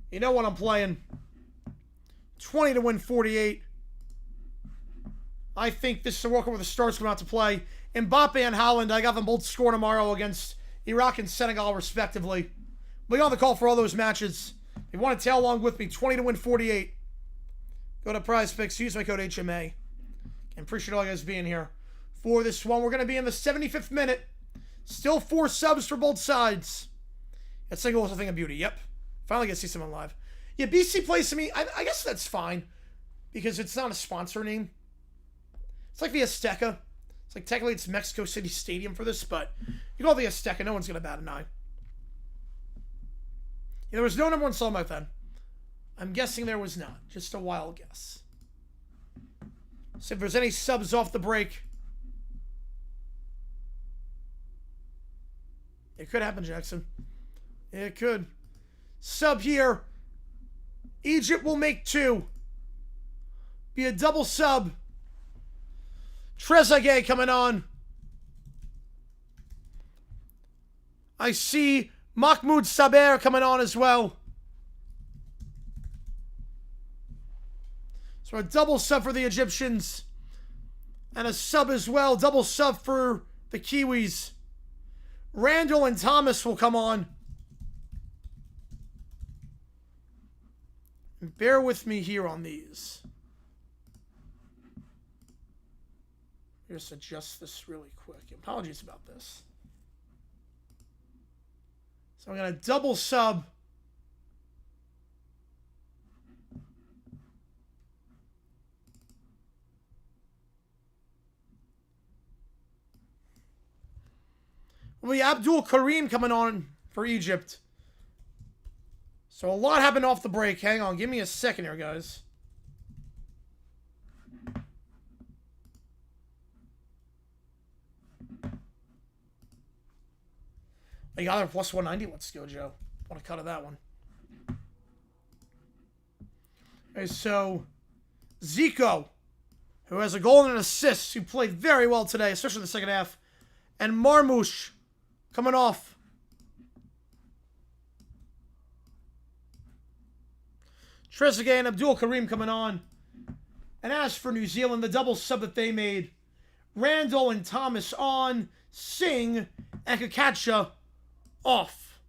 You know what I'm playing. 20 to win 48. I think this is the World Cup where the stars come out to play. Mbappe and Haaland, I got them both score tomorrow against Iraq and Senegal, respectively. Be on the call for all those matches. If you want to tail along with me, 20 to win 48. Go to Prize Picks, use my code HMA. And appreciate all you guys being here for this one. We're going to be in the 75th minute. Still 4 subs for both sides. That single was a thing of beauty. Yep. Finally get to see someone live. Yeah, BC plays to me. I guess that's fine. Because it's not a sponsor name. It's like the Azteca. It's like technically it's Mexico City Stadium for this, but you call it the Azteca, no one's going to bat an eye. There was no number 1 sub back then. I'm guessing there was not. Just a wild guess. See if there's any subs off the break. It could happen, Jackson. It could. Sub here. Egypt will make 2. Be a double sub. Trezeguet coming on. I see Mahmoud Saber coming on as well. So a double sub for the Egyptians. And a sub as well. Double sub for the Kiwis. Randall and Thomas will come on. And bear with me here on these. Just adjust this really quick. Apologies about this. So I'm going to double sub. Will be Abdul Karim coming on for Egypt. So a lot happened off the break. Hang on. Give me a second here, guys. You got a plus 190. Let's go, Joe. Want to cut of that one. Okay, so Zico, who has a goal and an assist, who played very well today, especially in the second half, and Marmoush coming off. Trezeguet and Abdul Karim coming on. And as for New Zealand, the double sub that they made, Randall and Thomas on, Singh and Kakacha off.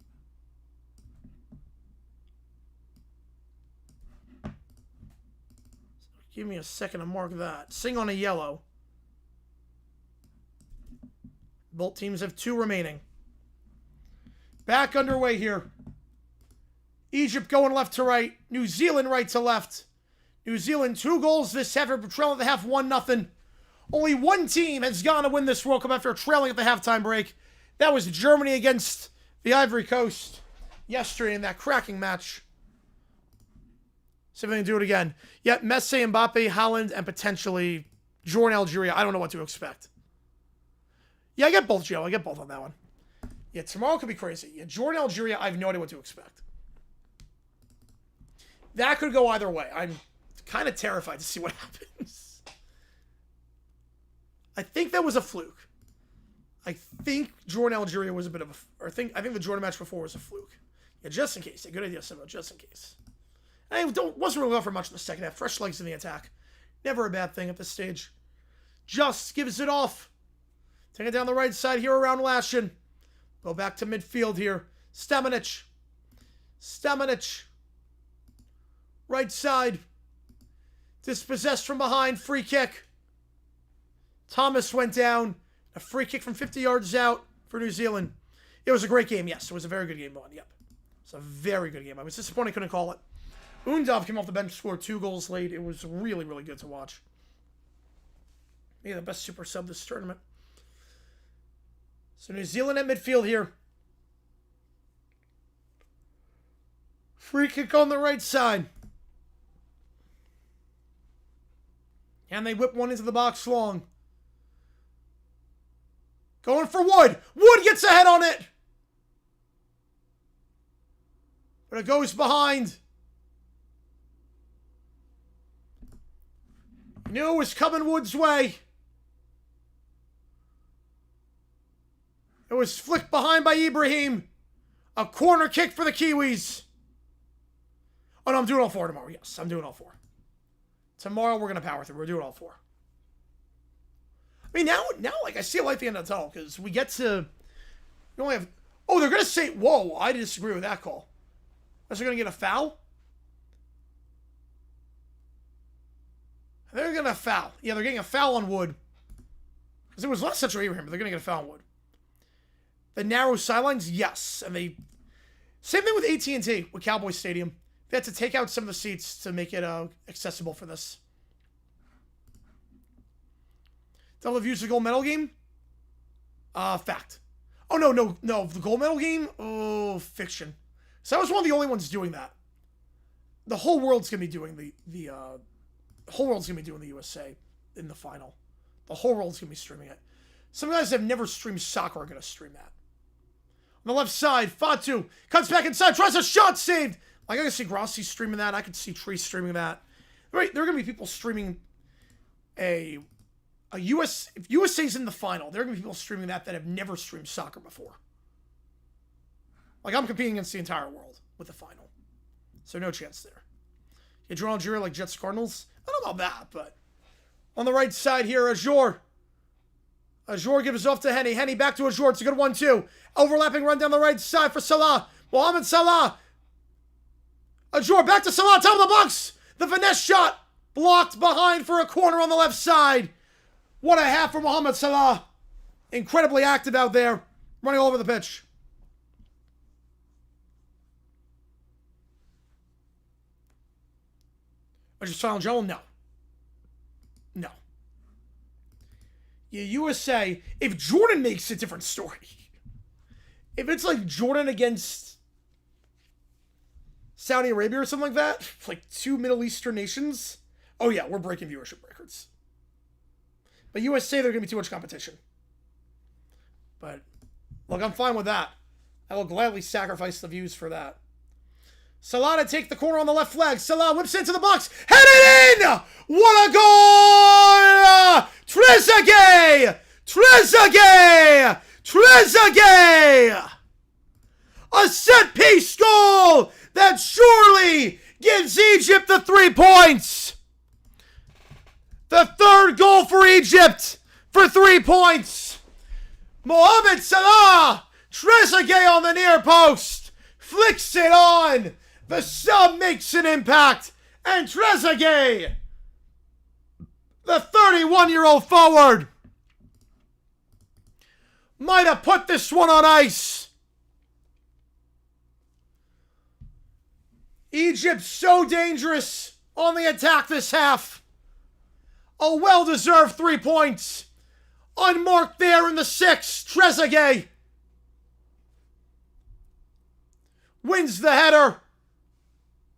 So give me a second to mark that. Singh on a yellow. Both teams have 2 remaining. Back underway here. Egypt going left to right. New Zealand right to left. New Zealand 2 goals this half after trailing at the half 1-0. Only one team has gone to win this World Cup after trailing at the halftime break. That was Germany against the Ivory Coast yesterday in that cracking match. See if they can do it again. Yep, Messi, Mbappe, Haaland, and potentially Jordan Algeria. I don't know what to expect. Yeah, I get both, Joe. I get both on that one. Yeah, tomorrow could be crazy. Yeah, Jordan Algeria, I have no idea what to expect. That could go either way. I'm kind of terrified to see what happens. I think that was a fluke. I think Jordan Algeria was a bit of a... Or I think the Jordan match before was a fluke. Yeah, just in case. Yeah, good idea, Simba. Just in case. I wasn't really offered much in the second half. Fresh legs in the attack. Never a bad thing at this stage. Just gives it off. Take it down the right side here around Lashin. Go back to midfield here. Stamenic. Right side. Dispossessed from behind. Free kick. Thomas went down. A free kick from 50 yards out for New Zealand. It was a great game, yes. It was a very good game on. Yep. It's a very good game. I was disappointed I couldn't call it. Undav came off the bench, scored 2 goals late. It was really, really good to watch. Maybe the best super sub this tournament. So New Zealand at midfield here. Free kick on the right side. And they whip one into the box long. Going for Wood. Wood gets ahead on it. But it goes behind. Knew it was coming Wood's way. It was flicked behind by Ibrahim. A corner kick for the Kiwis. Oh, no, I'm doing all 4 tomorrow. Yes, I'm doing all 4. Tomorrow, we're going to power through. We're doing all 4. I mean, now, like, I see a light at the end of the tunnel, because we get to... We only have... Oh, they're going to say... Whoa, I disagree with that call. Unless they're going to get a foul? They're going to foul. Yeah, they're getting a foul on Wood. Because it was less central Abraham, but they're going to get a foul on Wood. The narrow sidelines, yes. And they... Same thing with AT&T, with Cowboy Stadium. They had to take out some of the seats to make it accessible for this. They'll have used the gold medal game? Fact. Oh, no. The gold medal game? Oh, fiction. So I was one of the only ones doing that. The whole world's gonna be doing the whole world's gonna be doing the USA in the final. The whole world's gonna be streaming it. Some guys that have never streamed soccer are gonna stream that. On the left side, Fatu cuts back inside, tries a shot, saved. Like I can see Grossi streaming that. I could see Tree streaming that. Right, there are gonna be people streaming a US. If USA's in the final, there are gonna be people streaming that have never streamed soccer before. Like I'm competing against the entire world with the final, so no chance there. You draw Algeria like Jets Cardinals. I don't know about that, but on the right side here, Azure. Azure gives off to Henny. Henny back to Azure. It's a good 1-2. Overlapping run down the right side for Salah. Mohamed Salah. Azure back to Salah. Top of the box. The finesse shot blocked behind for a corner on the left side. What a half for Mohamed Salah. Incredibly active out there. Running all over the pitch. Or just final Joel? No. No. Yeah, USA, if Jordan makes a different story. If it's like Jordan against Saudi Arabia or something like that, like two Middle Eastern nations, oh yeah, we're breaking viewership records. But USA, there's going to be too much competition. But, look, I'm fine with that. I will gladly sacrifice the views for that. Salah to take the corner on the left flag. Salah whips into the box. Headed in! What a goal! Trezeguet! Trezeguet! Trezeguet! A set-piece goal that surely gives Egypt the 3 points. The third goal for Egypt for 3 points. Mohamed Salah! Trezeguet on the near post. Flicks it on. The sub makes an impact, and Trezeguet, the 31-year-old forward, might have put this one on ice. Egypt so dangerous on the attack this half. A well-deserved 3 points. Unmarked there in the 6th, Trezeguet wins the header.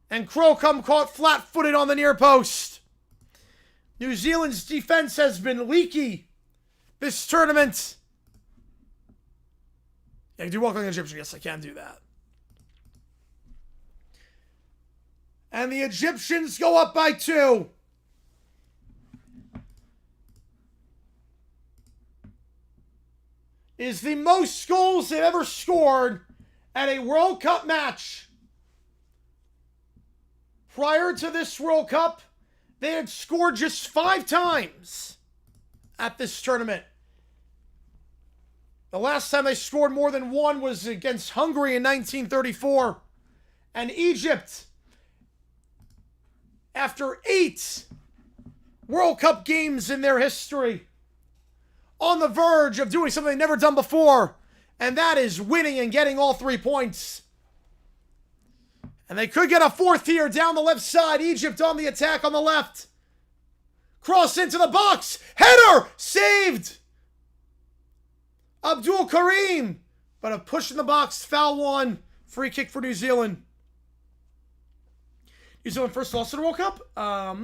And Crocombe caught flat-footed on the near post. New Zealand's defense has been leaky this tournament. Yeah, I do walk like an Egyptian. Yes, I can do that. And the Egyptians go up by 2. Is the most goals they've ever scored at a World Cup match. Prior to this World Cup, they had scored just 5 times at this tournament. The last time they scored more than 1 was against Hungary in 1934. And Egypt, after 8 World Cup games in their history, on the verge of doing something they've never done before, and that is winning and getting all 3 points. And they could get a 4th here down the left side. Egypt on the attack on the left. Cross into the box. Header! Saved! Abdul Karim. But a push in the box. Foul 1. Free kick for New Zealand. New Zealand first loss in the World Cup? Let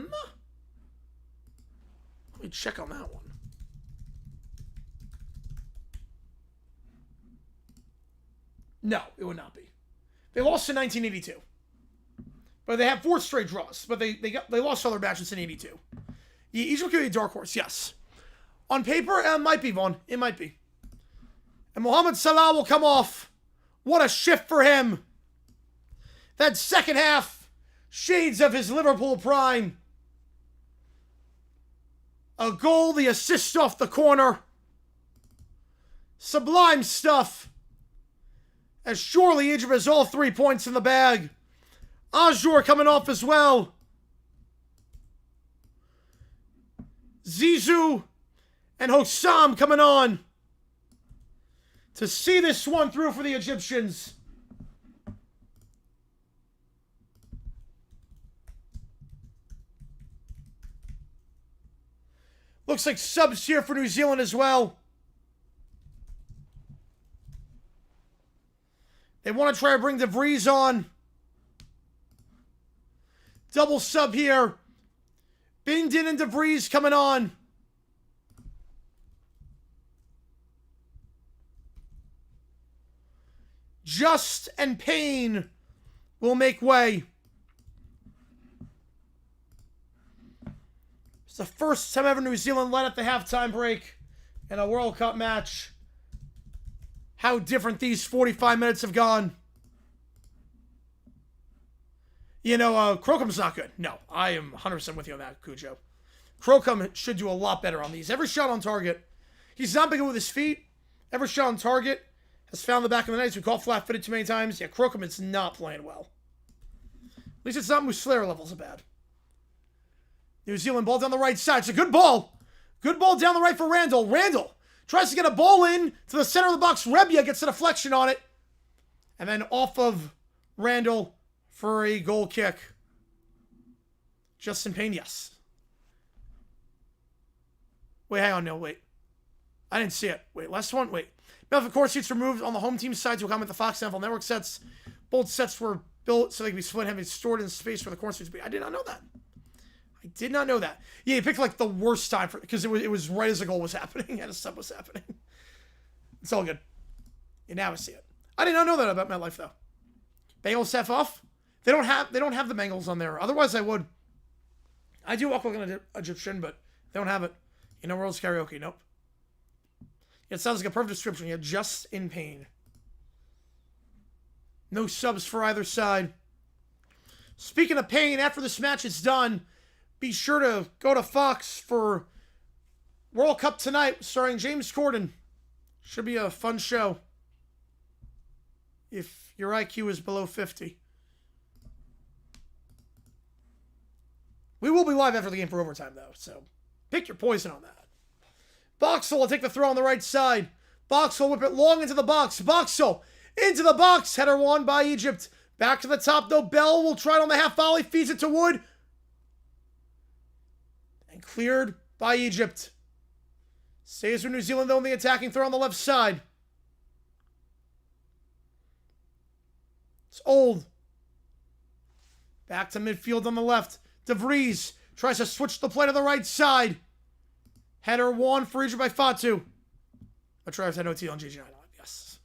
me check on that one. No, it would not be. They lost in 1982. But they have 4 straight draws. But they lost other matches in 82. Yeah, Egypt could be a dark horse, yes. On paper, it might be, Vaughn. It might be. And Mohamed Salah will come off. What a shift for him. That second half, shades of his Liverpool prime. A goal, the assist off the corner. Sublime stuff. As surely Egypt has all 3 points in the bag. Azure coming off as well. Zizou and Hossam coming on to see this one through for the Egyptians. Looks like subs here for New Zealand as well. They want to try to bring De Vries on. Double sub here. Bindin and De Vries coming on. Just and Payne will make way. It's the first time ever New Zealand led at the halftime break in a World Cup match. How different these 45 minutes have gone. You know, Crocom's not good. No, I am 100% with you on that, Cujo. Crocom should do a lot better on these. Every shot on target. He's not big with his feet. Every shot on target has found the back of the net. He's been caught flat-footed too many times. Yeah, Crocom is not playing well. At least it's not Muslera levels of bad. New Zealand ball down the right side. It's a good ball. Good ball down the right for Randall. Randall tries to get a ball in to the center of the box. Rebia gets a deflection on it. And then off of Randall for a goal kick. Justin Payne, yes. Wait, hang on. No, wait. I didn't see it. Wait, last one? Wait. Now, of course, seats removed on the home team side to accommodate the Fox NFL Network sets. Both sets were built so they could be split and stored in space for the corner suites. I did not know that. I did not know that. Yeah, he picked like the worst time for because it was right as the goal was happening and a sub was happening. It's all good. You now see it. I did not know that about MetLife though. Bengals half off. They don't have the Bengals on there. Otherwise, I would. I do walk like an Egyptian, but they don't have it. You know, World's Karaoke. Nope. It sounds like a perfect description. Yeah, just in pain. No subs for either side. Speaking of pain, after this match is done, be sure to go to Fox for World Cup Tonight, starring James Corden. Should be a fun show. If your IQ is below 50. We will be live after the game for overtime, though, so pick your poison on that. Boxall will take the throw on the right side. Boxall whip it long into the box. Boxall into the box. Header won by Egypt. Back to the top, though. Bell will try it on the half volley. Feeds it to Wood. And cleared by Egypt. Stays with New Zealand, though, in the attacking throw on the left side. It's Old. Back to midfield on the left. De Vries tries to switch the play to the right side. Header won for Egypt by Fatu. But Travis had OT on GG9. Yes.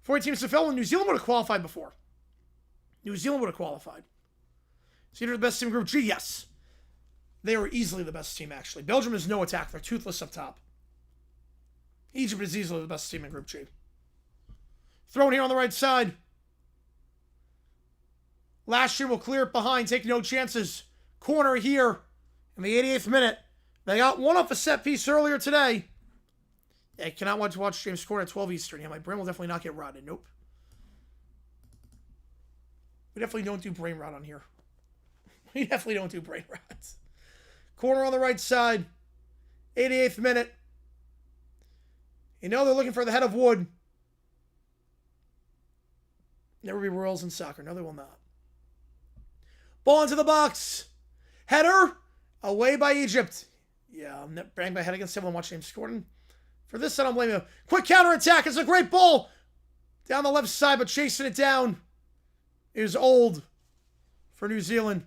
40 teams to fill, and New Zealand would have qualified before. New Zealand would have qualified. So you're the best team in Group G? Yes. They were easily the best team, actually. Belgium is no attack. They're toothless up top. Egypt is easily the best team in Group G. Thrown here on the right side. Last year will clear it behind, take no chances. Corner here in the 88th minute. They got one off a set piece earlier today. I cannot watch James Corden at 12 Eastern. Yeah, my brain will definitely not get rotted. Nope. We definitely don't do brain rot on here. We definitely don't do brain rot. Corner on the right side. 88th minute. You know they're looking for the head of Wood. Never be royals in soccer. No, they will not. Ball into the box. Header. Away by Egypt. Yeah, I'm banged my head against someone watching James Corden. For this, I don't blame him. Quick counterattack. It's a great ball. Down the left side, but chasing it down is Old for New Zealand.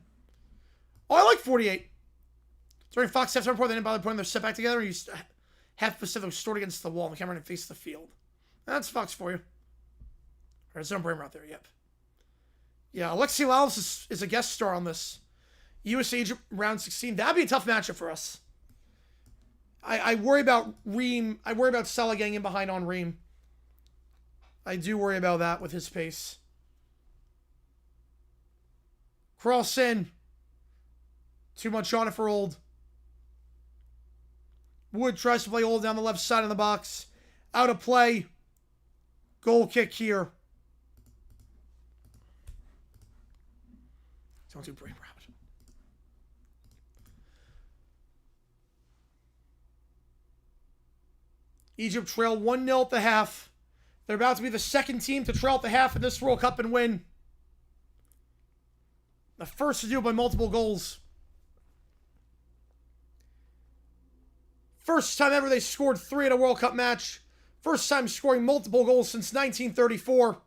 Oh, I like 48. During Fox halftime report, they didn't bother putting their set back together. You half Pacific was stored against the wall, and the camera didn't face the field. That's Fox for you. There's no brain out there. Yep. Yeah, Alexi Lalas is a guest star on this. USA Egypt round 16. That'd be a tough matchup for us. I worry about Reem. I worry about Salah getting in behind on Reem. I do worry about that with his pace. Cross in. Too much on it for Old. Wood tries to play Old down the left side of the box. Out of play. Goal kick here. Don't do brain rot. Egypt trail 1-0 at the half. They're about to be the second team to trail at the half in this World Cup and win. The first to do it by multiple goals. First time ever they scored 3 in a World Cup match. First time scoring multiple goals since 1934.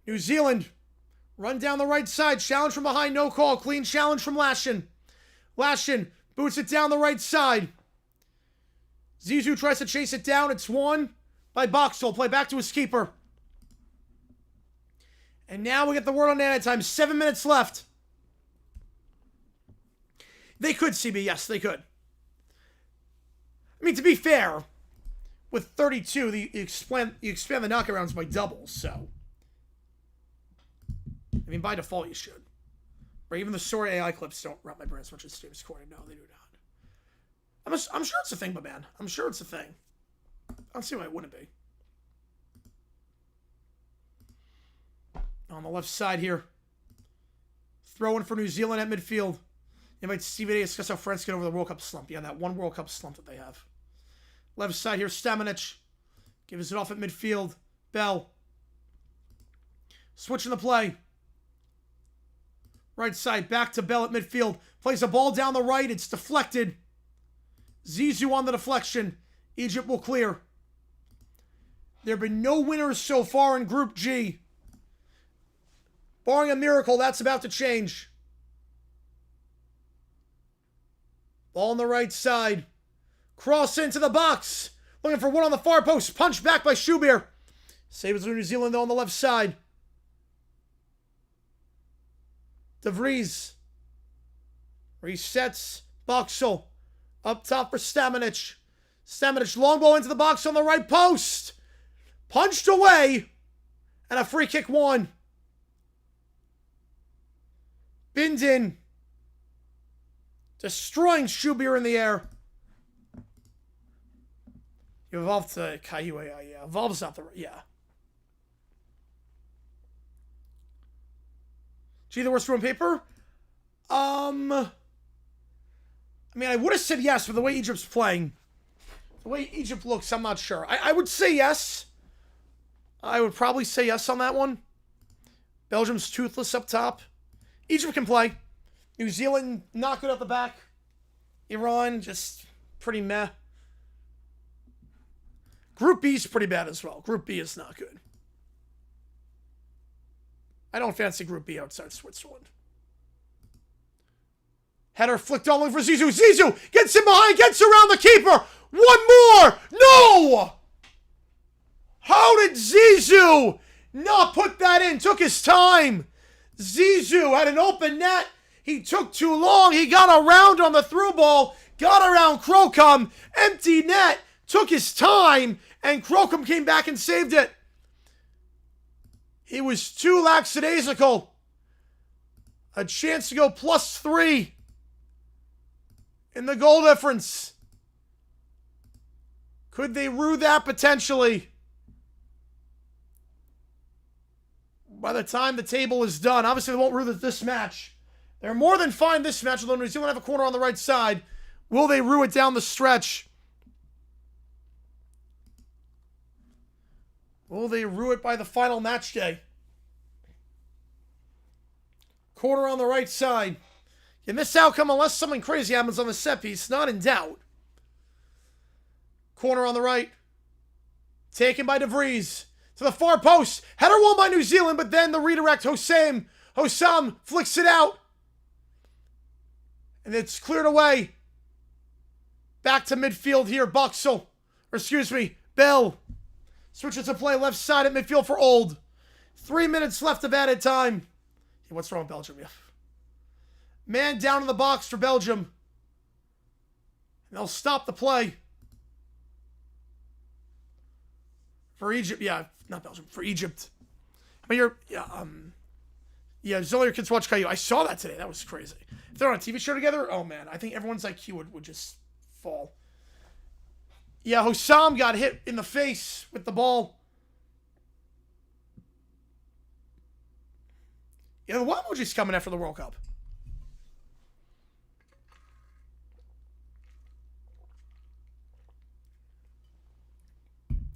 New Zealand, run down the right side. Challenge from behind, no call. Clean challenge from Lashin. Lashin boots it down the right side. Zizou tries to chase it down. It's won by Boxall. Play back to his keeper. And now we get the word on added time. 7 minutes left. They could, CB. Yes, they could. I mean, to be fair, with 32, you expand the knockout rounds by double, so. I mean, by default, you should. Or even the story AI clips don't run my brain as much as Steve's recording. No, they do not. I'm sure it's a thing, my man. I'm sure it's a thing. I don't see why it wouldn't be. On the left side here. Throw in for New Zealand at midfield. Invite Steve to discuss how France get over the World Cup slump. Yeah, that one World Cup slump that they have. Left side here, Stamenic. Gives it off at midfield. Bell. Switching the play. Right side, back to Bell at midfield. Plays a ball down the right. It's deflected. Zizou on the deflection. Egypt will clear. There have been no winners so far in Group G. Barring a miracle, that's about to change. Ball on the right side. Cross into the box. Looking for one on the far post. Punch back by Schubier. Saves New Zealand though on the left side. De Vries. Resets. Boxall. Up top for Stamenic. Stamenic long ball into the box on the right post. Punched away. And a free kick won. Bindin. Destroying Schubier in the air. You evolved to Caillou AI, yeah. Evolve's not the right, yeah. Gee, the worst room paper? I mean, I would have said yes, but the way Egypt's playing, the way Egypt looks, I'm not sure. I would say yes. I would probably say yes on that one. Belgium's toothless up top. Egypt can play. New Zealand, not good at the back. Iran, just pretty meh. Group B is pretty bad as well. Group B is not good. I don't fancy Group B outside Switzerland. Header flicked all over Zizou. Zizou gets in behind, gets around the keeper. One more. No! How did Zizou not put that in? Took his time. Zizou had an open net. He took too long. He got around on the through ball. Got around Crocombe. Empty net. Took his time. And Crocombe came back and saved it. He was too lackadaisical. A chance to go +3 in the goal difference. Could they rue that potentially? By the time the table is done, obviously they won't rue this match. They're more than fine this match, although New Zealand have a corner on the right side. Will they rue it down the stretch? Will they rue it by the final match day? Corner on the right side. In this outcome, unless something crazy happens on the set piece, not in doubt. Corner on the right. Taken by De Vries. To the far post. Header won by New Zealand, but then the redirect. Hossam flicks it out. And it's cleared away. Back to midfield here. Boxall. Or excuse me, Bell. Switches to play left side at midfield for Old. 3 minutes left of added time. Hey, what's wrong with Belgium? Yeah. Man down in the box for Belgium. And they'll stop the play. For Egypt, yeah, not Belgium, for Egypt. I mean, all your kids watch Caillou. I saw that today. That was crazy. If they're on a TV show together, oh man, I think everyone's IQ would just fall. Yeah, Hossam got hit in the face with the ball. Yeah, the Wamoji's coming after the World Cup.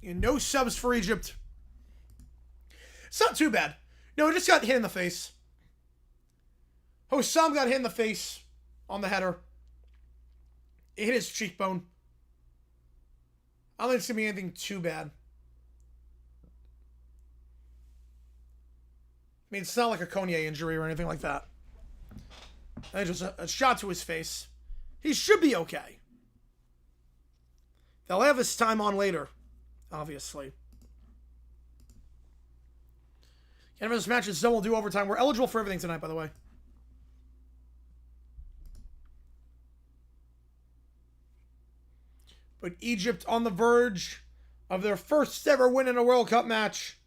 And no subs for Egypt. It's not too bad. No, he just got hit in the face. Hossam got hit in the face on the header. It hit his cheekbone. I don't think it's going to be anything too bad. I mean, it's not like a Konya injury or anything like that. I think just a shot to his face. He should be okay. They'll have his time on later, obviously. Can't have this match is done. We'll do overtime. We're eligible for everything tonight, by the way. But Egypt on the verge of their first ever win in a World Cup match.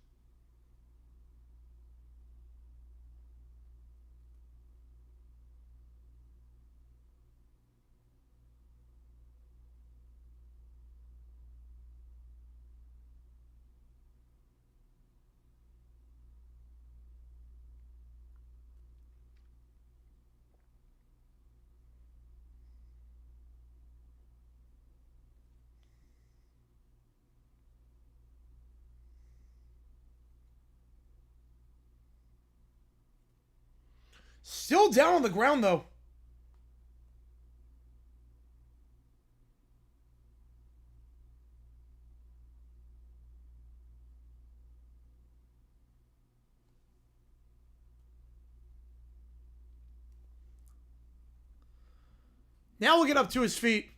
Still down on the ground, though. Now we'll get up to his feet.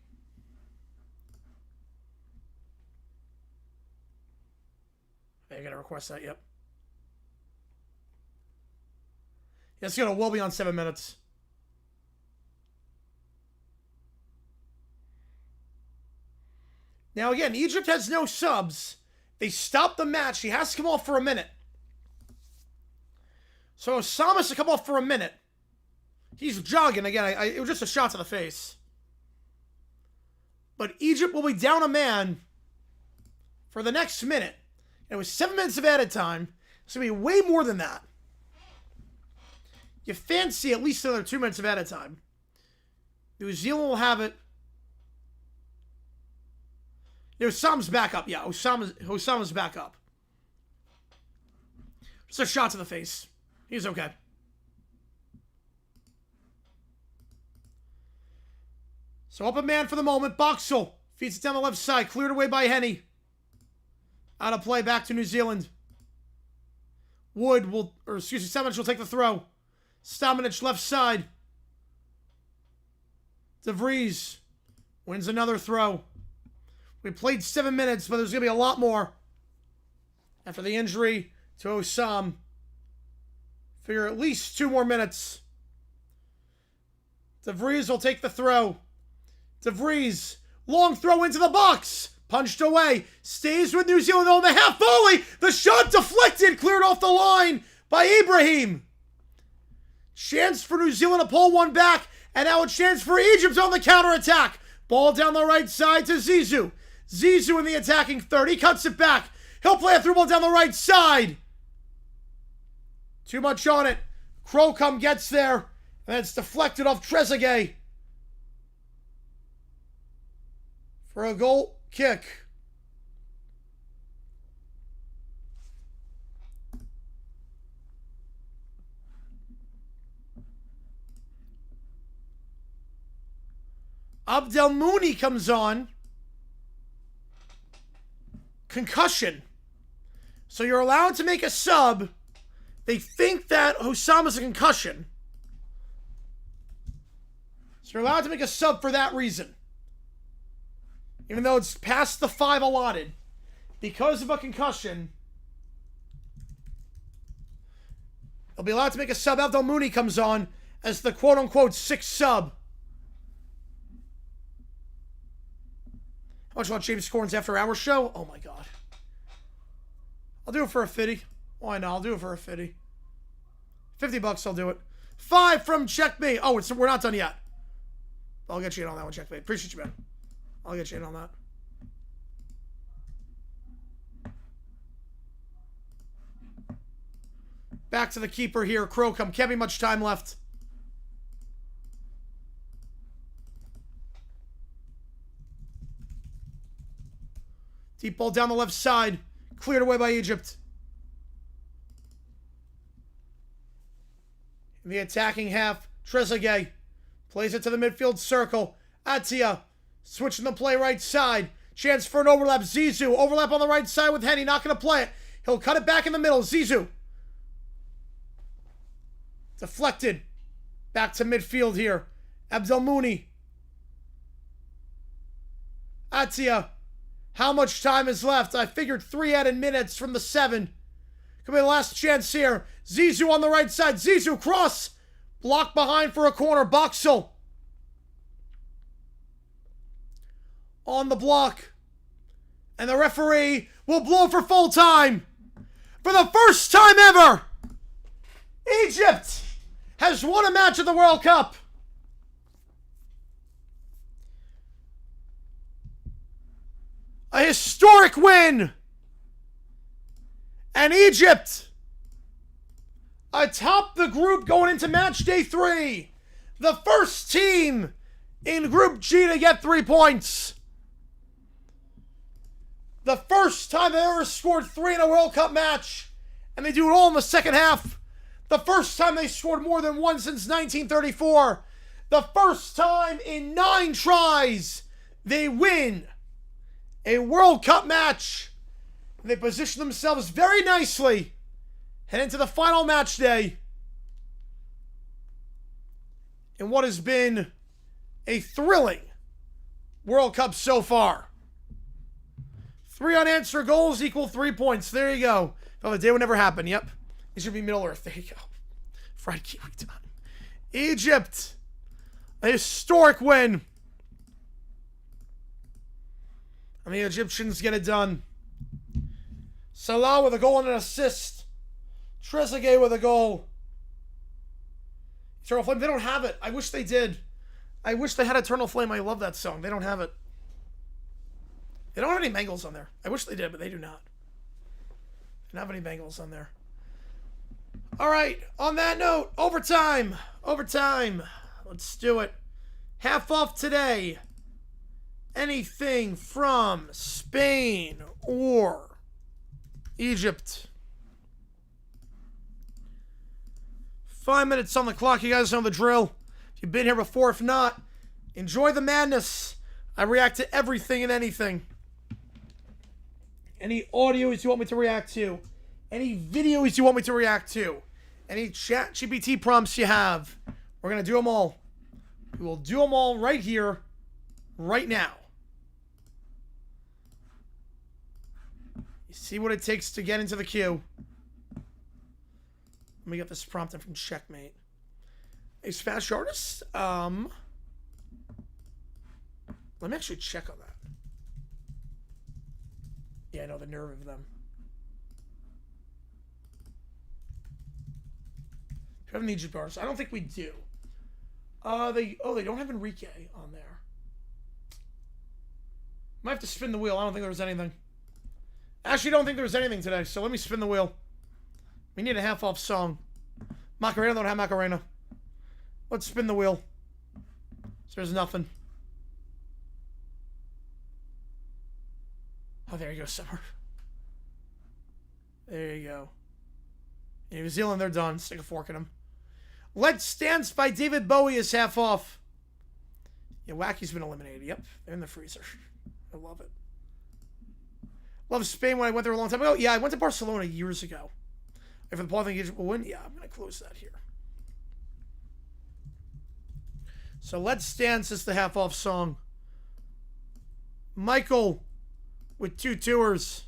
I gotta request that, yep. It's gonna well beyond 7 minutes. Now again, Egypt has no subs. They stopped the match. He has to come off for a minute. So Osama has to come off for a minute. He's jogging again. It was just a shot to the face. But Egypt will be down a man for the next minute. And it was 7 minutes of added time. It's gonna be way more than that. You fancy at least another 2 minutes of added time. New Zealand will have it. Osama's back up. Yeah, Osama's back up. Just a shot to the face. He's okay. So up a man for the moment. Boxall feeds it down the left side. Cleared away by Henny. Out of play back to New Zealand. Stamenic will take the throw. Stamenic left side. De Vries wins another throw. We played 7 minutes, but there's going to be a lot more. After the injury to Osam. Figure at least 2 more minutes. De Vries will take the throw. De Vries, long throw into the box. Punched away. Stays with New Zealand on the half volley. The shot deflected. Cleared off the line by Ibrahim. Chance for New Zealand to pull one back. And now a chance for Egypt on the counterattack. Ball down the right side to Zizou. Zizou in the attacking third. He cuts it back. He'll play a through ball down the right side. Too much on it. Crocombe gets there. And it's deflected off Trezeguet. For a goal kick. Abdelmouni comes on. Concussion. So you're allowed to make a sub. They think that Osama's a concussion. So you're allowed to make a sub for that reason. Even though it's past the 5 allotted. Because of a concussion. They'll be allowed to make a sub. Abdelmouni comes on as the quote-unquote 6th sub. How much about James Corden's After Hours show? Oh my god. I'll do it for a 50. Why not? I'll do it for a 50. $50 I'll do it. 5 from Checkmate. Oh, we're not done yet. I'll get you in on that one, Checkmate. Appreciate you, man. I'll get you in on that. Back to the keeper here. Crocombe. Can't be much time left. Deep ball down the left side. Cleared away by Egypt. In the attacking half, Trezeguet plays it to the midfield circle. Atia switching the play right side. Chance for an overlap. Zizou. Overlap on the right side with Henny. Not going to play it. He'll cut it back in the middle. Zizou. Deflected. Back to midfield here. Abdelmouni. Atia. How much time is left? I figured 3 added minutes from the 7. Could be the last chance here. Zizou on the right side. Zizou cross. Block behind for a corner. Boxel. On the block. And the referee will blow for full time. For the first time ever, Egypt has won a match at the World Cup. A historic win. And Egypt atop the group going into match day 3. The first team in Group G to get 3 points. The first time they ever scored 3 in a World Cup match. And they do it all in the second half. The first time they scored more than 1 since 1934. The first time in 9 tries they win a World Cup match. They position themselves very nicely head into the final match day in what has been a thrilling World Cup so far. 3 unanswered goals equal 3 points. There you go. Oh, the day would never happen. Yep. It should be Middle Earth. There you go. Fried Kiwi time. Egypt. A historic win. And the Egyptians get it done. Salah with a goal and an assist. Trezeguet with a goal. Eternal Flame. They don't have it. I wish they did. I wish they had Eternal Flame. I love that song. They don't have it. They don't have any Bengals on there. I wish they did, but they do not. They don't have any Bengals on there. All right. On that note, overtime. Overtime. Let's do it. Half off today. Anything from Spain or Egypt. 5 minutes on the clock. You guys know the drill. If you've been here before, if not, enjoy the madness. I react to everything and anything. Any audios you want me to react to. Any videos you want me to react to. Any chat GPT prompts you have. We're going to do them all. We will do them all right here, right now. You see what it takes to get into the queue. Let me get this prompt in from Checkmate. A Spanish artist? Let me actually check on that. Yeah, I know the nerve of them. Do we have an Egypt artist? I don't think we do. They don't have Enrique on there. Might have to spin the wheel. I don't think there was anything. Actually, don't think there was anything today, so let me spin the wheel. We need a half-off song. Macarena don't have Macarena. Let's spin the wheel. So there's nothing. Oh, there you go, Summer. There you go. In New Zealand, they're done. Stick a fork in them. Let's Dance by David Bowie is half off. Yeah, Wacky's been eliminated. Yep, they're in the freezer. I love it. Love Spain when I went there a long time ago. Yeah, I went to Barcelona years ago. If the Paul thing will win, yeah, I'm going to close that here. So Let's Dance is the half-off song. Michael with 2 tours.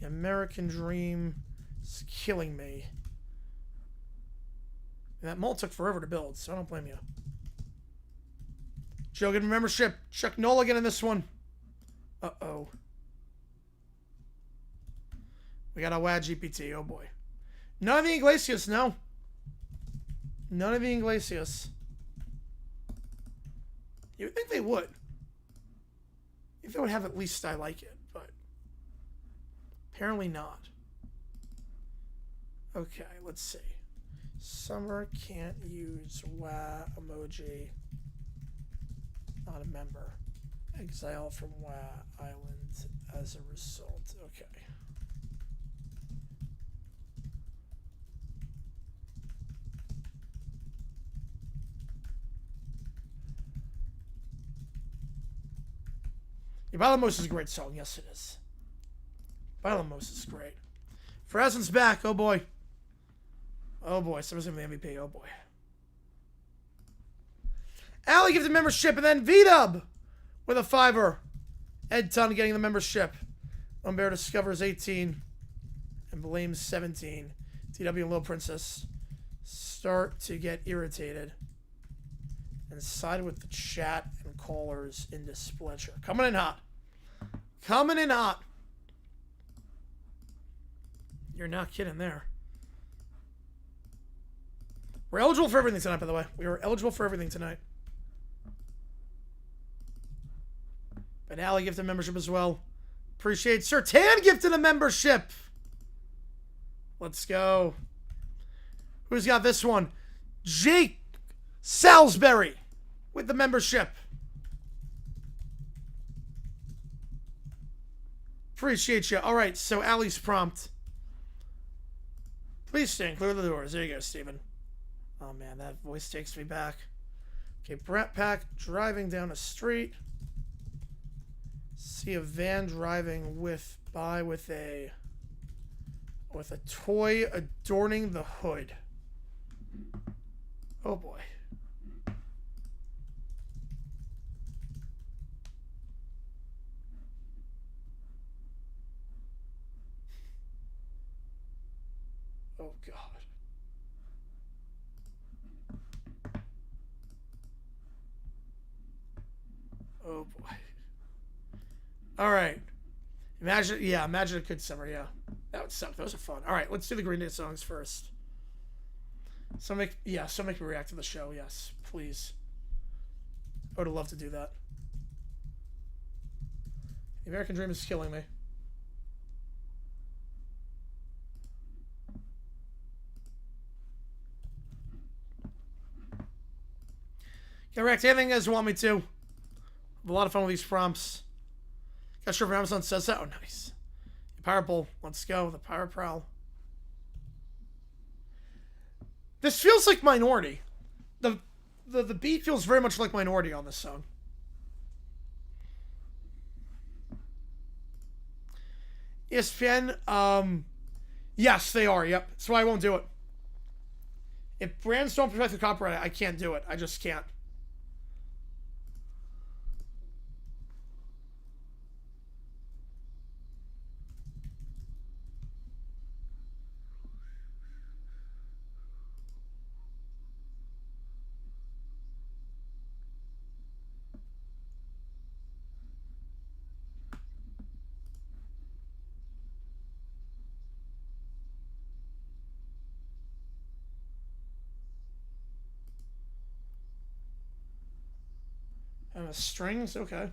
The American Dream is killing me. And that mall took forever to build, so I don't blame you. Joe, good membership. Chuck Noligan in this one. Uh-oh. We got a WAD GPT. Oh, boy. None of the Iglesias, no. None of the Iglesias. You would think they would. If they would have at least I Like It, but apparently not. Okay, let's see. Summer can't use WA emoji. Not a member. Exile from WA Island as a result. Okay. Yeah, Bailamos is a great song. Yes, it is. Bailamos is great. Frazen's back. Oh, boy. Oh, boy. Someone's going to be the MVP. Oh, boy. Allie gifted membership, and then V-Dub with a $5. Ed Ton getting the membership. Umber discovers 18 and blames 17. TW and Little Princess start to get irritated and side with the chat and callers in displeasure. Coming in hot. Coming in hot. You're not kidding there. We're eligible for everything tonight, by the way. We are eligible for everything tonight. But Allie gifted a membership as well. Appreciate Sir Tan gifted a membership. Let's go. Who's got this one? Jake Salisbury with the membership. Appreciate you. All right, so Allie's prompt. Please stand clear of the doors. There you go, Steven. Oh, man, that voice takes me back. Okay, Brat Pack driving down a street. See a van driving by with a toy adorning the hood. Oh boy. Oh God. Oh boy. All right. Imagine a good summer, yeah. That would suck. Those are fun. All right, let's do the Green Day songs first. So make me react to the show, yes, please. I would love to do that. The American Dream is killing me. Can react to anything you guys want me to. I have a lot of fun with these prompts. Got sure if Amazon says that. Oh, nice. Pirate Bowl. Let's go. The Pirate Prowl. This feels like Minority. The beat feels very much like Minority on this song. ESPN, yes, they are. Yep. That's why I won't do it. If brands don't protect the copyright, I can't do it. I just can't. Strings, okay.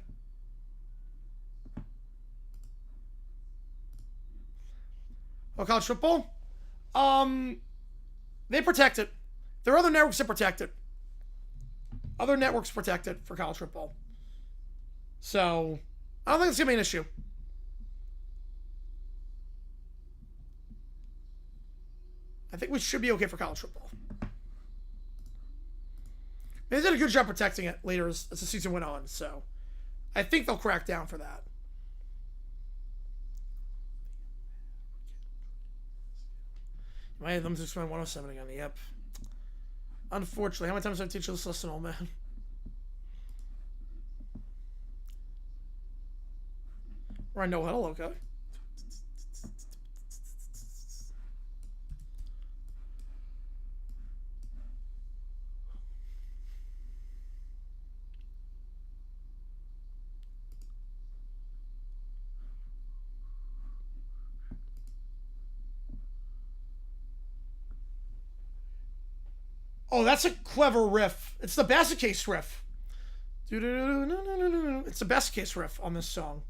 Oh, college football? They protect it. There are other networks that protect it. Other networks protect it for college football. So, I don't think it's going to be an issue. I think we should be okay for college football. They did a good job protecting it later as the season went on, so I think they'll crack down for that. You might have them to explain 107 again. Yep. Unfortunately, how many times have I teach you this lesson, old man? Or I know huddle, okay. Oh, that's a clever riff. It's the Basket Case riff. It's the Basket Case riff on this song.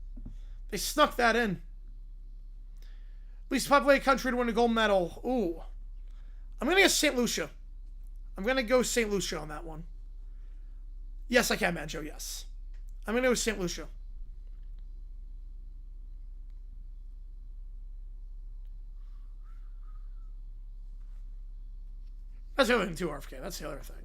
They snuck that in. Least populated country to win a gold medal. Ooh. I'm going to get St. Lucia. I'm going to go St. Lucia on that one. Yes, I can, Manjo, yes. I'm going to go St. Lucia. That's the other thing too, RFK. That's the other thing.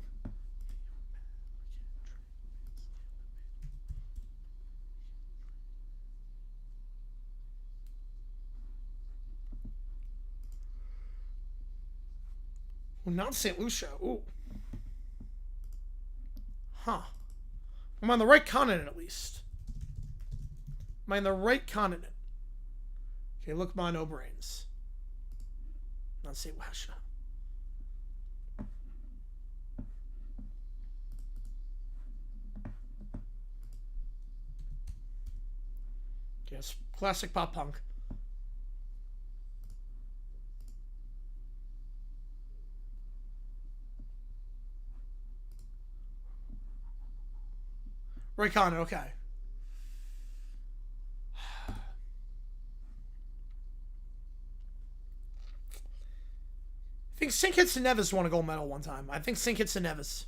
Well, not St. Lucia. Ooh. Huh. I'm on the right continent, at least. Am I on the right continent? Okay, look, my no brains. Not St. Lucia. Yes, classic pop punk. Right continent, okay. I think St. Kitts and Nevis won a gold medal one time. I think St. Kitts and Nevis.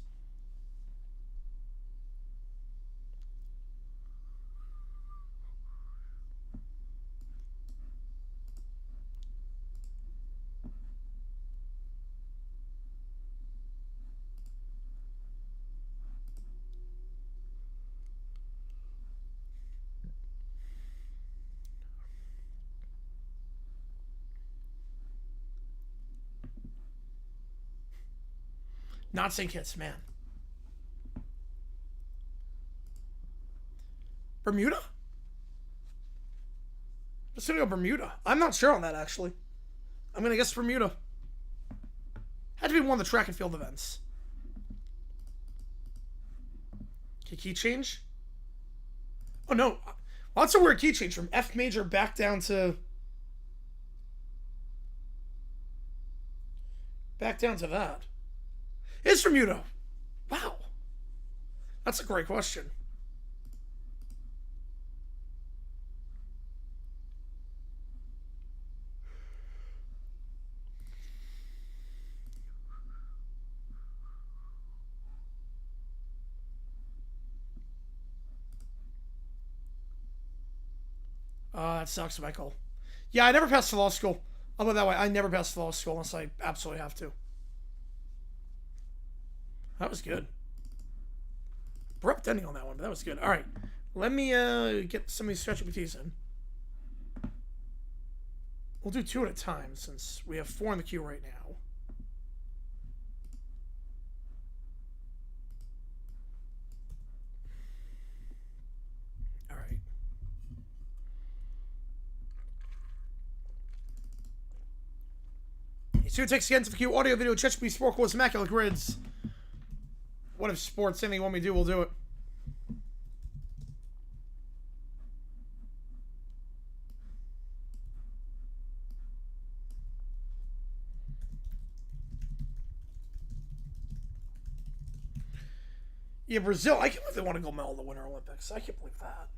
Not St. Kitts, man. Bermuda? Just gonna go Bermuda. I'm not sure on that, actually. I'm gonna guess Bermuda. Had to be one of the track and field events. Okay, key change? Oh, no. Well, that's a weird key change from F major back down to... Back down to that. It's Bermuda. Wow. That's a great question. That sucks, Michael. Yeah, I never passed to law school. I'll put it that way. I never passed to law school unless I absolutely have to. That was good. Abrupt ending on that one, but that was good. All right. Let me get some of these stretch PTs in. We'll do 2 at a time since we have 4 in the queue right now. All right. So it takes again to the queue. Audio, video, chat, sport, course, immaculate grids. What if sports? Anything you want me to do, we'll do it. Yeah, Brazil. I can't believe they want to go medal in the Winter Olympics. I can't believe that.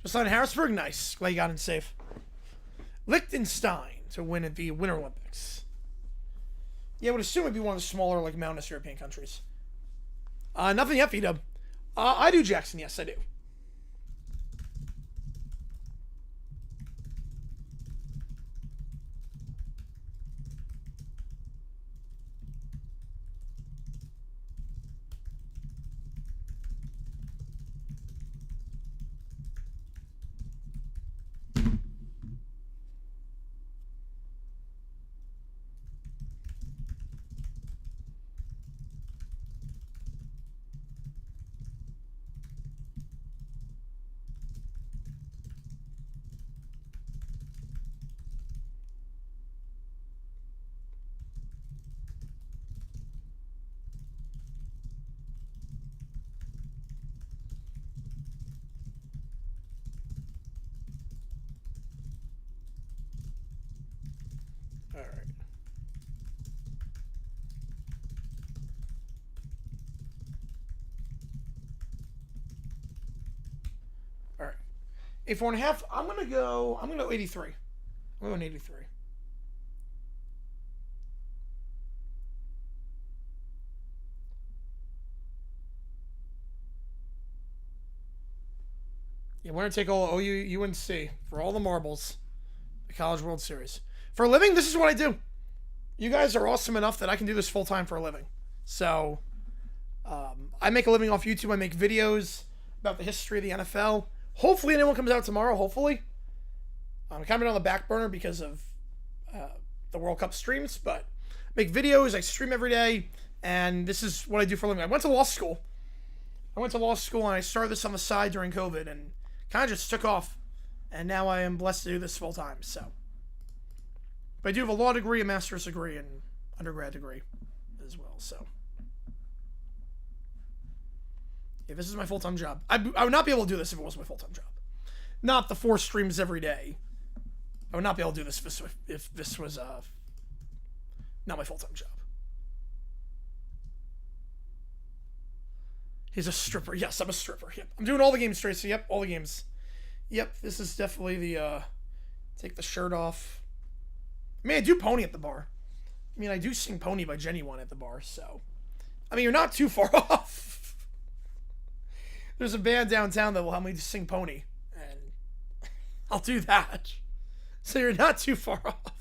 Just on Harrisburg, nice. Glad you got in safe. Liechtenstein to win at the Winter Olympics. Yeah, I would assume it'd be one of the smaller, like, mountainous European countries. Nothing yet, V-Dub. I do, Jackson. Yes, I do. Alright. 84.5. I'm gonna go 83. I'm going 83. Yeah, we're gonna take all UNC for all the marbles. The College World Series. For a living, this is what I do. You guys are awesome enough that I can do this full time for a living. So, I make a living off YouTube. I make videos about the history of the NFL. Hopefully anyone comes out tomorrow. Hopefully. I'm kind of on the back burner because of the World Cup streams, but make videos. I stream every day, and this is what I do for a living. I went to law school. And I started this on the side during COVID, and kind of just took off. And now I am blessed to do this full time. So, but I do have a law degree, a master's degree, and undergrad degree as well. So, yeah, this is my full time job. I would not be able to do this if it wasn't my full time job. Not the 4 streams every day. I would not be able to do this if this was not my full time job. He's a stripper. Yes, I'm a stripper. Yep. I'm doing all the games, Tracy. Yep, all the games. Yep, this is definitely the, take the shirt off. I mean, I do Pony at the bar. I mean, I do sing Pony by Genuine at the bar, so. I mean, you're not too far off. There's a band downtown that will help me to sing Pony, and I'll do that. So you're not too far off.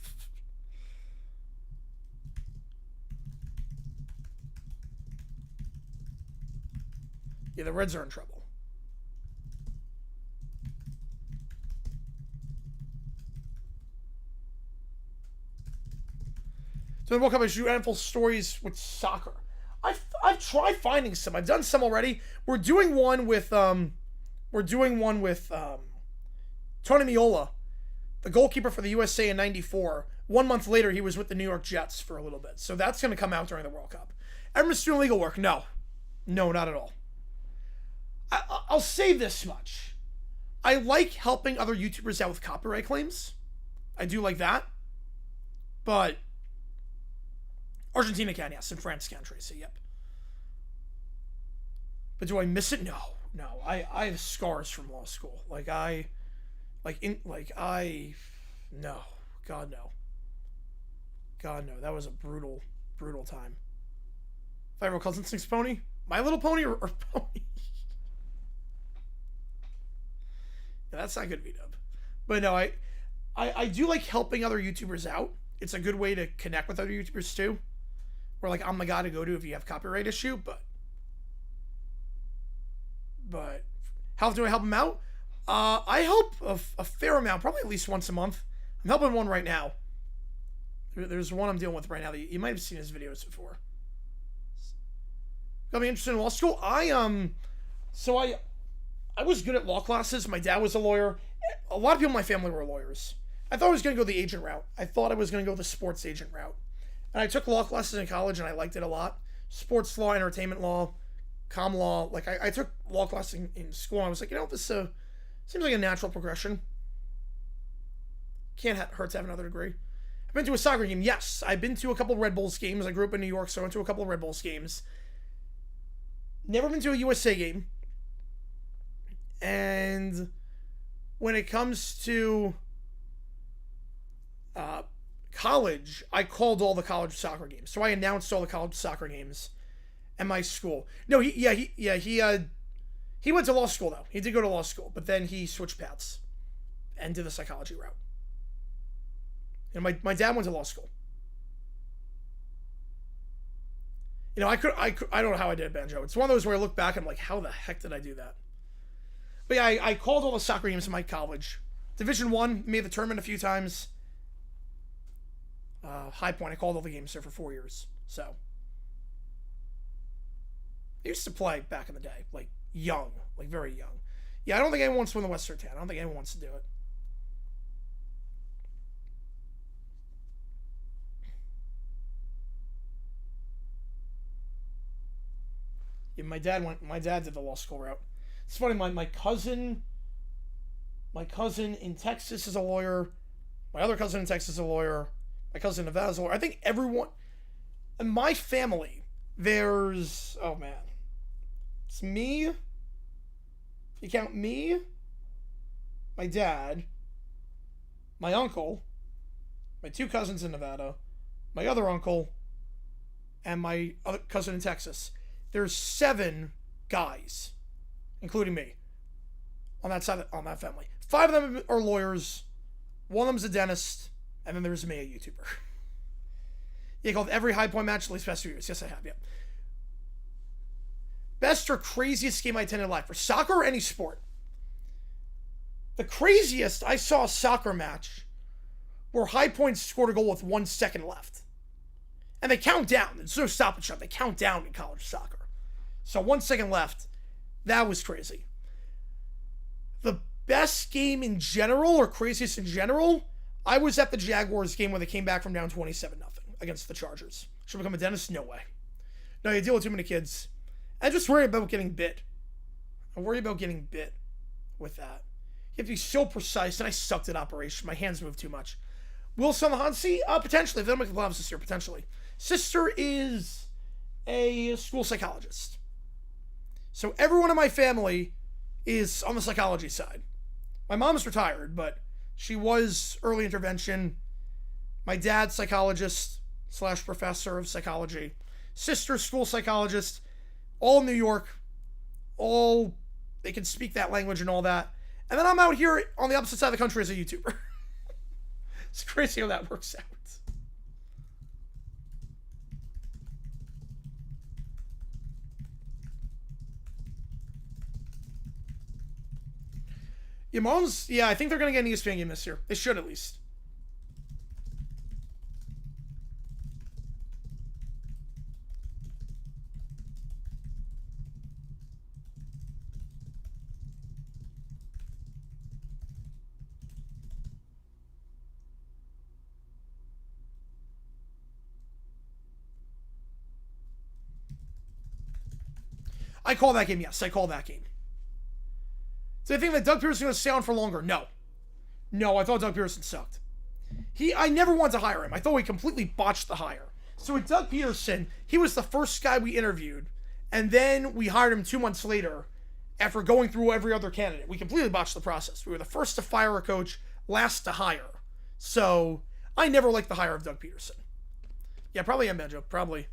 Yeah, the Reds are in trouble. So the World Cup, I shoot handful stories with soccer. I've tried finding some. I've done some already. We're doing one with Tony Miola, the goalkeeper for the USA in '94. 1 month later, he was with the New York Jets for a little bit. So that's going to come out during the World Cup. Everyone's doing legal work. No, not at all. I'll say this much. I like helping other YouTubers out with copyright claims. I do like that. But Argentina can, yes, and France can, Tracy, yep. But do I miss it? No. I have scars from law school. No. God, no. That was a brutal time. If I ever cousin sings Pony, My Little Pony or Pony? Yeah, that's not good, V-dub. But no, I do like helping other YouTubers out. It's a good way to connect with other YouTubers too. Where like I'm the guy to go to if you have copyright issue, but how do I help them out? I help a fair amount, probably at least once a month. I'm helping one right now. There's one I'm dealing with right now that you might have seen his videos before. Got me interested in law school. I was good at law classes. My dad was a lawyer. A lot of people in my family were lawyers. I thought I was going to go the agent route. I thought I was going to go the sports agent route. And I took law classes in college, and I liked it a lot. Sports law, entertainment law, comm law. Like, I took law classes in school, and I was like, this seems like a natural progression. Can't hurt to have another degree. I've been to a soccer game. Yes, I've been to a couple Red Bulls games. I grew up in New York, so I went to a couple Red Bulls games. Never been to a USA game. And when it comes to college, I called all the college soccer games. So I announced all the college soccer games at my school. No, he went to law school though. He did go to law school, but then he switched paths and did the psychology route. And my dad went to law school. I don't know how I did it, Banjo. It's one of those where I look back and I'm like, how the heck did I do that? But yeah, I called all the soccer games in my college. Division 1, made the tournament a few times. High Point, I called all the games there for 4 years. So, I used to play back in the day, like young, like very young. Yeah, I don't think anyone wants to win the Western 10. I don't think anyone wants to do it. Yeah, my dad did the law school route. It's funny, my cousin in Texas is a lawyer. My other cousin in Texas is a lawyer. My cousin in Nevada is a lawyer. I think everyone in my family, there's, oh man, it's me. If you count me, my dad, my uncle, my 2 cousins in Nevada, my other uncle, and my other cousin in Texas. There's 7 guys, including me, on that side, on that family. 5 of them are lawyers. One of them's a dentist, and then there's me, a YouTuber. You called every High Point match at least past 2 years. Yes, I have. Yeah. Best or craziest game I attended live for soccer or any sport? The craziest, I saw a soccer match where High Point scored a goal with 1 second left. And they count down. There's no stop and shot. They count down in college soccer. So 1 second left. That was crazy. The best game in general, or craziest in general, I was at the Jaguars game when they came back from down 27-0 against the Chargers. Should I become a dentist? No way. No, you deal with too many kids. I just worry about getting bit. I worry about getting bit with that. You have to be so precise, and I sucked at operation. My hands move too much. Wilson Hansi? Potentially. If they don't make the playoffs this year, potentially. Sister is a school psychologist. So everyone in my family is on the psychology side. My mom's retired, but she was early intervention. My dad's psychologist / professor of psychology. Sister, school psychologist. All in New York. All, they can speak that language and all that. And then I'm out here on the opposite side of the country as a YouTuber. It's crazy how that works out. Your mom's, yeah, I think they're going to get an ESPN game this year. They should at least. I call that game, yes. I call that game. So I think that Doug Pearson is going to stay on for longer. No. No, I thought Doug Pearson sucked. I never wanted to hire him. I thought we completely botched the hire. So with Doug Pearson, he was the first guy we interviewed. And then we hired him 2 months later after going through every other candidate. We completely botched the process. We were the first to fire a coach, last to hire. So I never liked the hire of Doug Pearson. Yeah, probably am, Benjo. Probably.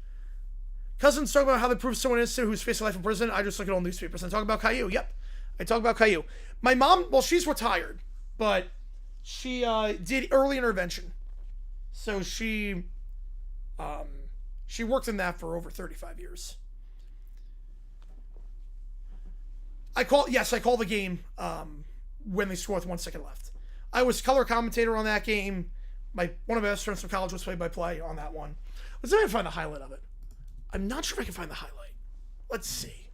Cousins talk about how they prove someone innocent who's facing life in prison. I just look at all newspapers and talk about Caillou. Yep. I talk about Caillou. My mom, well, she's retired, but she did early intervention. So she worked in that for over 35 years. I call the game when they score with 1 second left. I was color commentator on that game. One of my best friends from college was play-by-play on that one. Let's see if I can find the highlight of it. I'm not sure if I can find the highlight. Let's see.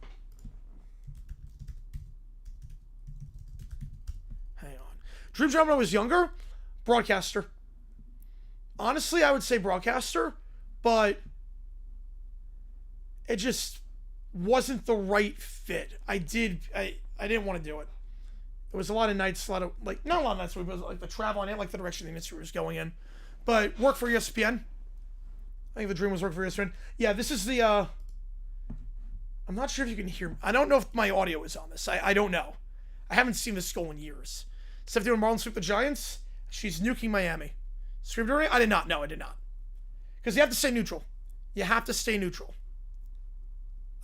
Hang on. Dream job when I was younger? Broadcaster. Honestly, I would say broadcaster, but it just wasn't the right fit. I didn't want to do it. It was a lot of nights, not a lot of nights, but it was like the travel, I didn't like the direction the industry was going in. But work for ESPN. I think the dream was work for ESPN. Yeah, this is the, I'm not sure if you can hear me. I don't know if my audio is on this. I don't know. I haven't seen this goal in years. Steph doing Marlins sweep the Giants. She's nuking Miami. Screamed during it? I did not. No, I did not. Because you have to stay neutral. You have to stay neutral.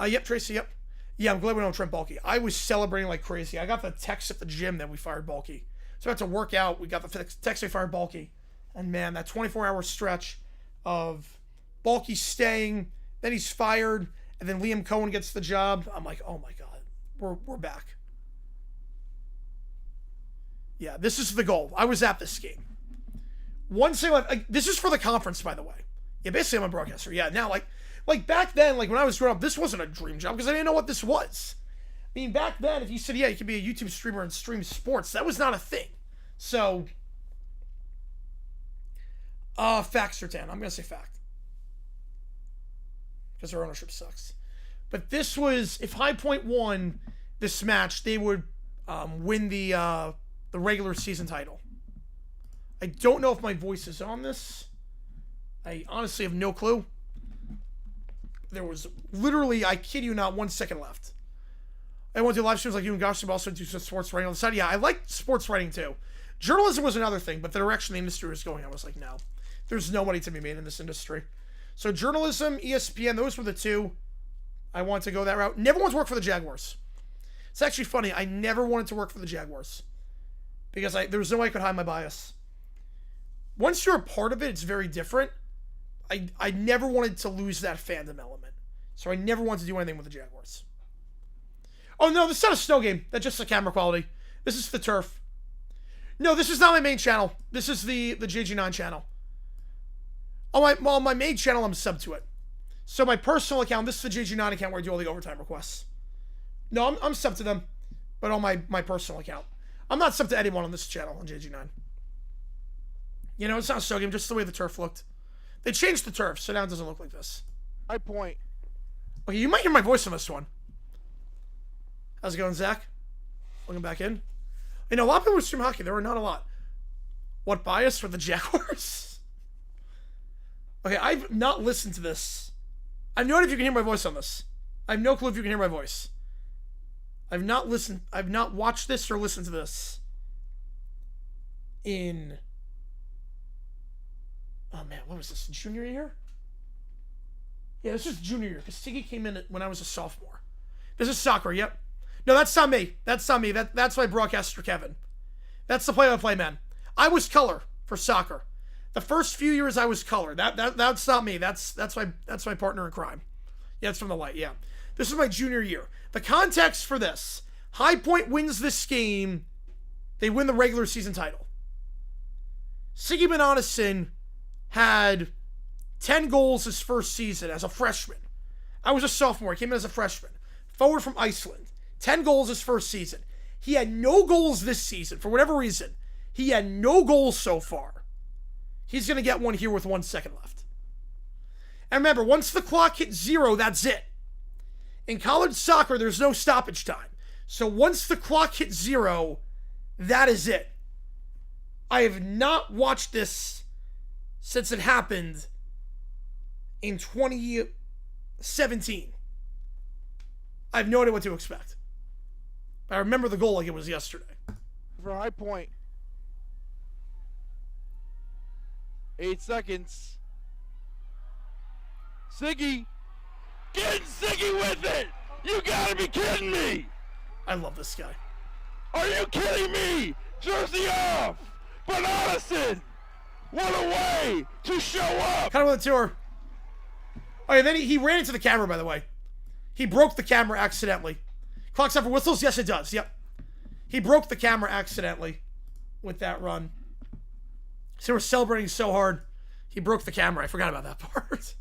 Yep, Tracy, yep. Yeah, I'm glad we don't Trent Baalke. I was celebrating like crazy. I got the text at the gym that we fired Baalke. So I had to work out. We got the text we fired Baalke. And man, that 24-hour stretch of Baalke staying, then he's fired, and then Liam Cohen gets the job. I'm like, oh my God, we're back. Yeah, this is the goal. I was at this game. One thing, this is for the conference, by the way. Yeah, basically I'm a broadcaster. Yeah, now like back then, like when I was growing up, this wasn't a dream job because I didn't know what this was. I mean, back then, if you said, yeah, you could be a YouTube streamer and stream sports, that was not a thing. So, fact, Sertan. I'm going to say fact. Because their ownership sucks. But this was, if High Point won this match, they would win the regular season title. I don't know if my voice is on this. I honestly have no clue. There was literally, I kid you not, 1 second left. I want to do live streams like you and Gosh, but also do some sports writing on the side. Yeah, I like sports writing too. Journalism was another thing, but the direction the industry was going, I was like, no. There's no money to be made in this industry. So journalism, ESPN, those were the two. I wanted to go that route. Never wanted to work for the Jaguars. It's actually funny. I never wanted to work for the Jaguars. Because there was no way I could hide my bias. Once you're a part of it, it's very different. I never wanted to lose that fandom element. So I never wanted to do anything with the Jaguars. Oh no, this is not a snow game. That's just the camera quality. This is the turf. No, this is not my main channel. This is the JG9 channel. On my main channel, I'm sub to it. So my personal account, this is the JG9 account where I do all the overtime requests. No, I'm sub to them, but on my personal account. I'm not sub to anyone on this channel on JG9. You know, it's not so game, just the way the turf looked. They changed the turf, so now it doesn't look like this. High point. Okay, you might hear my voice on this one. How's it going, Zach? Welcome back in. You know, a lot of people stream hockey. There are not a lot. What bias for the Jaguars? Okay, I've not listened to this. I have no idea if you can hear my voice on this. I have no clue if you can hear my voice. I've not watched this or listened to this in... Oh man, what was this? Junior year? Yeah, this is junior year, because Siggy came in when I was a sophomore. This is soccer, yep. No, that's not me. That's not me. That's my broadcaster, Kevin. That's the play-by-play man. I was color for soccer. The first few years I was color. That's not me. That's my partner in crime. Yeah, it's from the light, yeah. This is my junior year. The context for this. High Point wins this game. They win the regular season title. Siggy Bonadison had 10 goals his first season as a freshman. I was a sophomore. He came in as a freshman. Forward from Iceland. 10 goals his first season. He had no goals this season. For whatever reason, he had no goals so far. He's going to get one here with 1 second left. And remember, once the clock hits 0, that's it. In college soccer, there's no stoppage time. So once the clock hits 0, that is it. I have not watched this since it happened in 2017. I have no idea what to expect. I remember the goal like it was yesterday. For High Point. 8 seconds. Siggy. Getting Siggy with it! You gotta be kidding me! I love this guy. Are you kidding me? Jersey off! Bonadison! What a way to show up! Kind of with the tour. Oh yeah, then he ran into the camera, by the way. He broke the camera accidentally. Clock's up for whistles? Yes, it does. Yep. He broke the camera accidentally with that run. So we're celebrating so hard. He broke the camera. I forgot about that part.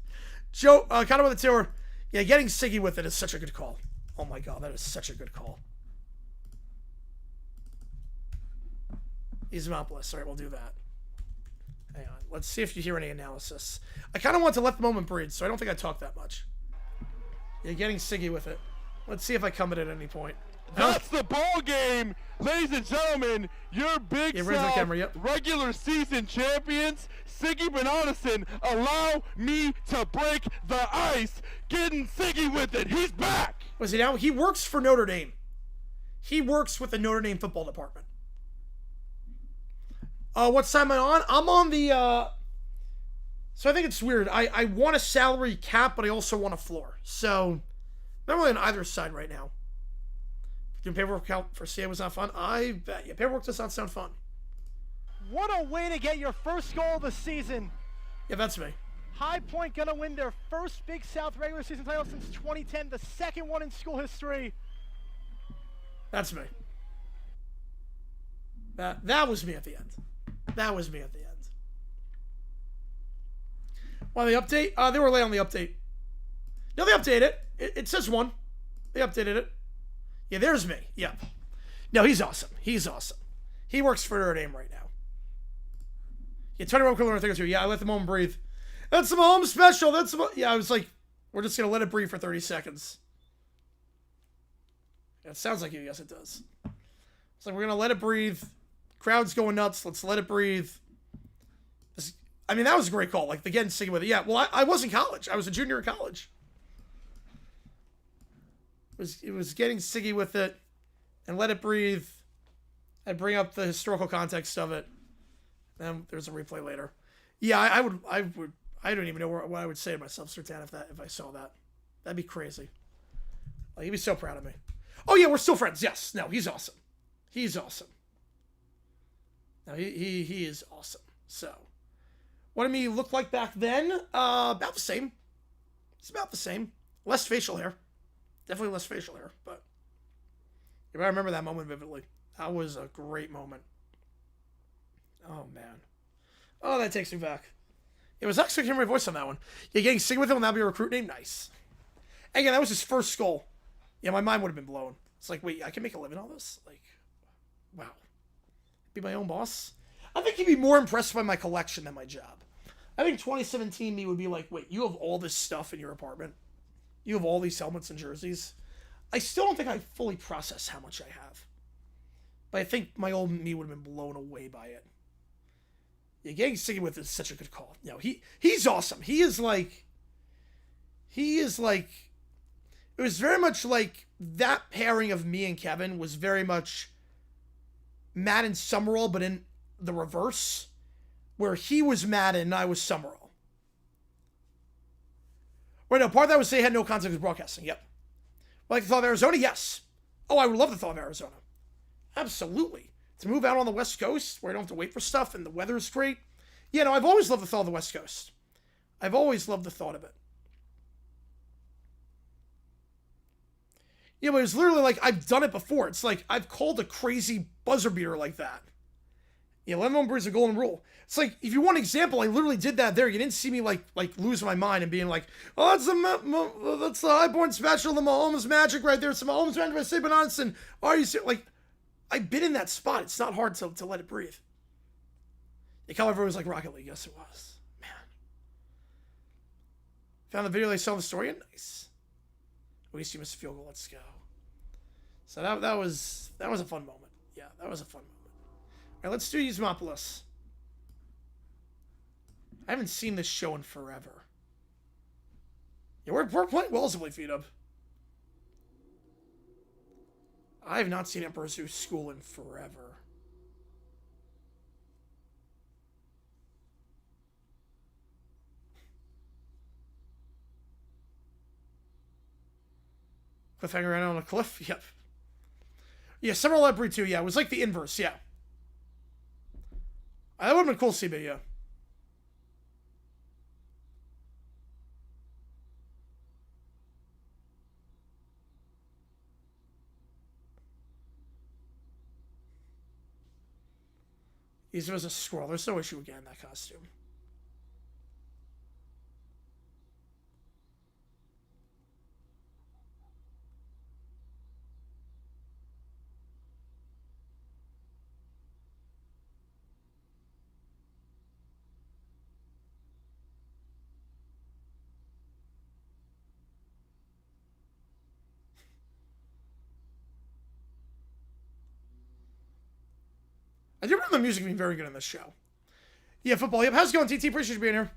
Joe, kind of with the tour. Yeah, getting Siggy with it is such a good call. Oh my god, that is such a good call. He's Monopolist. Alright, we'll do that. Hang on. Let's see if you hear any analysis. I kind of want to let the moment breathe, so I don't think I talk that much. Yeah, getting Siggy with it. Let's see if I come at any point. That's the ball game, ladies and gentlemen. Your Big South camera, yep. regular season champions, Siggy Bonadison. Allow me to break the ice. Getting Siggy with it. He's back. Was he now? He works for Notre Dame. He works with the Notre Dame football department. What side am I on? I'm on the, so I think it's weird. I want a salary cap, but I also want a floor. So, not really on either side right now. Doing paperwork out for CA was not fun? I bet. Yeah, paperwork does not sound fun. What a way to get your first goal of the season. Yeah, that's me. High Point gonna win their first Big South regular season title since 2010, the second one in school history. That's me. That was me at the end. That was me at the end. Why the update? They were late on the update. No, they updated it. It says 1. They updated it. Yeah, there's me. Yeah. No, he's awesome. He's awesome. He works for Notre Dame right now. Yeah, 21 equivalent thing or 2. Yeah, I let the moment breathe. That's the Mahomes special. That's the yeah, I was like, we're just gonna let it breathe for 30 seconds. Yeah, it sounds like you. Yes, it does. It's like we're gonna let it breathe. Crowd's going nuts. Let's let it breathe. I mean, that was a great call. Like, the getting Siggy with it. Yeah, well, I was in college. I was a junior in college. It was getting Siggy with it and let it breathe. I'd bring up the historical context of it. Then there's a replay later. Yeah, I don't even know what I would say to myself, Sertan, if I saw that. That'd be crazy. Like, he'd be so proud of me. Oh yeah, we're still friends. Yes. No, he's awesome. He's awesome. No, he is awesome. So, what did he look like back then? About the same. It's about the same. Less facial hair. Definitely less facial hair, but I remember that moment vividly. That was a great moment. Oh, man. Oh, that takes me back. It was actually hearing my voice on that one. Yeah, getting sick with him will now be a recruit name? Nice. Again, that was his first goal. Yeah, my mind would have been blown. It's like, wait, I can make a living on this? Like, wow. Be my own boss? I think he'd be more impressed by my collection than my job. I think 2017 me would be like, wait, you have all this stuff in your apartment? You have all these helmets and jerseys? I still don't think I fully process how much I have. But I think my old me would have been blown away by it. Yeah, getting sick with is such a good call. You know, he's awesome. He is like, it was very much like that pairing of me and Kevin was very much Matt and Summerall, but in the reverse, where he was Madden and I was Summerall. Right, now, part of that was they had no contact with broadcasting. Yep. Like the thought of Arizona? Yes. Oh, I would love the thought of Arizona. Absolutely. To move out on the West Coast where I don't have to wait for stuff and the weather is great. Yeah, no, I've always loved the thought of the West Coast. I've always loved the thought of it. Yeah, but it was literally like I've done it before. It's like I've called a crazy buzzer beater like that. Yeah, 11 breeds a golden rule. It's like, if you want an example, I literally did that there. You didn't see me like lose my mind and being like, oh, that's the Highborn special, the Mahomes magic right there. It's the Mahomes magic by Saban Johnson. Are you like, I've been in that spot. It's not hard to let it breathe. Like, however, it was like Rocket League. Yes, it was. Man. Found the video they saw the story in? Nice. At least you missed a field goal. Let's go. So that was a fun moment. Yeah, that was a fun moment. All right, let's do Yusmopoulos. I haven't seen this show in forever. Yeah, we're playing well, Feed-Up. I have not seen Emperor Zeus School in forever. Cliffhanger ran on a cliff? Yep. Yeah, Summer Leopard 2, yeah. It was like the inverse, yeah. That would have been cool to see, but yeah. He's was a squirrel. There's no issue again in that costume. I do remember the music being very good in this show. Yeah, football. Yep. How's it going, TT? Appreciate you being here.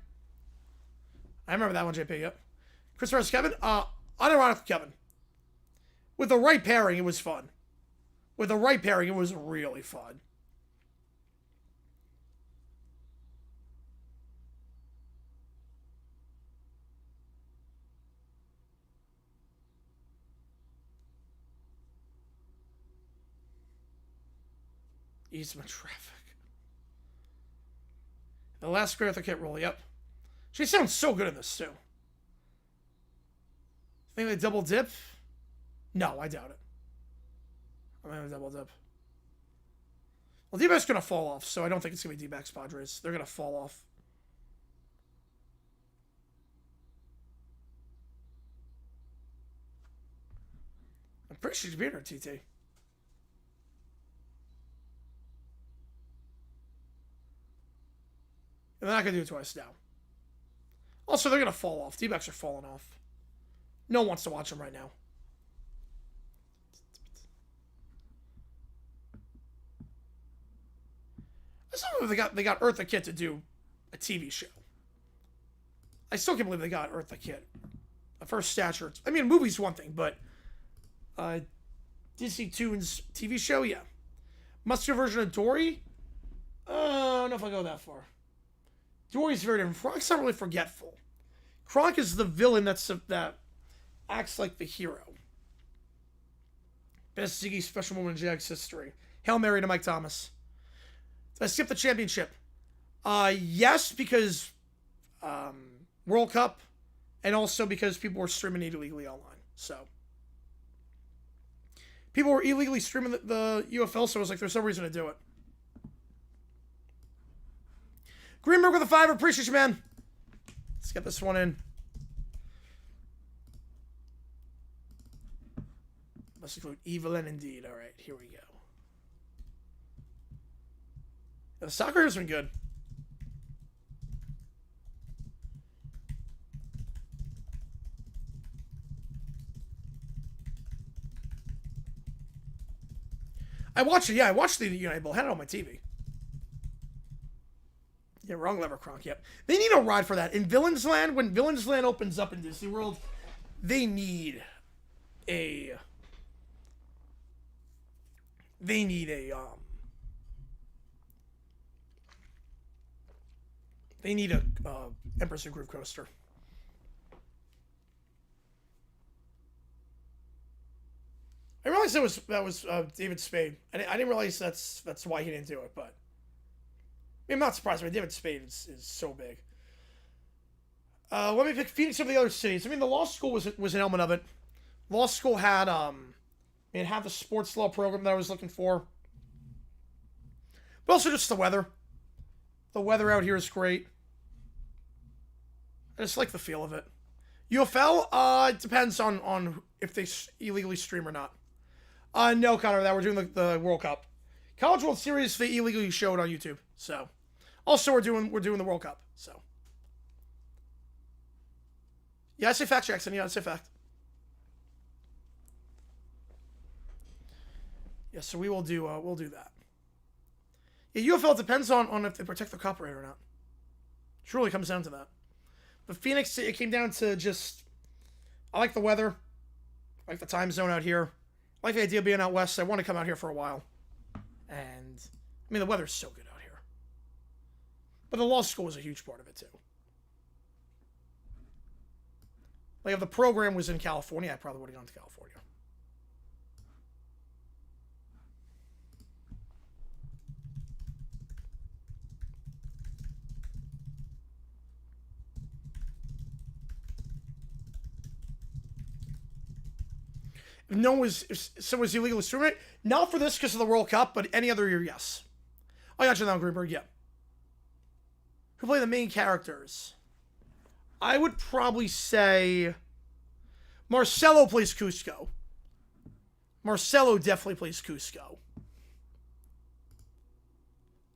I remember that one, JP. Yep. Chris versus Kevin. Unironically, Kevin. With the right pairing, it was fun. With the right pairing, it was really fun. Eastman traffic. The last great Arthur Kit roll, yep. She sounds so good in this, too. Think they double dip? No, I doubt it. I'm going to double dip. Well, D-back's going to fall off, so I don't think it's going to be D-back's Padres. They're going to fall off. I'm pretty sure she's beating her, TT. And they're not going to do it twice now. Also, they're going to fall off. D-backs are falling off. No one wants to watch them right now. I still don't know if they got Eartha Kitt to do a TV show. I still can't believe they got Eartha Kitt. A first stature. I mean, a movie's one thing, but Disney Toons TV show, yeah. Muscular version of Dory? I don't know if I'll go that far. Dory's very different. Kronk's not really forgetful. Kronk is the villain that acts like the hero. Best Ziggy special moment in Jags history. Hail Mary to Mike Thomas. Did I skip the championship? Yes, because World Cup, and also because people were streaming it illegally online. So people were illegally streaming the UFL, so I was like, there's no reason to do it. Greenberg with a 5. Appreciate you, man. Let's get this one in. Must include Evelyn indeed. All right, here we go. Yeah, the soccer has been good. I watched it. Yeah, I watched the United Bowl. I had it on my TV. Yeah, wrong lever, Kronk. Yep. They need a ride for that. In Villains Land, when Villains Land opens up in Disney World, they need a... Empress and Groove coaster. I realized that was David Spade. I didn't realize that's why he didn't do it, but I mean, I'm not surprised. I mean, David Spade is so big. Let me pick Phoenix over the other cities. I mean, the law school was an element of it. Law school had had the sports law program that I was looking for, but also just the weather. The weather out here is great. I just like the feel of it. UFL, it depends on if they illegally stream or not. No, Connor, that we're doing the World Cup. College World Series, they illegally showed on YouTube. So, also we're doing the World Cup. So, yeah, I say fact, Jackson. Yeah, I say fact. Yeah, so we'll do that. Yeah, UFL depends on if they protect the copyright or not. It really comes down to that. But Phoenix, it came down to just, I like the weather. I like the time zone out here. I like the idea of being out west. I want to come out here for a while. And, I mean, the weather's so good out here. But the law school was a huge part of it, too. Like, if the program was in California, I probably would have gone to California. No one was illegal streaming it. Not for this because of the World Cup, but any other year, yes. I got you now, Greenberg. Yeah. Who play the main characters? I would probably say Marcelo plays Cusco. Marcelo definitely plays Cusco.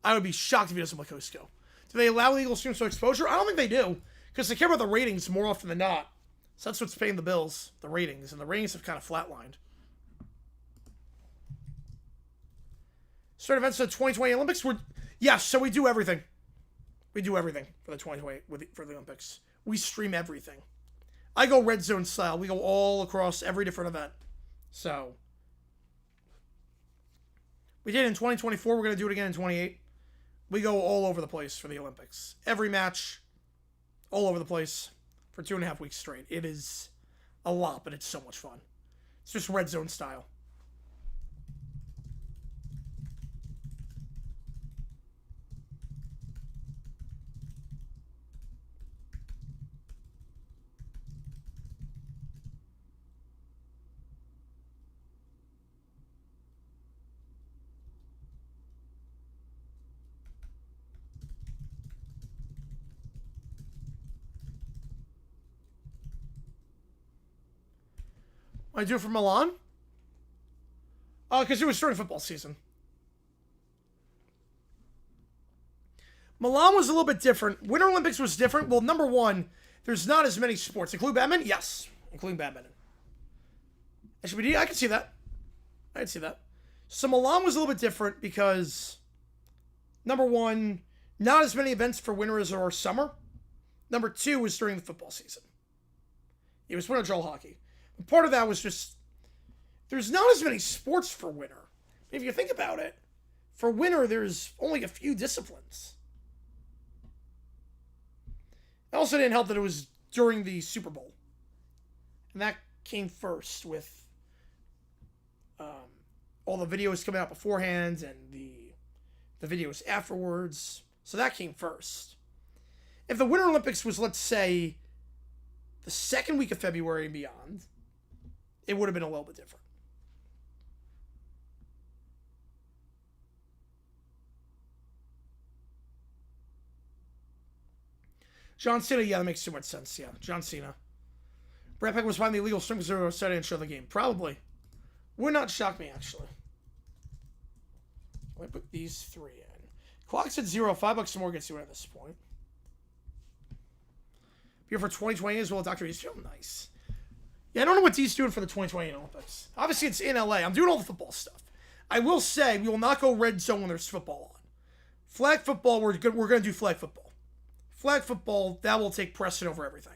I would be shocked if he doesn't play Cusco. Do they allow illegal streams for exposure? I don't think they do, because they care about the ratings more often than not. So that's what's paying the bills, the ratings, and the ratings have kind of flatlined. Start events of the 2020 Olympics. So we do everything. We do everything for the 2020 for the Olympics. We stream everything. I go red zone style. We go all across every different event. So we did it in 2024. We're gonna do it again in 28. We go all over the place for the Olympics. Every match, all over the place. For 2.5 weeks straight. It is a lot, but it's so much fun. It's just red zone style. I do it for Milan? Because it was during football season. Milan was a little bit different. Winter Olympics was different. Well, number one, there's not as many sports. Include badminton? Yes. Including badminton. HBD, I can see that. I can see that. So Milan was a little bit different because, number one, not as many events for winter as there are summer. Number two was during the football season. It was winter drill hockey. And part of that was just, there's not as many sports for winter. If you think about it, for winter, there's only a few disciplines. It also didn't help that it was during the Super Bowl. And that came first with all the videos coming out beforehand and the videos afterwards. So that came first. If the Winter Olympics was, let's say, the second week of February and beyond, it would have been a little bit different. John Cena, yeah, that makes too much sense. Yeah, John Cena. Brad Pitt was behind the illegal string because they were starting to show the game. Probably. Would not shock me, actually. Let me put these 3 in. Clock's at 0. $5 more gets you at this point. Here for 2020 as well, Dr. East. Nice. Yeah, I don't know what D's doing for the 2020 Olympics. Obviously, it's in LA. I'm doing all the football stuff. I will say, we will not go red zone when there's football on. Flag football, we're going to do flag football. Flag football, that will take precedent over everything.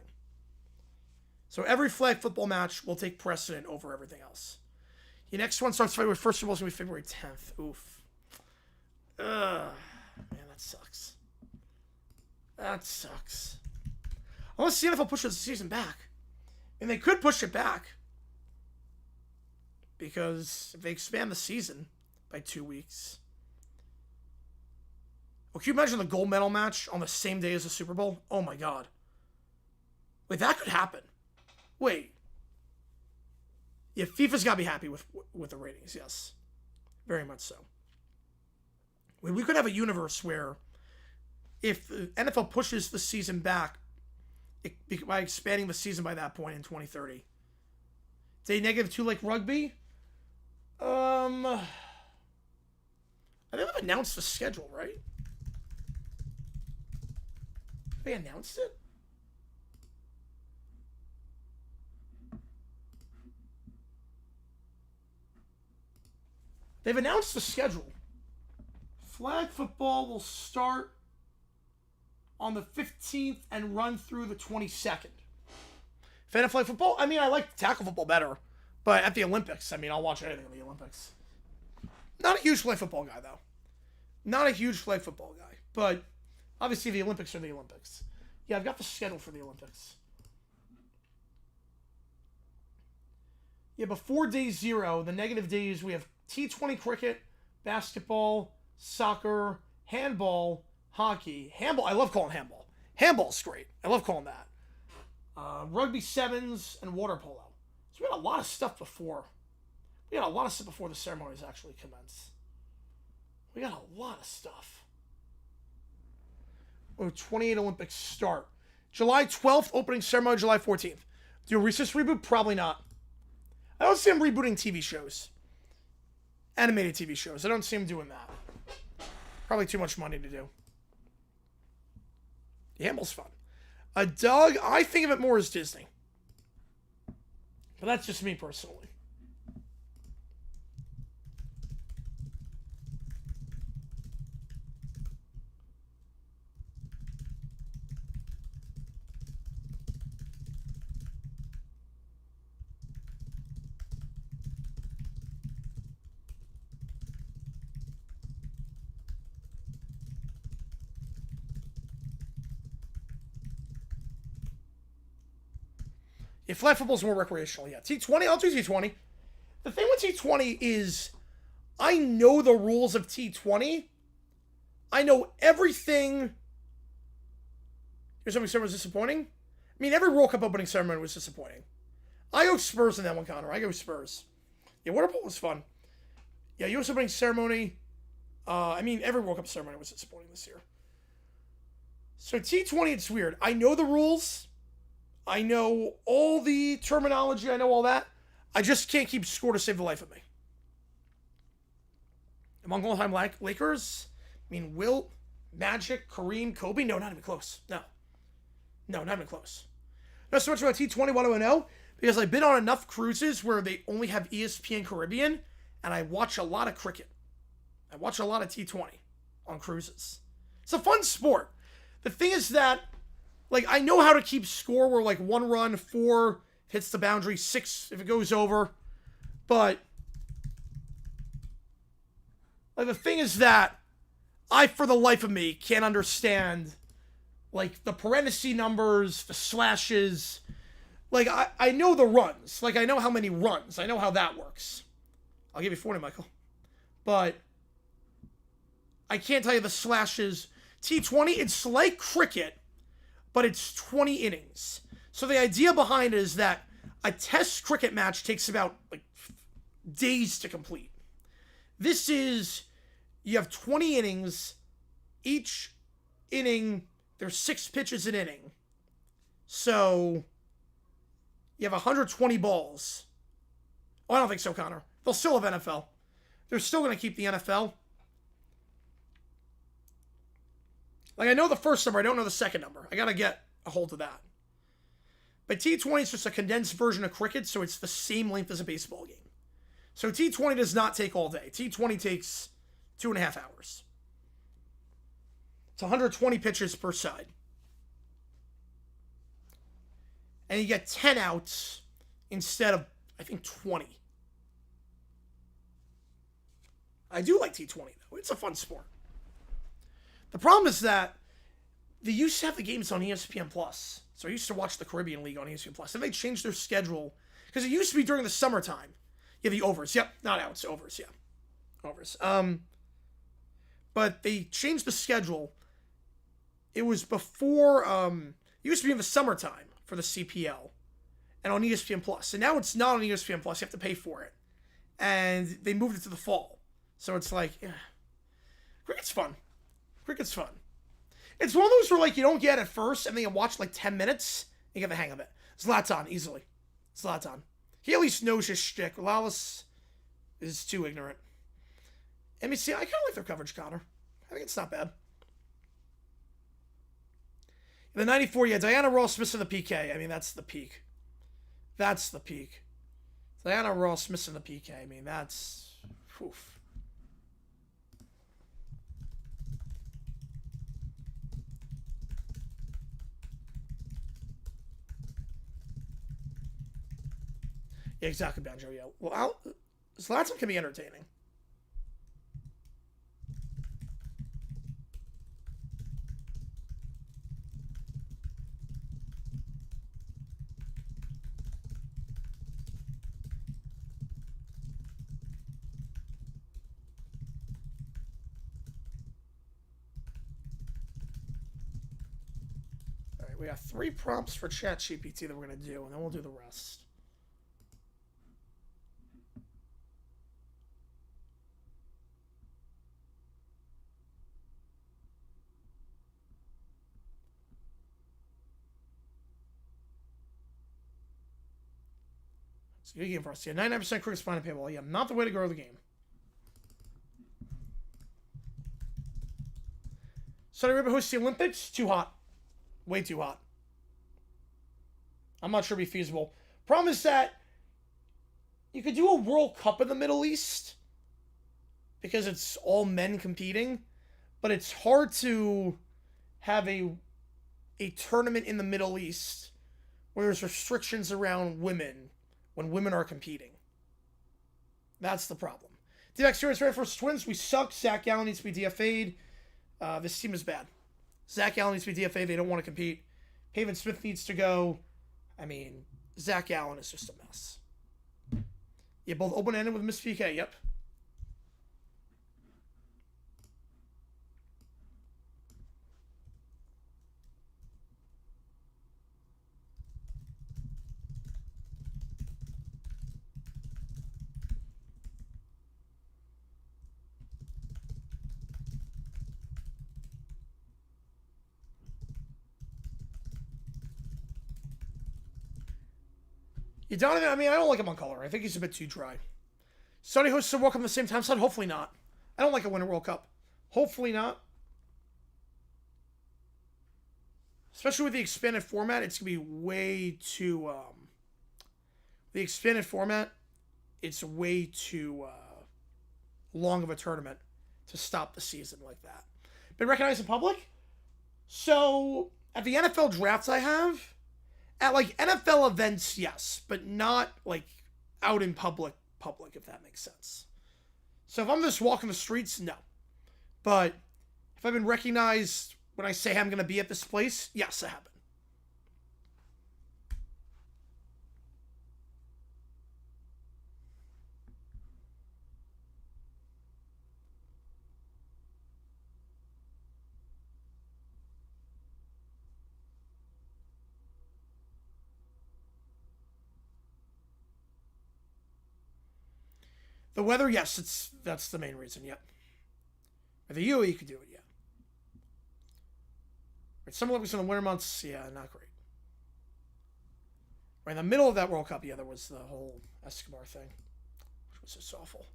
So every flag football match will take precedent over everything else. The next one starts February 1st, and it's going to be February 10th. Oof. Man, that sucks. That sucks. Unless the NFL pushes the season back. And they could push it back. Because if they expand the season by 2 weeks. Well, can you imagine the gold medal match on the same day as the Super Bowl? Oh my god. Wait, that could happen. Wait. Yeah, FIFA's got to be happy with the ratings, yes. Very much so. We could have a universe where if the NFL pushes the season back by expanding the season by that point in 2030. Say -2 like rugby? I think they've announced the schedule, right? They announced it? They've announced the schedule. Flag football will start on the 15th and run through the 22nd. Fan of flag football? I mean, I like tackle football better. But at the Olympics, I mean, I'll watch anything at the Olympics. Not a huge flag football guy, though. Not a huge flag football guy. But obviously the Olympics are the Olympics. Yeah, I've got the schedule for the Olympics. Yeah, before day 0, the negative days, we have T20 cricket, basketball, soccer, handball, hockey. Handball, I love calling handball. Handball's great. I love calling that. Rugby sevens and water polo. So we had a lot of stuff before. We had a lot of stuff before the ceremonies actually commence. We got a lot of stuff. Oh, 28 Olympics start. July 12th, opening ceremony, July 14th. Do a recess reboot? Probably not. I don't see them rebooting TV shows. Animated TV shows. I don't see them doing that. Probably too much money to do. The handball's fun. Doug, I think of it more as Disney. But that's just me personally. Yeah, flag football's more recreational, yeah. T20, I'll do T20. The thing with T20 is I know the rules of T20. I know everything. Here's something ceremony was disappointing. I mean, every World Cup opening ceremony was disappointing. I go Spurs in that one, Connor. I go Spurs. Yeah, water polo was fun. Yeah, US opening ceremony. I mean, every World Cup ceremony was disappointing this year. So T20, it's weird. I know the rules. I know all the terminology. I know all that. I just can't keep score to save the life of me. Among all-time Lakers, I mean, Wilt, Magic, Kareem, Kobe. No, not even close. No, not even close. Not so much about T20. What do I know? Because I've been on enough cruises where they only have ESPN Caribbean, and I watch a lot of cricket. I watch a lot of T20 on cruises. It's a fun sport. The thing is that, like, I know how to keep score where, like, 1 run, 4 hits the boundary, 6 if it goes over. But, like, the thing is that I, for the life of me, can't understand, like, the parenthesis numbers, the slashes. Like, I know the runs. Like, I know how many runs. I know how that works. I'll give you 40, Michael. But I can't tell you the slashes. T20, it's like cricket, but it's 20 innings. So the idea behind it is that a test cricket match takes about, like, days to complete. This is, you have 20 innings. Each inning there's 6 pitches an inning. So you have 120 balls. Oh, I don't think so, Connor. They'll still have NFL. They're still going to keep the NFL. Like, I know the first number. I don't know the second number. I got to get a hold of that. But T20 is just a condensed version of cricket, so it's the same length as a baseball game. So T20 does not take all day. T20 takes 2.5 hours. It's 120 pitches per side. And you get 10 outs instead of, I think, 20. I do like T20, though. It's a fun sport. The problem is that they used to have the games on ESPN+. So I used to watch the Caribbean League on ESPN+. And they changed their schedule. Because it used to be during the summertime. Yeah, the overs. Yep, not outs. Overs, yeah. Overs. But they changed the schedule. It was before, it used to be in the summertime for the CPL. And on ESPN+. And now it's not on ESPN+. You have to pay for it. And they moved it to the fall. So it's like, yeah. Cricket's fun. Cricket's fun. It's one of those where, like, you don't get it at first, and then you watch, like, 10 minutes, and you get the hang of it. Zlatan, easily. Zlatan. He at least knows his shtick. Lalas is too ignorant. NBC, I kind of like their coverage, Connor. I think it's not bad. In the 94, yeah, Diana Ross missing the PK. I mean, that's the peak. That's the peak. Diana Ross missing the PK. I mean, that's... Oof. Yeah, exactly, Banjo, yeah. Well, Zlatan can be entertaining. All right, we got 3 prompts for ChatGPT that we're going to do, and then we'll do the rest. It's a good game for us. Yeah, 99% cricket spine and paintball. Yeah, not the way to grow the game. Saudi Arabia hosts the Olympics. Too hot. Way too hot. I'm not sure it'd be feasible. Problem is that you could do a World Cup in the Middle East because it's all men competing, but it's hard to have a tournament in the Middle East where there's restrictions around women when women are competing. That's the problem. D-Max Series Red vs. Twins. We suck. Zach Gallen needs to be DFA'd. This team is bad. Zach Gallen needs to be DFA'd. They don't want to compete. Pavin Smith needs to go. I mean, Zach Gallen is just a mess. Yeah, both open-ended with Miss PK. Yep. Yeah, Donovan, I mean, I don't like him on color. I think he's a bit too dry. Saudi hosts the World Cup at the same time. Saudi, hopefully not. I don't like a Winter World Cup. Hopefully not. Especially with the expanded format, it's going to be way too... the expanded format, it's way too long of a tournament to stop the season like that. Been recognized in public? So, at the NFL drafts I have... At, like, NFL events, yes, but not, like, out in public, if that makes sense. So if I'm just walking the streets, no. But if I've been recognized when I say I'm going to be at this place, yes, I have been. The weather, yes, that's the main reason, yep. With the UE, you could do it, yeah. Summer Olympics in the winter months, yeah, not great. Right in the middle of that World Cup, yeah, there was the whole Escobar thing, which was just awful.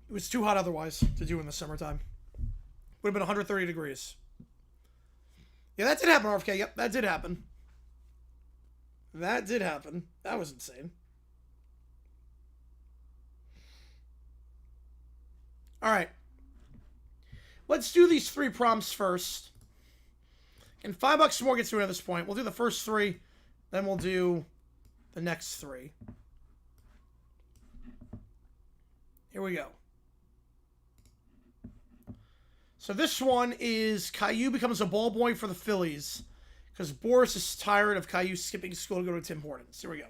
It was too hot otherwise to do in the summertime. Would have been 130 degrees. Yeah, that did happen, RFK. Yep, that did happen. That did happen. That was insane. All right. Let's do these 3 prompts first. And $5 more gets to it at this point. We'll do the first 3, then we'll do the next 3. Here we go. So this one is Caillou becomes a ball boy for the Phillies because Boris is tired of Caillou skipping school to go to Tim Hortons. Here we go.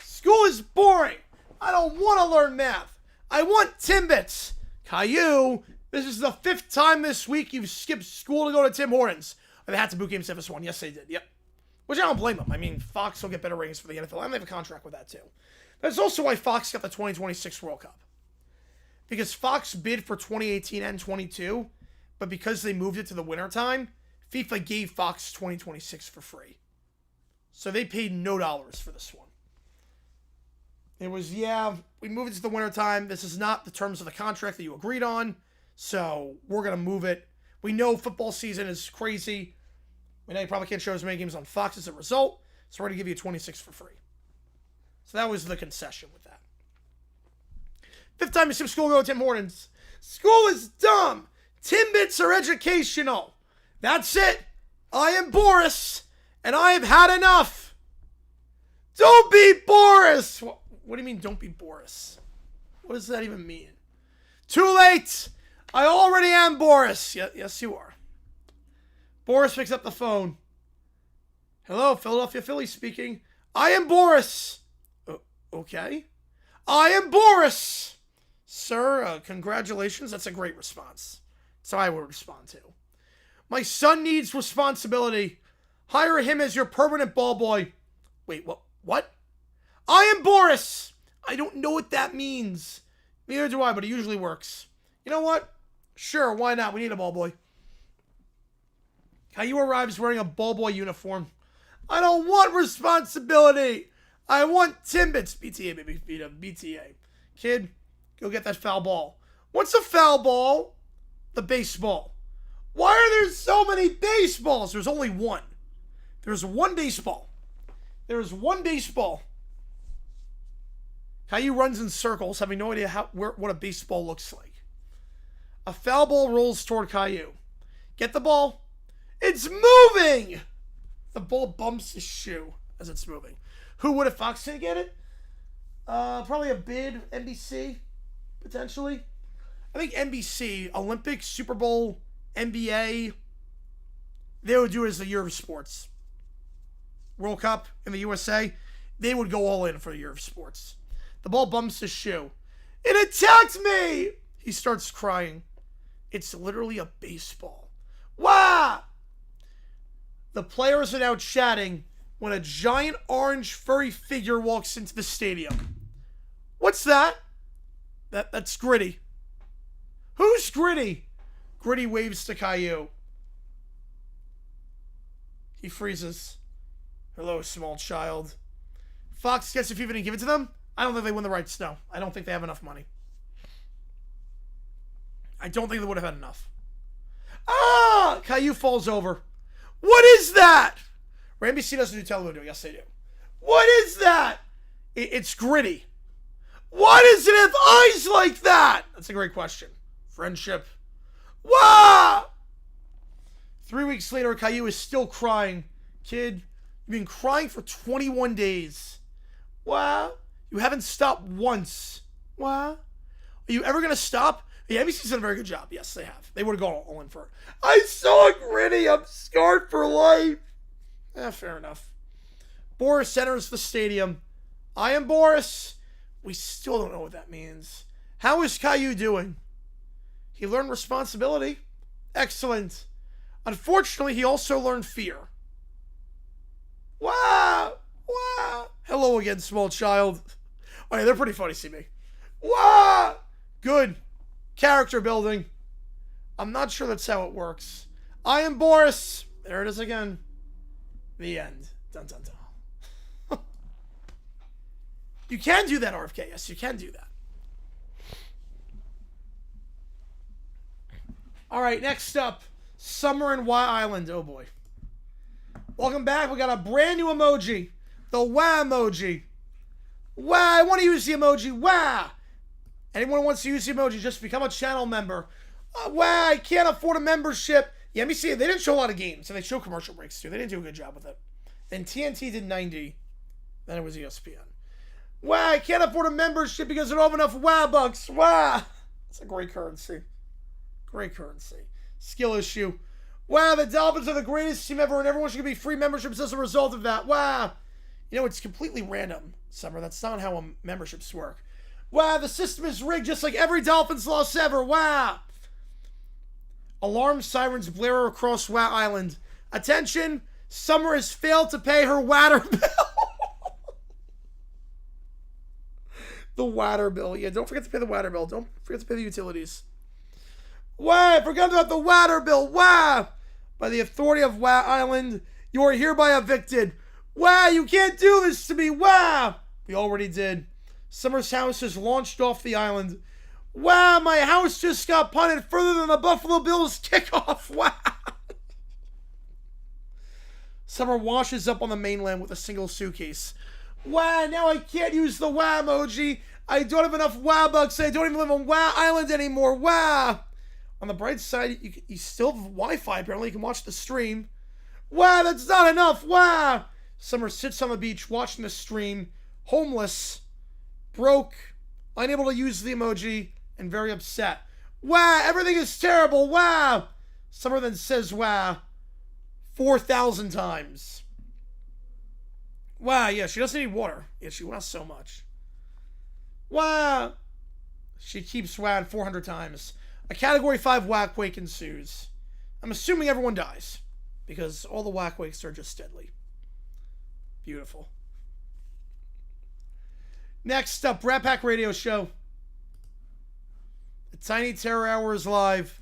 School is boring. I don't want to learn math. I want Timbits. Caillou, this is the 5th time this week you've skipped school to go to Tim Hortons. They had to boot Game 7 Yes, they did. Yep. Which I don't blame them. I mean, Fox will get better ratings for the NFL, and they have a contract with that too. That's also why Fox got the 2026 World Cup. Because Fox bid for 2018 and 22, but because they moved it to the wintertime, FIFA gave Fox 2026 for free. So they paid no dollars for this one. It was, yeah, we moved it to the wintertime. This is not the terms of the contract that you agreed on, so we're going to move it. We know football season is crazy. We know you probably can't show as many games on Fox as a result, so we're going to give you 26 for free. So that was the concession with that. 5th time you skip school, go to Tim Hortons. School is dumb. Timbits are educational. That's it. I am Boris, and I have had enough. Don't be Boris. What do you mean, don't be Boris? What does that even mean? Too late. I already am Boris. Yes, you are. Boris picks up the phone. Hello, Philadelphia Phillies speaking. I am Boris. Okay. I am Boris. Sir, congratulations. That's a great response. So I would respond to. My son needs responsibility. Hire him as your permanent ball boy. Wait, what? I am Boris. I don't know what that means. Neither do I, but it usually works. You know what? Sure, why not? We need a ball boy. Caillou arrives wearing a ball boy uniform. I don't want responsibility. I want Timbits. BTA, baby. BTA. Kid, go get that foul ball. What's a foul ball? The baseball. Why are there so many baseballs? There's only one. There's one baseball. There's one baseball. Caillou runs in circles, having no idea what a baseball looks like. A foul ball rolls toward Caillou. Get the ball. It's moving! The ball bumps his shoe as it's moving. Who would have Fox didn't get it? Probably a bid, NBC, potentially. I think NBC, Olympics, Super Bowl, NBA, they would do it as the year of sports. World Cup in the USA, they would go all in for the year of sports. The ball bumps his shoe. It attacked me! He starts crying. It's literally a baseball. Wah! The players are now chatting when a giant orange furry figure walks into the stadium. What's that? That's Gritty. Who's Gritty? Gritty waves to Caillou. He freezes. Hello, small child. Fox gets if you didn't give it to them. I don't think they win the rights, no. I don't think they have enough money. I don't think they would have had enough. Ah! Caillou falls over. What is that? NBC doesn't do telemundo. Yes, they do. What is that? It's Gritty. Why does it have eyes like that? That's a great question. Friendship. Wah! 3 weeks later, Caillou is still crying. Kid, you've been crying for 21 days. Wah! You haven't stopped once. Wah! Are you ever going to stop? The NBC's done a very good job. Yes, they have. They would have gone all in for it. I saw Gritty. I'm scarred for life. Fair enough. Boris enters the stadium. I am Boris. We still don't know what that means. How is Caillou doing? He learned responsibility. Excellent. Unfortunately, he also learned fear. Wow! Wow! Hello again, small child. Oh, yeah, they're pretty funny, see me. Wow! Good. Character building. I'm not sure that's how it works. I am Boris. There it is again. The end. Dun dun dun. You can do that, RFK. Yes, you can do that. Alright, next up. Summer in Y Island. Oh boy. Welcome back. We got a brand new emoji. The WA emoji. WA. I want to use the emoji. WA. Anyone who wants to use the emoji, just become a channel member. WA. I can't afford a membership. Yeah, let me see. They didn't show a lot of games, and they show commercial breaks too. They didn't do a good job with it. Then TNT did 90. Then it was ESPN. WA. I can't afford a membership because I don't have enough WA bucks. WA. It's a great currency. Great currency. Skill issue. Wow, the Dolphins are the greatest team ever, and everyone should be free memberships as a result of that. Wow. You know, it's completely random, Summer. That's not how memberships work. Wow, the system is rigged just like every Dolphins loss ever. Wow. Alarm sirens blare across WA Island. Attention, Summer has failed to pay her water bill. The water bill. Yeah, don't forget to pay the water bill. Don't forget to pay the utilities. Wow, I forgot about the water bill. Wow. By the authority of WA Island, you are hereby evicted. Wow, you can't do this to me. Wow. We already did. Summer's house has launched off the island. Wow, my house just got punted further than the Buffalo Bills kickoff. Wow. Summer washes up on the mainland with a single suitcase. Wow, now I can't use the WA emoji. I don't have enough WA bucks. I don't even live on WA Island anymore. Wow. On the bright side, you still have Wi-Fi, apparently. You can watch the stream. Wow, that's not enough. Wow. Summer sits on the beach watching the stream, homeless, broke, unable to use the emoji, and very upset. Wow, everything is terrible. Wow. Summer then says wow 4,000 times. Wow, yeah, she doesn't need water. Yeah, she wows so much. Wow. She keeps wowing 400 times. A Category 5 whack wake ensues. I'm assuming everyone dies, because all the whack wakes are just deadly. Beautiful. Next up, Rat Pack Radio Show. The Tiny Terror Hour is live.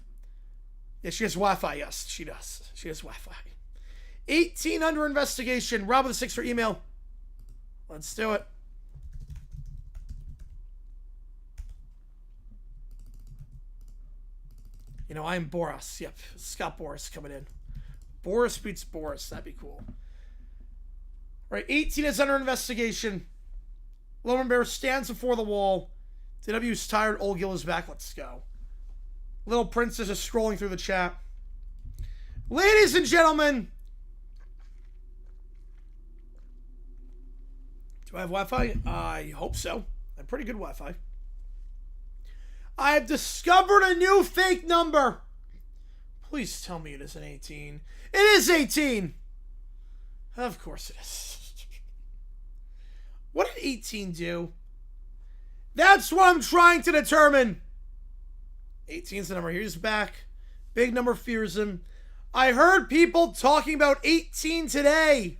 Yeah, she has Wi-Fi. Yes, she does. She has Wi-Fi. 18 under investigation. Rob with the 6 for email. Let's do it. You know, I'm Boris. Yep, Scott Boris coming in. Boris beats Boris. That'd be cool. Right, 18 is under investigation. Loman Bear stands before the wall. DW's tired. Old Gil is back. Let's go. Little Princess is scrolling through the chat. Ladies and gentlemen. Do I have Wi-Fi? I hope so. I have pretty good Wi-Fi. I have discovered a new fake number. Please tell me it isn't 18. It is 18. Of course it is. What did 18 do? That's what I'm trying to determine. 18's the number. He's back. Big number fears him. I heard people talking about 18 today.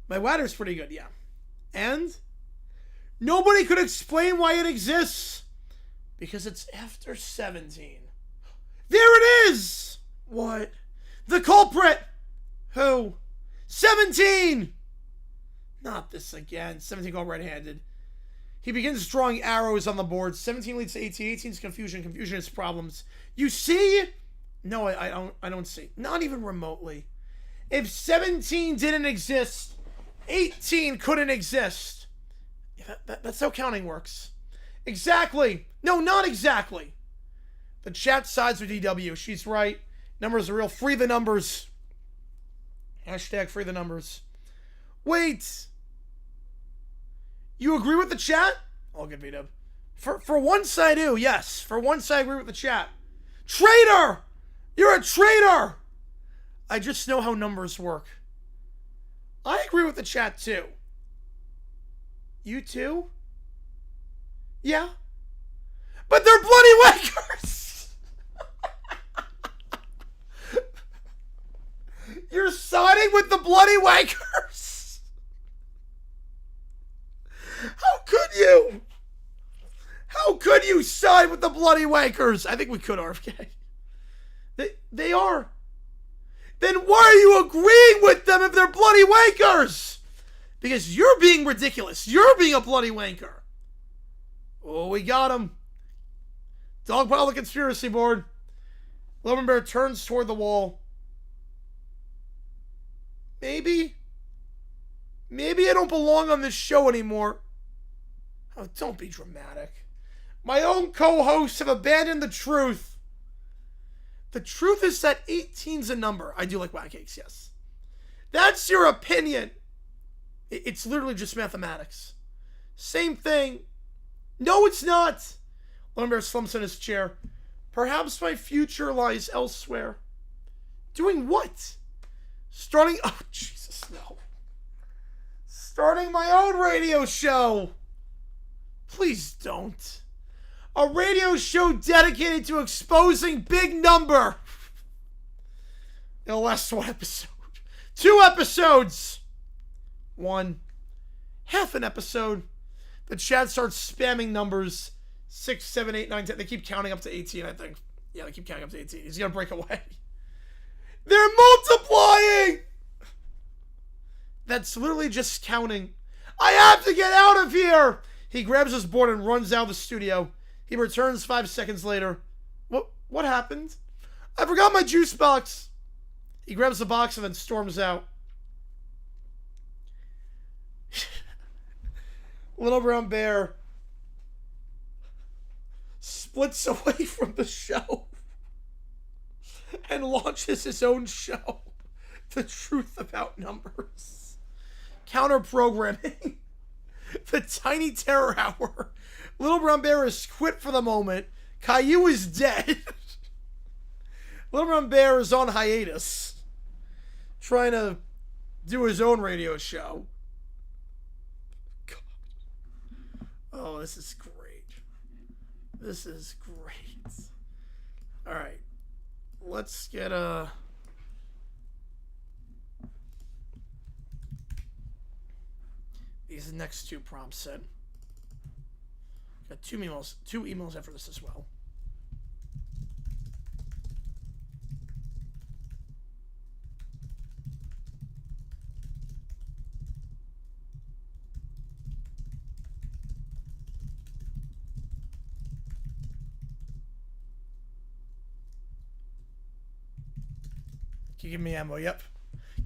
My water's pretty good, yeah. And nobody could explain why it exists. Because it's after 17. There it is! What? The culprit! Who? 17! Not this again. 17 going right-handed. He begins drawing arrows on the board. 17 leads to 18. 18 is confusion. Confusion is problems. You see? No, I don't see. Not even remotely. If 17 didn't exist, 18 couldn't exist. That's how counting works. Exactly. No, not exactly. The chat sides with DW. She's right. Numbers are real. Free the numbers. Hashtag free the numbers. Wait. You agree with the chat? All good, V-Dub. For once I do, yes. For once I agree with the chat. Traitor! You're a traitor! I just know how numbers work. I agree with the chat too. You too? Yeah. But they're bloody wankers! You're siding with the bloody wankers! How could you? How could could you side with the bloody wankers? I think we could, RFK. They are. Then why are you agreeing with them if they're bloody wankers? Because you're being ridiculous. You're being a bloody wanker. Oh, we got him. Dog pile the conspiracy board. Logan Bear turns toward the wall. Maybe I don't belong on this show anymore. Oh, don't be dramatic. My own co-hosts have abandoned the truth. The truth is that 18's a number. I do like pancakes, yes. That's your opinion. It's literally just mathematics. Same thing. No, it's not. Lumber slumps in his chair. Perhaps my future lies elsewhere. Doing what? Starting... Oh, Jesus, no. Starting my own radio show. Please don't. A radio show dedicated to exposing big number. It'll last one episode. 2 episodes. 1. Half an episode. The chat starts spamming numbers. 6, 7, 8, 9, 10. They keep counting up to 18, I think. Yeah, they keep counting up to 18. He's going to break away. They're multiplying! That's literally just counting. I have to get out of here! He grabs his board and runs out of the studio. He returns 5 seconds later. What happened? I forgot my juice box. He grabs the box and then storms out. Little Brown Bear splits away from the show and launches his own show. The Truth About Numbers. Counter-programming. The Tiny Terror Hour. Little Brown Bear is quit for the moment. Caillou is dead. Little Brown Bear is on hiatus. Trying to do his own radio show. God. Oh, this is great. This is great. Alright. Let's get these next 2 prompts in. Got 2 emails after this as well. Can you give me ammo? Yep.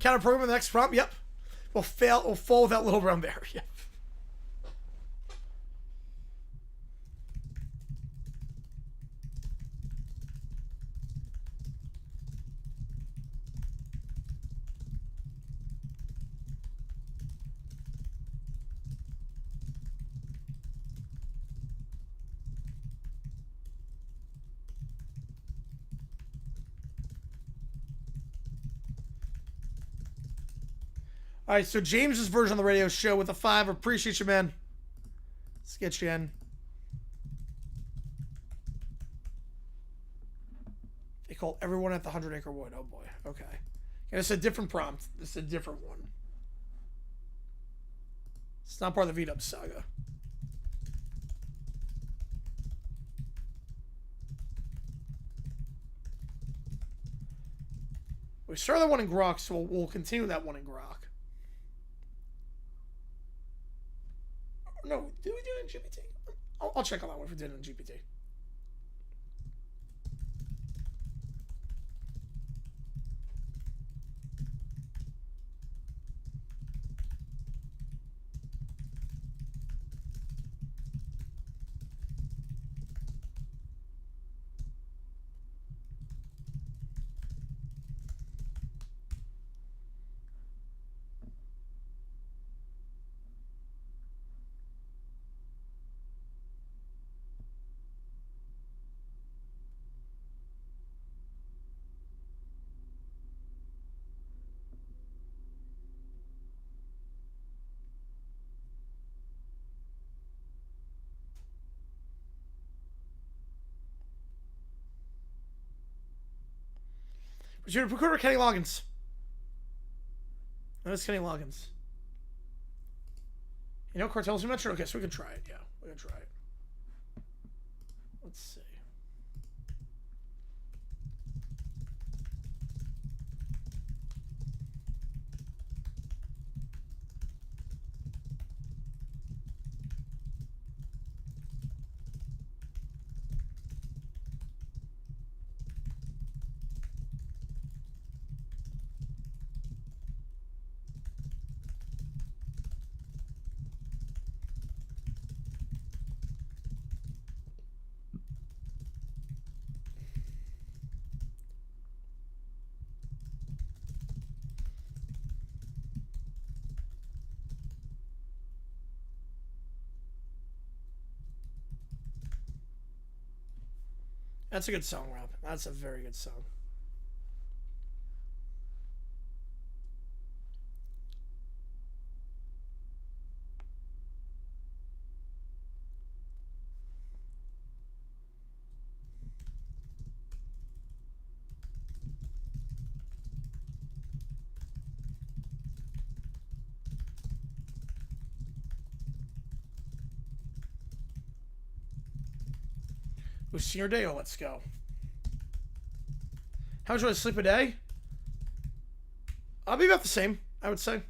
Counter program the next prompt? Yep. We'll fall without Little Brown Bear. Yep. All right, so James's version of the radio show with a 5. Appreciate you, man. Let's get you in. They call everyone at the 100 Acre Wood. Oh boy. Okay. And it's a different prompt. It's a different one. It's not part of the V-Dub saga. We started that one in Grok, so we'll continue that one in Grok. No, did we do it in GPT? I'll check on that one if we did it in GPT. Recruiter Kenny Loggins. No, it's Kenny Loggins. You know, cartels are mentioned? Okay, so we can try it. Yeah, we can try it. Let's see. That's a good song, Rob. That's a very good song. Senior day, oh, let's go. How much do I sleep a day? I'll be about the same, I would say.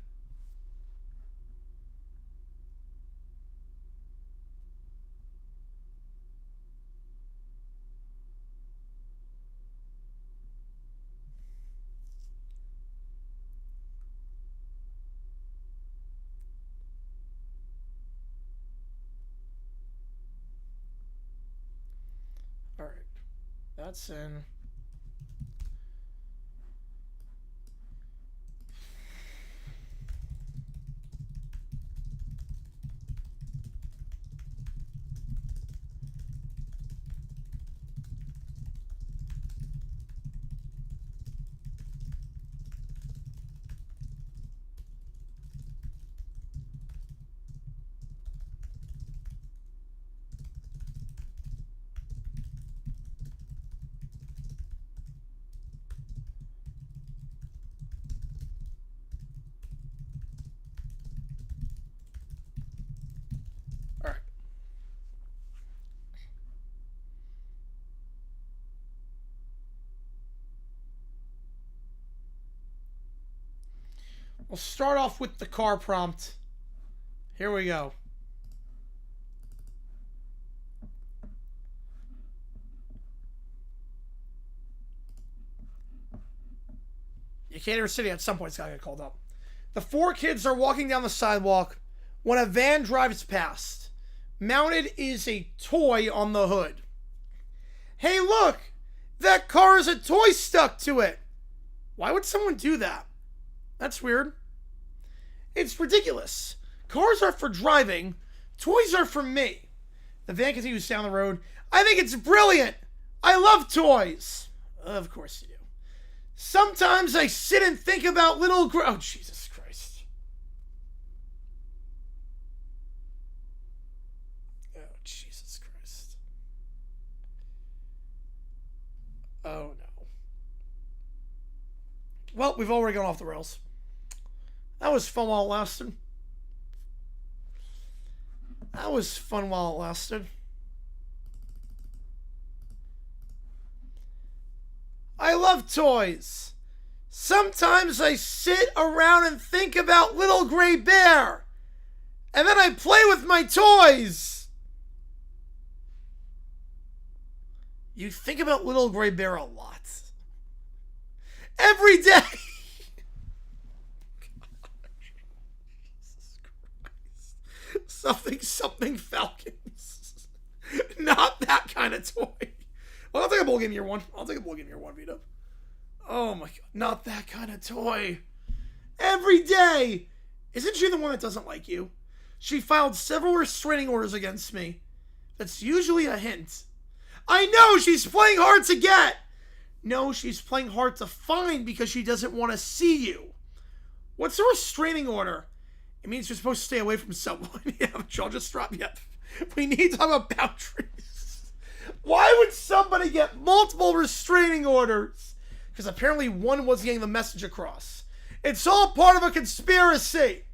That's in. We'll start off with the car prompt. Here we go. Decatur City at some point it's gotta get called up. The four kids are walking down the sidewalk when a van drives past. Mounted is a toy on the hood. Hey, look! That car has a toy stuck to it! Why would someone do that? That's weird. It's ridiculous. Cars are for driving. Toys are for me. The van continues down the road. I think it's brilliant. I love toys. Of course you do. Sometimes I sit and think about little... Oh, Jesus Christ. Oh, Jesus Christ. Oh, no. Well, we've already gone off the rails. That was fun while it lasted. That was fun while it lasted. I love toys. Sometimes I sit around and think about Little Gray Bear. And then I play with my toys. You think about Little Gray Bear a lot. Every day. Something Falcons. Not that kind of toy. Well, I'll take a bowl game year one. I'll take a bowl game year one, Vito. Oh my god. Not that kind of toy. Every day. Isn't she the one that doesn't like you? She filed several restraining orders against me. That's usually a hint. I know she's playing hard to get. No, she's playing hard to find because she doesn't want to see you. What's a restraining order? It means you're supposed to stay away from someone. Yeah, I'll just drop. Yep. We need to talk about boundaries. Why would somebody get multiple restraining orders? Because apparently one wasn't getting the message across. It's all part of a conspiracy.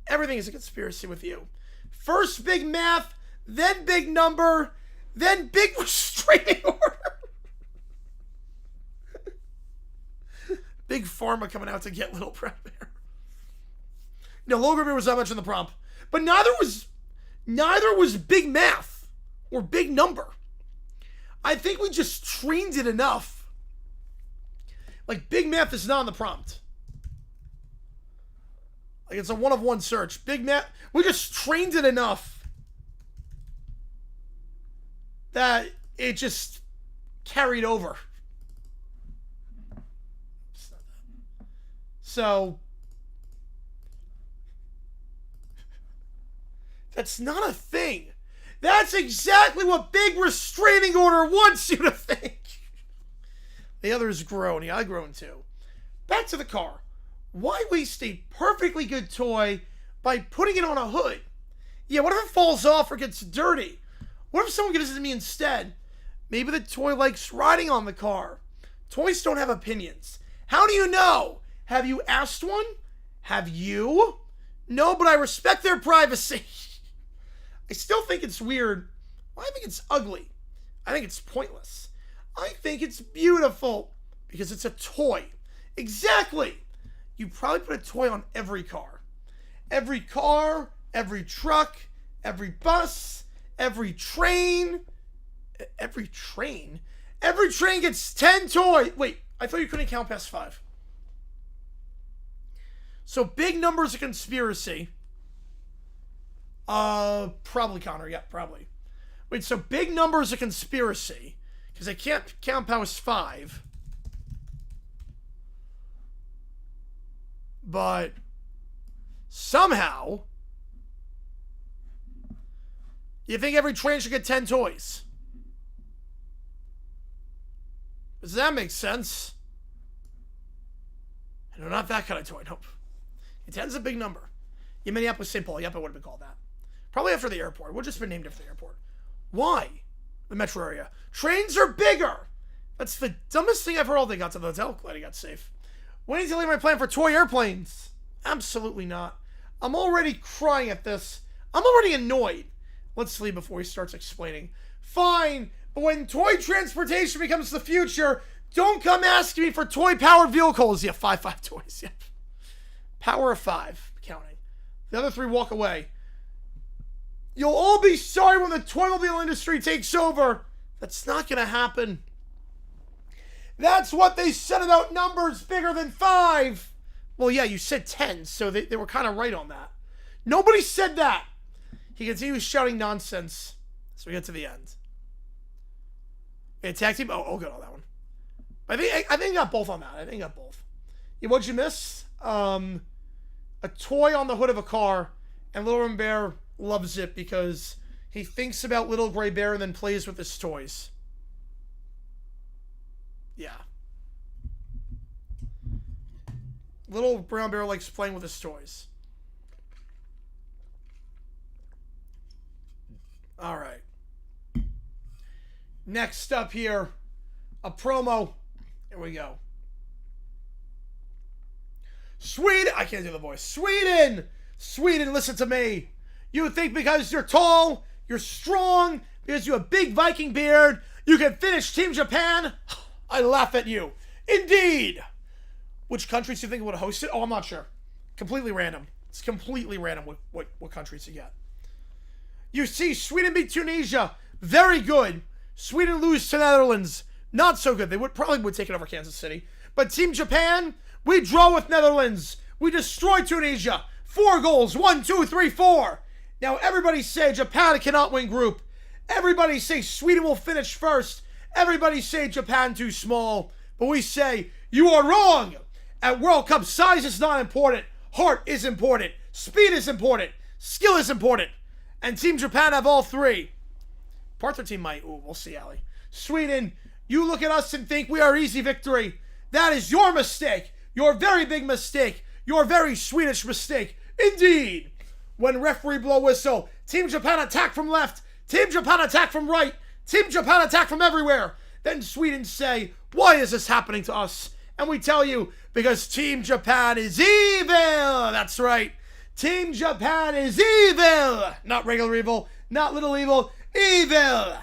Everything is a conspiracy with you. First big math, then big number, Then big restraining order. Big Pharma coming out to get Little Brown Bear. No, Little Brown Bear was not much in the prompt. But neither was Big Math or Big Number. I think we just trained it enough. Like, Big Math is not on the prompt. Like, it's a one-of-one search. Big Math, we just trained it enough that it just carried over. So, that's not a thing. That's exactly what big restraining order wants you to think. The other is groan. Yeah, I groan too. Back to the car. Why waste a perfectly good toy by putting it on a hood? Yeah, what if it falls off or gets dirty? What if someone gives it to me instead? Maybe the toy likes riding on the car. Toys don't have opinions. How do you know? Have you asked one? Have you? No, but I respect their privacy. I still think it's weird. Well, I think it's ugly. I think it's pointless. I think it's beautiful because it's a toy. Exactly. You probably put a toy on every car. Every car, every truck, every bus, every train. Every train? Every train gets 10 toys. Wait, I thought you couldn't count past 5. So big numbers a conspiracy. Probably Connor. Yeah, probably. Wait, so big numbers a conspiracy because I can't count past 5. But somehow you think every train should get 10 toys. Does that make sense? No, not that kind of toy. Nope. 10's a big number. Yeah, Minneapolis, St. Paul. Yep, it would have been called that. Probably after the airport. It would have just been named after the airport. Why? The metro area. Trains are bigger. That's the dumbest thing I've heard all day. Got to the hotel. Glad he got safe. When are you telling me my plan for toy airplanes? Absolutely not. I'm already crying at this. I'm already annoyed. Let's leave before he starts explaining. Fine, but when toy transportation becomes the future, don't come asking me for toy-powered vehicles. Yeah, 5 toys. Yep. Power of 5. Counting. The other 3 walk away. You'll all be sorry when the toymobile industry takes over. That's not going to happen. That's what they said about numbers bigger than 5. Well, yeah, you said 10, so they were kind of right on that. Nobody said that. He continues shouting nonsense. So we get to the end. Attack team. Oh, good on that one. I think I got both on that. I think I got both. Yeah, what'd you miss? A toy on the hood of a car, and Little Red Bear loves it because he thinks about Little Gray Bear and then plays with his toys. Yeah. Little Brown Bear likes playing with his toys. All right. Next up here, a promo. Here we go. Sweden, I can't do the voice. Sweden, listen to me. You think because you're tall, you're strong, because you have a big Viking beard, you can finish Team Japan? I laugh at you. Indeed. Which countries do you think would host it? Oh, I'm not sure. Completely random. It's completely random what countries you get. You see, Sweden beat Tunisia. Very good. Sweden lose to Netherlands. Not so good. They probably would take it over Kansas City. But Team Japan, we draw with Netherlands. We destroy Tunisia. 4 goals. 1, 2, 3, 4. Now everybody say Japan cannot win group. Everybody say Sweden will finish first. Everybody say Japan too small. But we say, you are wrong. At World Cup, size is not important. Heart is important. Speed is important. Skill is important. And Team Japan have all 3. Partner team might. Ooh, we'll see, Ali. Sweden, you look at us and think we are easy victory. That is your mistake. Your very big mistake. Your very Swedish mistake. Indeed. When referee blow whistle, Team Japan attack from left. Team Japan attack from right. Team Japan attack from everywhere. Then Sweden say, why is this happening to us? And we tell you, because Team Japan is evil. That's right. Team Japan is evil. Not regular evil. Not little evil. Evil.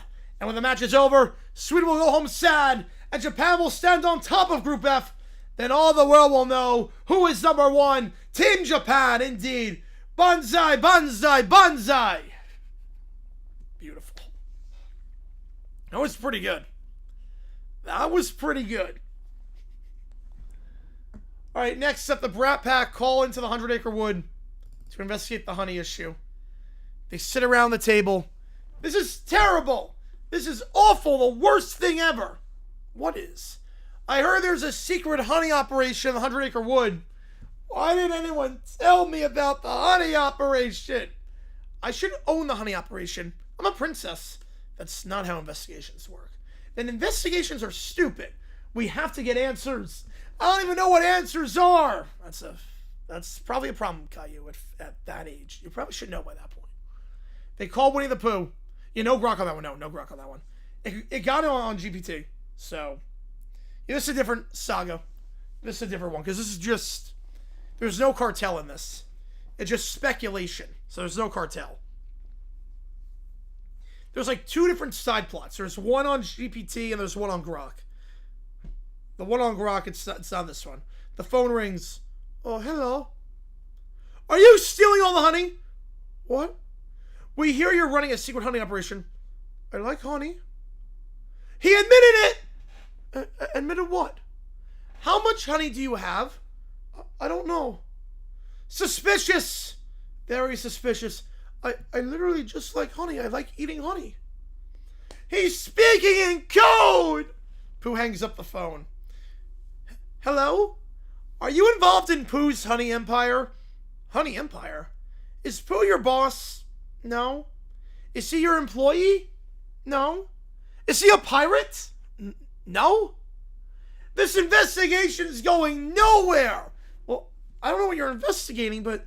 And when the match is over, Sweden will go home sad, and Japan will stand on top of Group F. Then all the world will know who is number one. Team Japan, indeed. Banzai, banzai, banzai. Beautiful. That was pretty good. That was pretty good. All right, next up, the Brat Pack call into the 100-acre wood to investigate the honey issue. They sit around the table. This is terrible. This is awful. The worst thing ever. What is? I heard there's a secret honey operation in the 100-acre wood. Why didn't anyone tell me about the honey operation? I should own the honey operation. I'm a princess. That's not how investigations work. Then investigations are stupid. We have to get answers. I don't even know what answers are. That's probably a problem, Caillou, at that age. You probably should know by that point. They called Winnie the Pooh. No Grok on that one. No Grok on that one. It got it on GPT. So, this is a different saga. This is a different one. Because this is just... There's no cartel in this. It's just speculation. So there's no cartel. There's like two different side plots. There's one on GPT and there's one on Grok. The one on Grok, it's not this one. The phone rings. Oh, hello. Are you stealing all the honey? What? We hear you're running a secret honey operation. I like honey. He admitted it! Admitted what? How much honey do you have? I don't know. Suspicious! Very suspicious. I literally just like honey. I like eating honey. He's speaking in code! Pooh hangs up the phone. Hello? Are you involved in Pooh's honey empire? Honey empire? Is Pooh your boss? No. Is he your employee? No. Is he a pirate? No. This investigation is going nowhere. Well, I don't know what you're investigating, but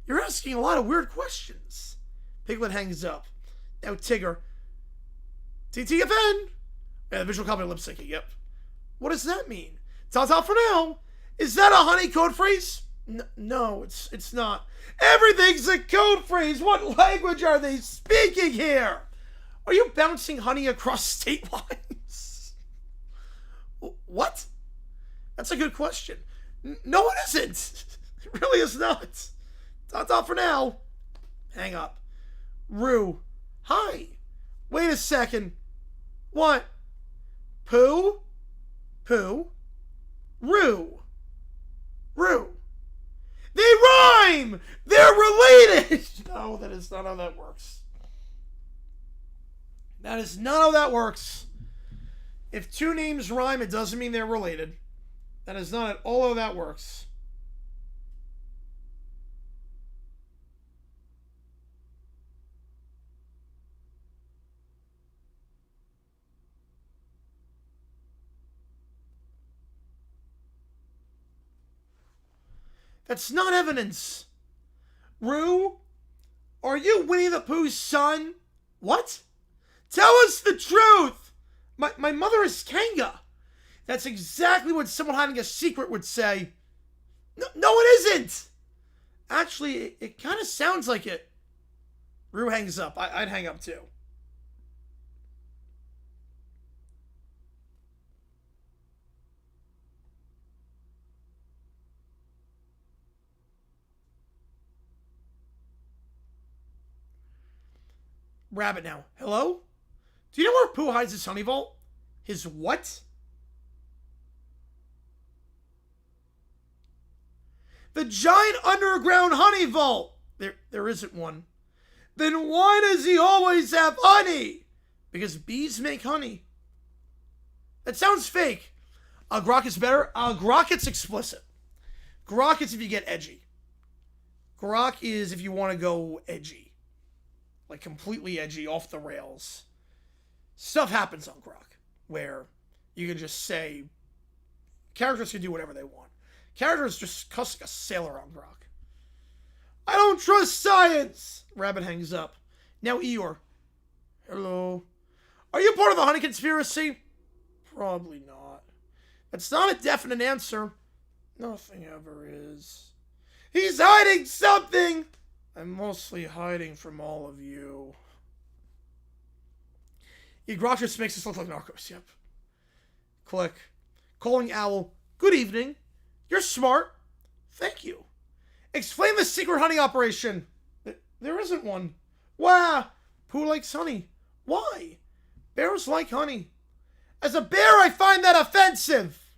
you're asking a lot of weird questions. Piglet hangs up. Now Tigger. TTFN. Yeah, the visual copy lip syncing, yep. What does that mean? Ta-ta for now. Is that a honey code phrase? No, it's not. Everything's a code phrase. What language are they speaking here? Are you bouncing honey across state lines? What? That's a good question. No, it isn't. It really is not. Ta-ta for now. Hang up. Rue. Hi. Wait a second. What? Pooh? Pooh? Rue. Rue. They rhyme! They're related! No, that is not how that works. That is not how that works. If two names rhyme, it doesn't mean they're related. That is not at all how that works. That's not evidence. Rue, are you Winnie the Pooh's son? What? Tell us the truth! My mother is Kanga. That's exactly what someone hiding a secret would say. No, it isn't! Actually, it kind of sounds like it. Rue hangs up. I'd hang up too. Rabbit now. Hello? Do you know where Pooh hides his honey vault? His what? The giant underground honey vault! There isn't one. Then why does he always have honey? Because bees make honey. That sounds fake. Grok is better. Grok, it's explicit. Grok is if you get edgy. Grok is if you want to go edgy. Like completely edgy, off the rails. Stuff happens on Grok where you can just say characters can do whatever they want. Characters just cuss like a sailor on Grok. I don't trust science! Rabbit hangs up. Now Eeyore. Hello. Are you part of the honey conspiracy? Probably not. That's not a definite answer. Nothing ever is. He's hiding something! I'm mostly hiding from all of you. Igracious makes us look like narcos. Yep. Click. Calling Owl. Good evening. You're smart. Thank you. Explain the secret honey operation. There isn't one. Wow. Pooh likes honey. Why? Bears like honey. As a bear, I find that offensive.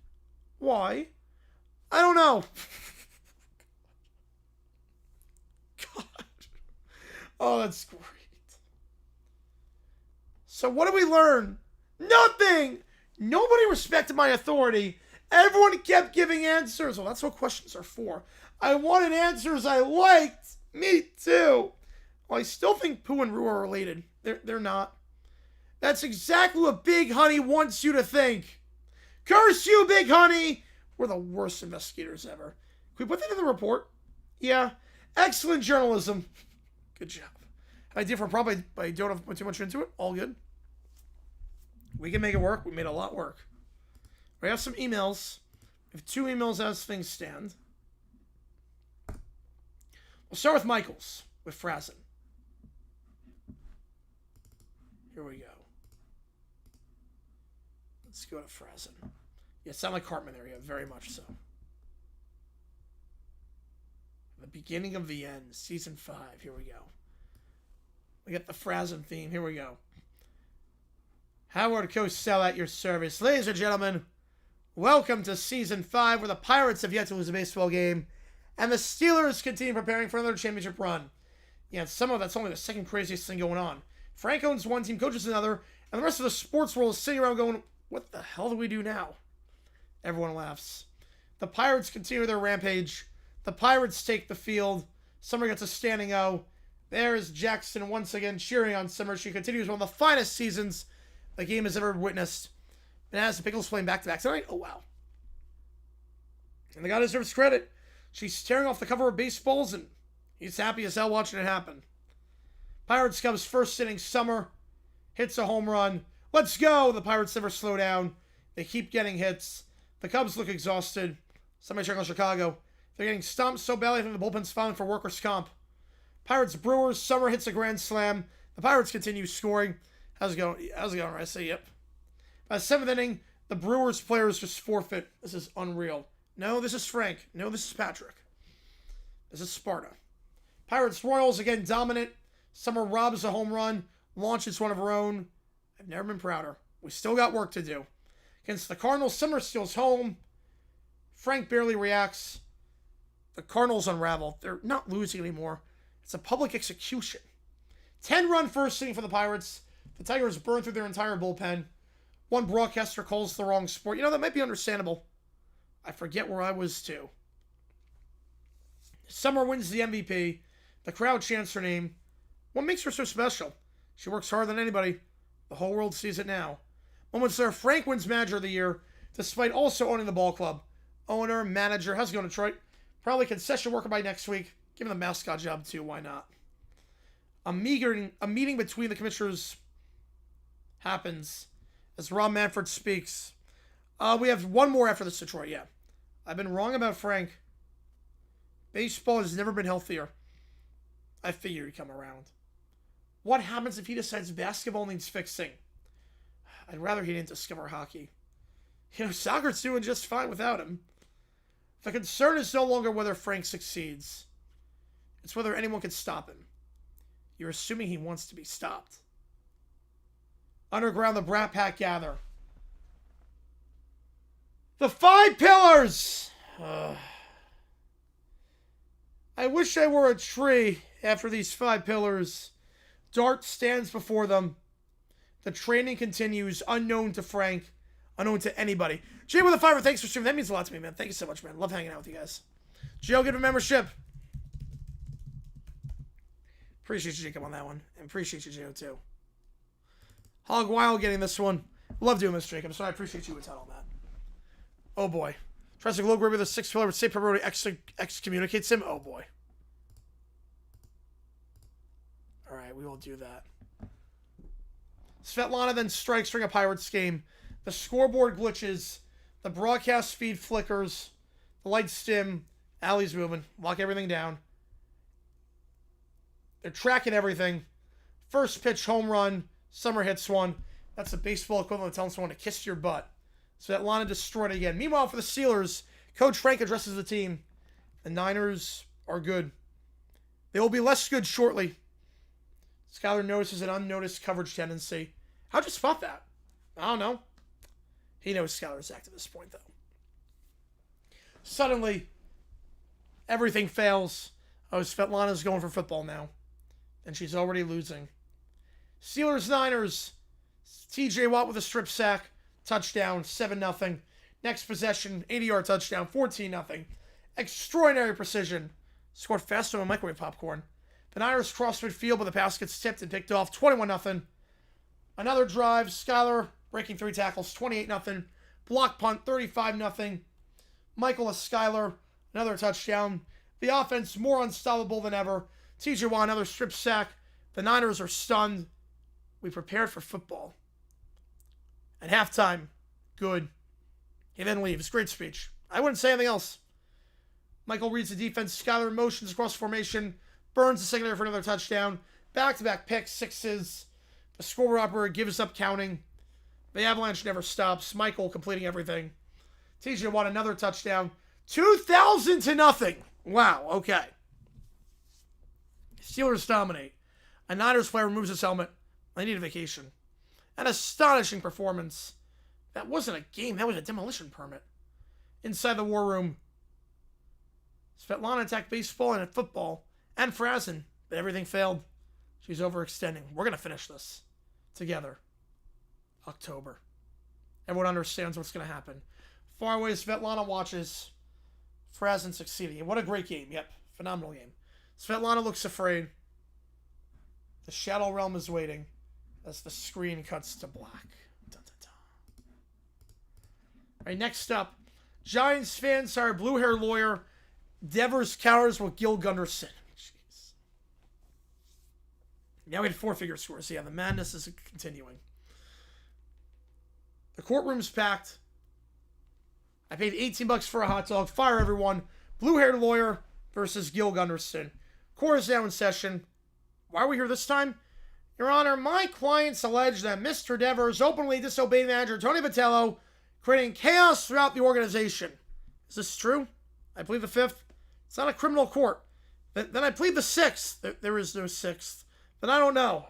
Why? I don't know. God. Oh, that's great. So what did we learn? Nothing! Nobody respected my authority. Everyone kept giving answers. Well, that's what questions are for. I wanted answers I liked. Me too. Well, I still think Pooh and Roo are related. They're not. That's exactly what Big Honey wants you to think. Curse you, Big Honey! We're the worst investigators ever. Can we put that in the report? Yeah. Excellent journalism. Good job. Idea for probably, but I don't have to put too much into it. All good. We can make it work. We made a lot work. We have some emails. We have 2 emails as things stand. We'll start with Michael's, with Frazen. Here we go. Let's go to Frazen. Yeah, sound like Cartman there, yeah, very much so. The beginning of the end, season 5, here we go. We got the Frazen theme, here we go. Howard Cosell at your service. Ladies and gentlemen, welcome to season 5, where the Pirates have yet to lose a baseball game, and the Steelers continue preparing for another championship run. Yeah, somehow that's only the second craziest thing going on. Frank owns one team, coaches another, and the rest of the sports world is sitting around going, what the hell do we do now? Everyone laughs. The Pirates continue their rampage. The Pirates take the field. Summer gets a standing O. There is Jackson once again cheering on Summer. She continues one of the finest seasons the game has ever witnessed. Banana Pickles playing back-to-back tonight. Oh, wow. And the guy deserves credit. She's staring off the cover of Baseballs, and he's happy as hell watching it happen. Pirates Cubs first inning, Summer hits a home run. Let's go! The Pirates never slow down. They keep getting hits. The Cubs look exhausted. Somebody check on Chicago. They're getting stomped so badly I think the bullpen's filing for workers' comp. Pirates Brewers, Summer hits a grand slam. The Pirates continue scoring. How's it going? I say yep. By the 7th inning, the Brewers players just forfeit. This is unreal. No, this is Frank. No, this is Patrick. This is Sparta. Pirates Royals again dominant. Summer robs a home run. Launches one of her own. I've never been prouder. We still got work to do. Against the Cardinals, Summer steals home. Frank barely reacts. The Cardinals unravel. They're not losing anymore. It's a public execution. 10-run first inning for the Pirates. The Tigers burn through their entire bullpen. One broadcaster calls the wrong sport. You know, that might be understandable. I forget where I was too. Summer wins the MVP. The crowd chants her name. What makes her so special? She works harder than anybody. The whole world sees it now. Moments there, Frank wins Manager of the Year, despite also owning the ball club. Owner, manager, how's it going, Detroit? Probably concession worker by next week. Give him the mascot job too, why not? A meeting between the commissioners happens as Rob Manfred speaks. We have one more after this, Detroit, yeah. I've been wrong about Frank. Baseball has never been healthier. I figure he'd come around. What happens if he decides basketball needs fixing? I'd rather he didn't discover hockey. You know, soccer's doing just fine without him. The concern is no longer whether Frank succeeds. It's whether anyone can stop him. You're assuming he wants to be stopped. Underground, the Brat Pack gather. The 5 pillars! I wish I were a tree after these 5 pillars. Dart stands before them. The training continues, unknown to Frank, unknown to anybody. Jay with a 5, thanks for streaming. That means a lot to me, man. Thank you so much, man. Love hanging out with you guys. Joe, give a membership. Appreciate you, Jacob, on that one. And appreciate you, Joe, too. Hog Wild getting this one. Love doing this, Jacob, so I appreciate you a ton on that. Oh, boy. Tries to glow grab with a 6 pillar, but say Pepperoni excommunicates him. Oh, boy. Alright, we will do that. Svetlana then strikes during a Pirates game. The scoreboard glitches. The broadcast feed flickers. The lights dim. Alley's moving. Lock everything down. They're tracking everything. First pitch home run. Summer hits one. That's the baseball equivalent of telling someone to kiss your butt. Svetlana destroyed again. Meanwhile, for the Steelers, Coach Frank addresses the team. The Niners are good. They will be less good shortly. Skyler notices an unnoticed coverage tendency. How'd you spot that? I don't know. He knows Skyler's act at this point, though. Suddenly, everything fails. Oh, Svetlana's going for football now. And she's already losing. Steelers, Niners. TJ Watt with a strip sack. Touchdown, 7-0. Next possession, 80-yard touchdown, 14-0. Extraordinary precision. Scored faster than microwave popcorn. The Niners cross midfield, but the pass gets tipped and picked off, 21-0. Another drive, Skyler breaking 3 tackles, 28-0. Block punt, 35-0. Michael Skyler, another touchdown. The offense more unstoppable than ever. TJ Watt, another strip sack. The Niners are stunned. We prepared for football. At halftime, good. He then leaves. Great speech. I wouldn't say anything else. Michael reads the defense. Skyler motions across formation. Burns the secondary for another touchdown. Back-to-back picks, 6s. The score operator gives up counting. The avalanche never stops. Michael completing everything. TJ Watt another touchdown. 2,000-0. Wow, okay. Steelers dominate. A Niners player removes his helmet. I need a vacation. An astonishing performance. That wasn't a game. That was a demolition permit. Inside the war room, Svetlana attacked baseball and football and Frazen, but everything failed. She's overextending. We're going to finish this together. October. Everyone understands what's going to happen. Far away, Svetlana watches Frazen succeeding. And what a great game. Yep, phenomenal game. Svetlana looks afraid. The Shadow Realm is waiting as the screen cuts to black. Dun, dun, dun. All right, next up, Giants fans are blue-haired lawyer Devers counters with Gil Gunderson. Jeez. Now we had 4-figure scores. Yeah, the madness is continuing. The courtroom's packed. I paid $18 for a hot dog. Fire everyone. Blue-haired lawyer versus Gil Gunderson. Court is now in session. Why are we here this time? Your Honor, my clients allege that Mr. Devers openly disobeyed manager Tony Vitello, creating chaos throughout the organization. Is this true? I plead the 5th. It's not a criminal court. Then I plead the 6th. There is no 6th. Then I don't know.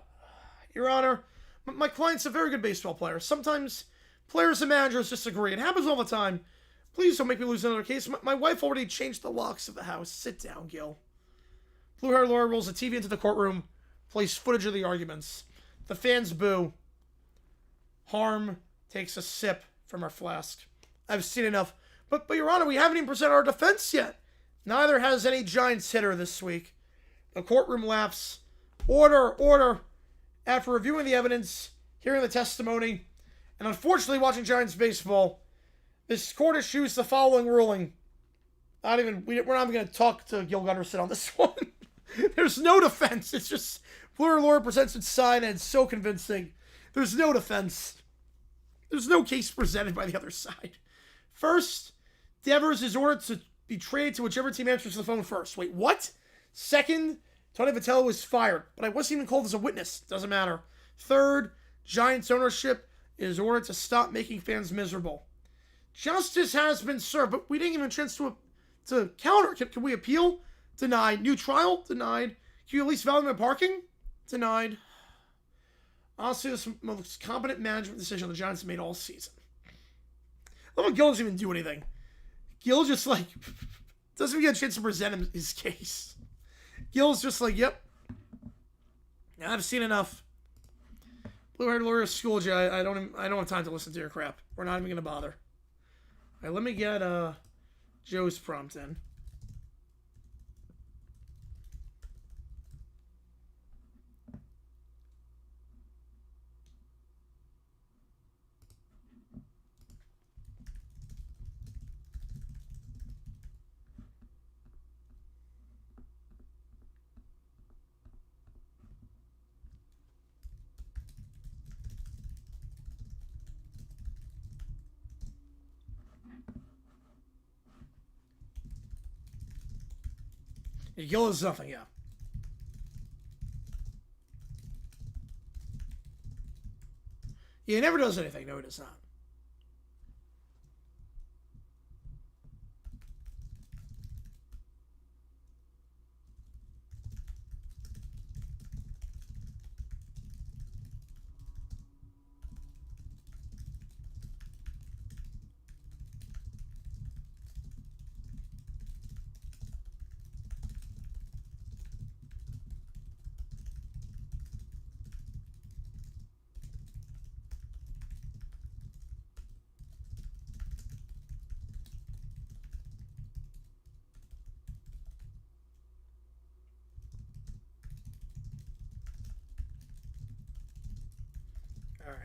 Your Honor, my client's a very good baseball player. Sometimes players and managers disagree. It happens all the time. Please don't make me lose another case. My wife already changed the locks of the house. Sit down, Gil. Blue-haired lawyer rolls the TV into the courtroom, plays footage of the arguments. The fans boo. Harm takes a sip from her flask. I've seen enough. But Your Honor, we haven't even presented our defense yet. Neither has any Giants hitter this week. The courtroom laughs. Order, order. After reviewing the evidence, hearing the testimony, and unfortunately watching Giants baseball, this court issues the following ruling. We're not even going to talk to Gil Gunderson on this one. There's no defense. It's just Blue Lawyer presents its side, and it's so convincing. There's no defense. There's no case presented by the other side. First, Devers is ordered to be traded to whichever team answers the phone first. Wait, what? Second, Tony Vitello was fired, but I wasn't even called as a witness. Doesn't matter. Third, Giants ownership is ordered to stop making fans miserable. Justice has been served, but we didn't give him a chance to counter. Can we appeal? Denied. New trial? Denied. Can you at least validate my parking? Denied. Honestly, this is the most competent management decision the Giants have made all season. I don't know Gil doesn't even do anything. Gil just, doesn't even get a chance to present his case. Gil's just yep. I've seen enough. Blue-haired lawyer schooled you. I don't have time to listen to your crap. We're not even going to bother. All right, let me get Joe's prompt in. Gil is nothing, yeah. Yeah, he never does anything. No, he does not. All right.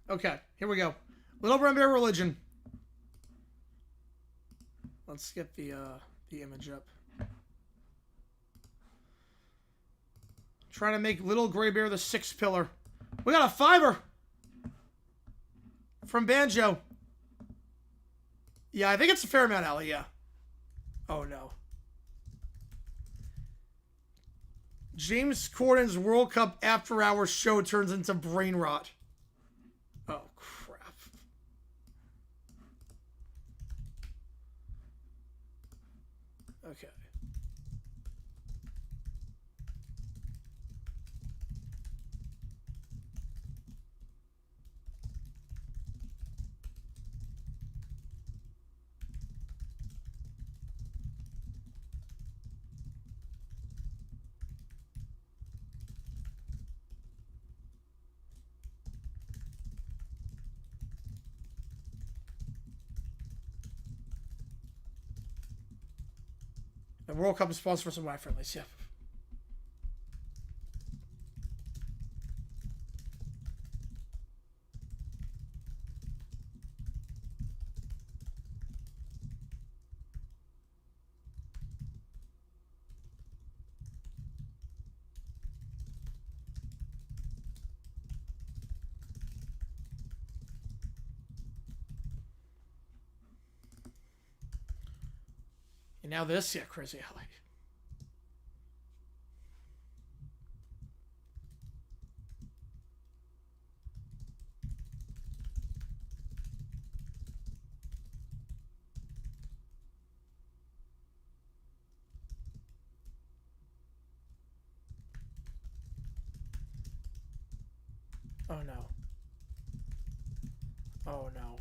Okay, here we go. Little Brown Bear Religion. Let's get the image up. Trying to make Little Gray Bear the 6th pillar. We got a 5er from Banjo. Yeah, I think it's a fair amount, Allie, yeah. Oh, no. James Corden's World Cup After Hours show turns into brain rot. Oh, crap. Okay. The World Cup is sponsored for some Y friendlies, yeah. And now this, yeah, crazy Alley. Oh no. Oh no.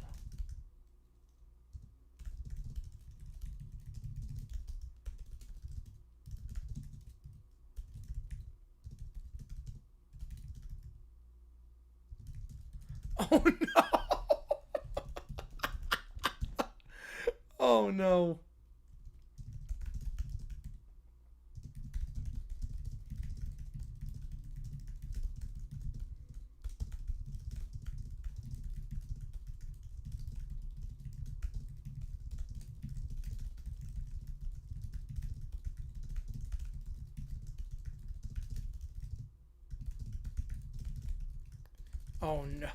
Oh no. Oh no. Oh no.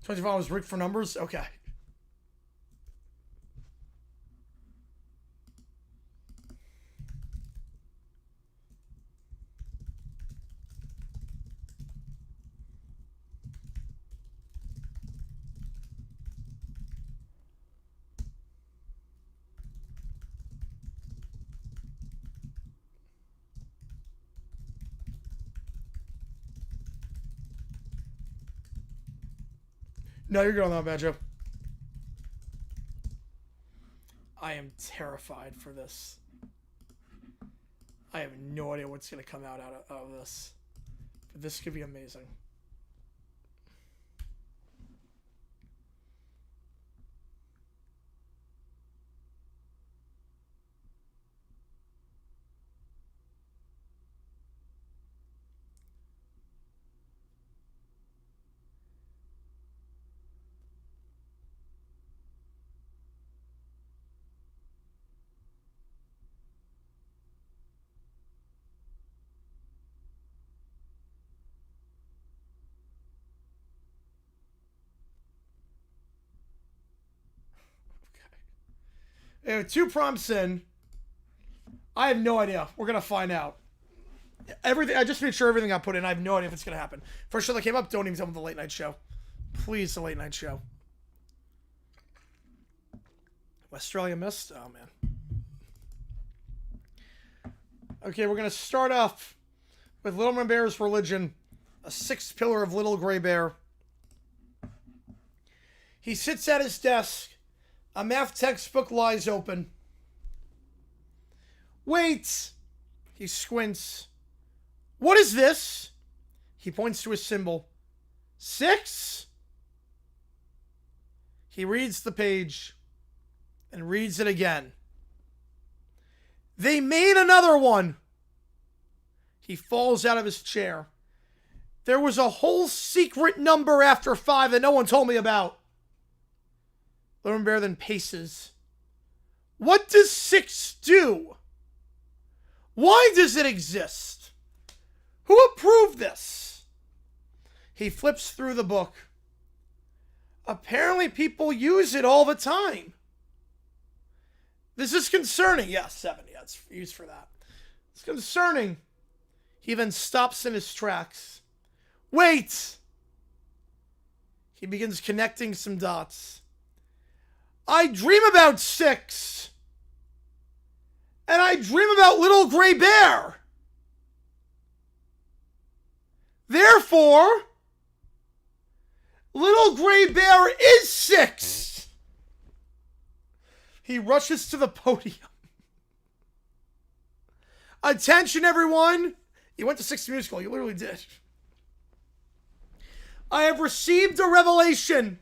$25 was rigged for numbers? Okay. No, you're good on that, Banjo. I am terrified for this. I have no idea what's going to come out of this. But this could be amazing. Okay. 2 prompts in. I have no idea. We're going to find out. Everything. I just made sure everything got put in. I have no idea if it's going to happen. First show that came up, don't even tell me the late night show. Please, the late night show. Australia missed? Oh, man. Okay, we're going to start off with Little Man Bear's religion, a 6th pillar of Little Gray Bear. He sits at his desk. A math textbook lies open. Wait! He squints. What is this? He points to a symbol. 6? He reads the page and reads it again. They made another one. He falls out of his chair. There was a whole secret number after 5 that no one told me about. Little Bear then paces. What does 6 do? Why does it exist? Who approved this? He flips through the book. Apparently people use it all the time. This is concerning. Yeah, 7. Yeah, it's used for that. It's concerning. He then stops in his tracks. Wait! He begins connecting some dots. I dream about 6. And I dream about Little Gray Bear. Therefore, Little Gray Bear is 6. He rushes to the podium. Attention, everyone. You went to 6 Musical. You literally did. I have received a revelation.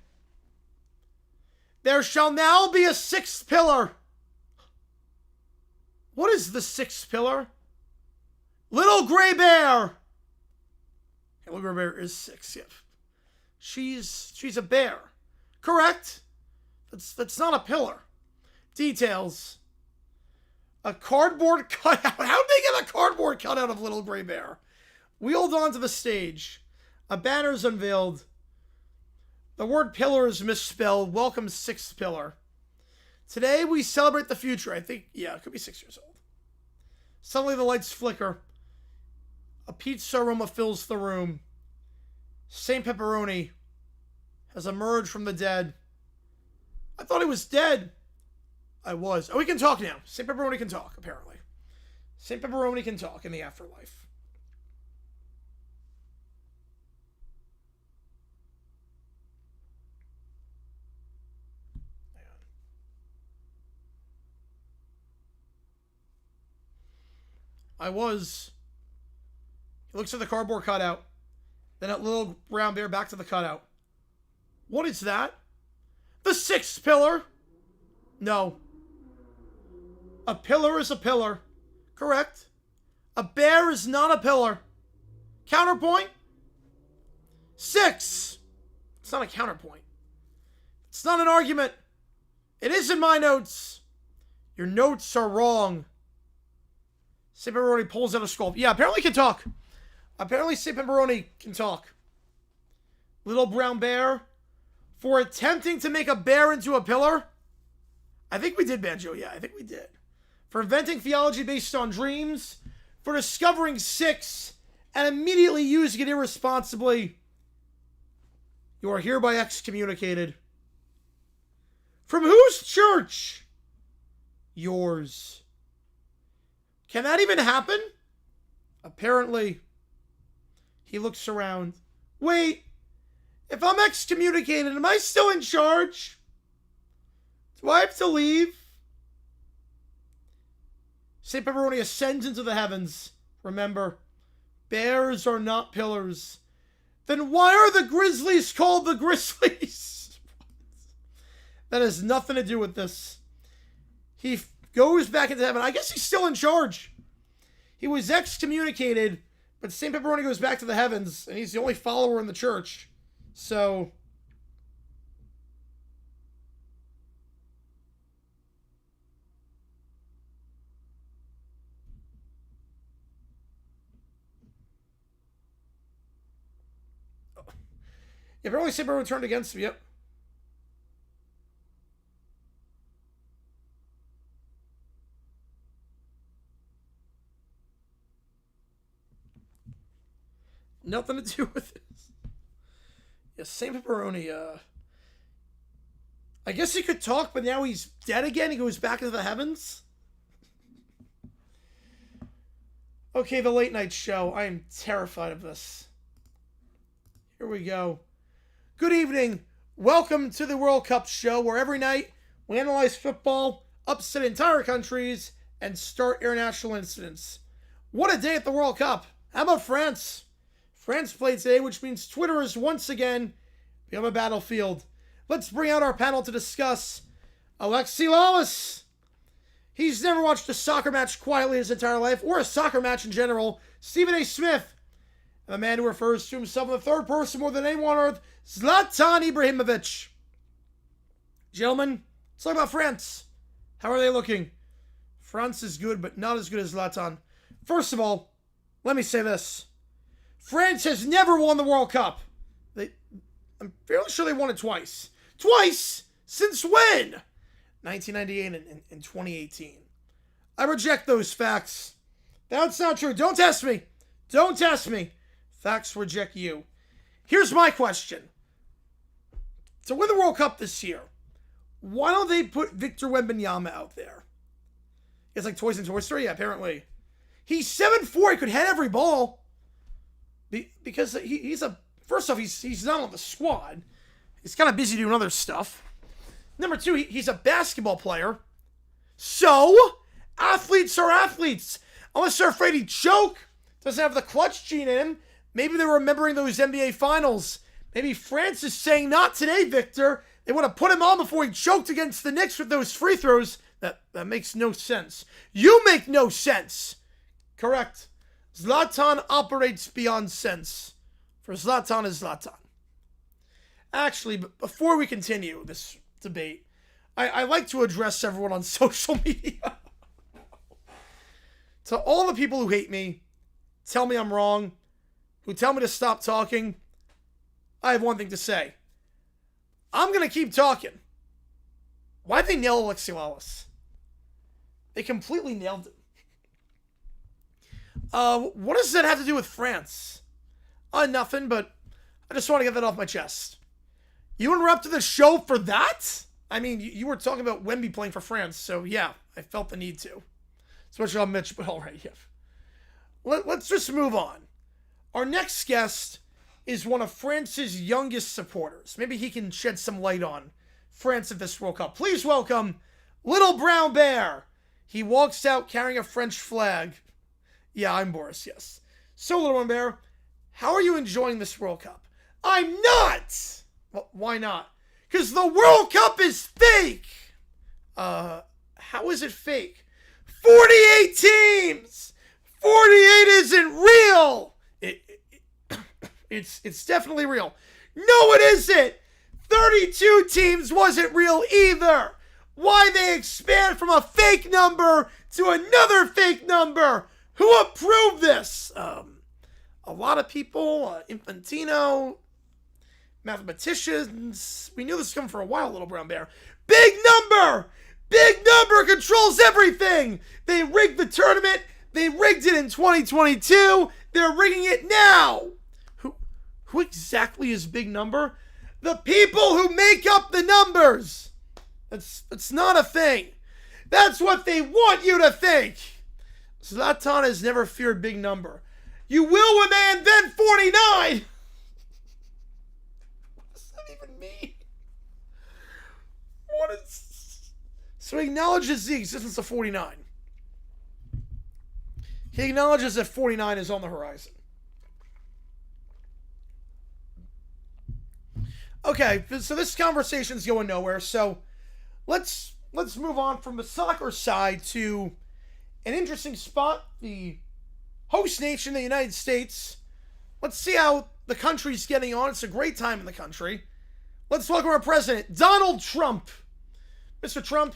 There shall now be a 6th pillar. What is the 6th pillar? Little Gray Bear. Hey, Little Gray Bear is 6. Yeah. She's a bear. Correct? That's not a pillar. Details. A cardboard cutout. How did they get a cardboard cutout of Little Gray Bear? Wheeled onto the stage. A banner is unveiled. The word pillar is misspelled. Welcome 6th pillar. Today we celebrate the future. I think, yeah, it could be 6 years old. Suddenly the lights flicker. A pizza aroma fills the room. Saint Pepperoni has emerged from the dead. I thought he was dead. I was. Oh, he can talk now. Saint Pepperoni can talk, apparently. Saint Pepperoni can talk in the afterlife. I was. He looks at the cardboard cutout. Then at Little Brown Bear, back to the cutout. What is that? The 6th pillar? No. A pillar is a pillar. Correct. A bear is not a pillar. Counterpoint? 6. It's not a counterpoint. It's not an argument. It is in my notes. Your notes are wrong. Saint Pepperoni pulls out a skull. Yeah, apparently he can talk. Apparently Saint Pepperoni can talk. Little Brown Bear, for attempting to make a bear into a pillar. I think we did, Banjo. Yeah, I think we did. For inventing theology based on dreams. For discovering 6 and immediately using it irresponsibly. You are hereby excommunicated. From whose church? Yours. Can that even happen? Apparently. He looks around. Wait. If I'm excommunicated, am I still in charge? Do I have to leave? St. Pepperoni ascends into the heavens. Remember, bears are not pillars. Then why are the Grizzlies called the Grizzlies? That has nothing to do with this. He goes back into heaven. I guess he's still in charge. He was excommunicated, but St. Pepperoni goes back to the heavens, and he's the only follower in the church. So... yeah, apparently St. Pepperoni turned against him, yep. Nothing to do with this. Yeah, St. Pepperoni, I guess he could talk, but now he's dead again. He goes back into the heavens. Okay, the late night show. I am terrified of this. Here we go. Good evening. Welcome to the World Cup show, where every night we analyze football, upset entire countries, and start international incidents. What a day at the World Cup. How about France? France played today, which means Twitter is once again become a battlefield. Let's bring out our panel to discuss Alexi Lawless. He's never watched a soccer match quietly his entire life, or a soccer match in general. Stephen A. Smith, and the man who refers to himself in the third person more than anyone on earth, Zlatan Ibrahimovic. Gentlemen, let's talk about France. How are they looking? France is good, but not as good as Zlatan. First of all, let me say this. France has never won the World Cup. I'm fairly sure they won it twice. Twice? Since when? 1998 and 2018. I reject those facts. That's not true. Don't test me. Don't test me. Facts reject you. Here's my question. To win the World Cup this year, why don't they put Victor Wembanyama out there? It's like Toys in Toy Story? Yeah, apparently. He's 7'4". He could head every ball. Because he's a... First off, he's not on the squad. He's kind of busy doing other stuff. Number two, he's a basketball player. So, athletes are athletes. Unless they're afraid he'd choke, doesn't have the clutch gene in him. Maybe they're remembering those NBA finals. Maybe France is saying, not today, Victor. They want to put him on before he choked against the Knicks with those free throws. That makes no sense. You make no sense. Correct. Zlatan operates beyond sense. For Zlatan is Zlatan. Actually, before we continue this debate, I like to address everyone on social media. To all the people who hate me, tell me I'm wrong, who tell me to stop talking, I have one thing to say. I'm going to keep talking. Why'd they nail Alexi Lawless? They completely nailed him. What does that have to do with France? Nothing, but I just want to get that off my chest. You interrupted the show for that? I mean, you were talking about Wemby playing for France, so yeah, I felt the need to. Especially on Mitch, but all right, yeah. Let's just move on. Our next guest is one of France's youngest supporters. Maybe he can shed some light on France at this World Cup. Please welcome Little Brown Bear. He walks out carrying a French flag. Yeah, I'm Boris, yes. So, Little Brown Bear, how are you enjoying this World Cup? I'm not! Well, why not? Because the World Cup is fake! How is it fake? 48 teams! 48 isn't real! It's definitely real. No, it isn't! 32 teams wasn't real either! Why they expand from a fake number to another fake number? Who approved this? A lot of people, Infantino, mathematicians. We knew this was coming for a while, Little Brown Bear. Big number! Big number controls everything! They rigged the tournament. They rigged it in 2022. They're rigging it now. Who exactly is big number? The people who make up the numbers. That's not a thing. That's what they want you to think. Zlatan has never feared big number. You will when they invent 49. What does that even mean? What is... So he acknowledges the existence of 49. He acknowledges that 49 is on the horizon. Okay, so this conversation's going nowhere. So let's move on from the soccer side to an interesting spot, the host nation, the United States. Let's see how the country's getting on. It's a great time in the country. Let's welcome our president, Donald Trump. Mr. Trump,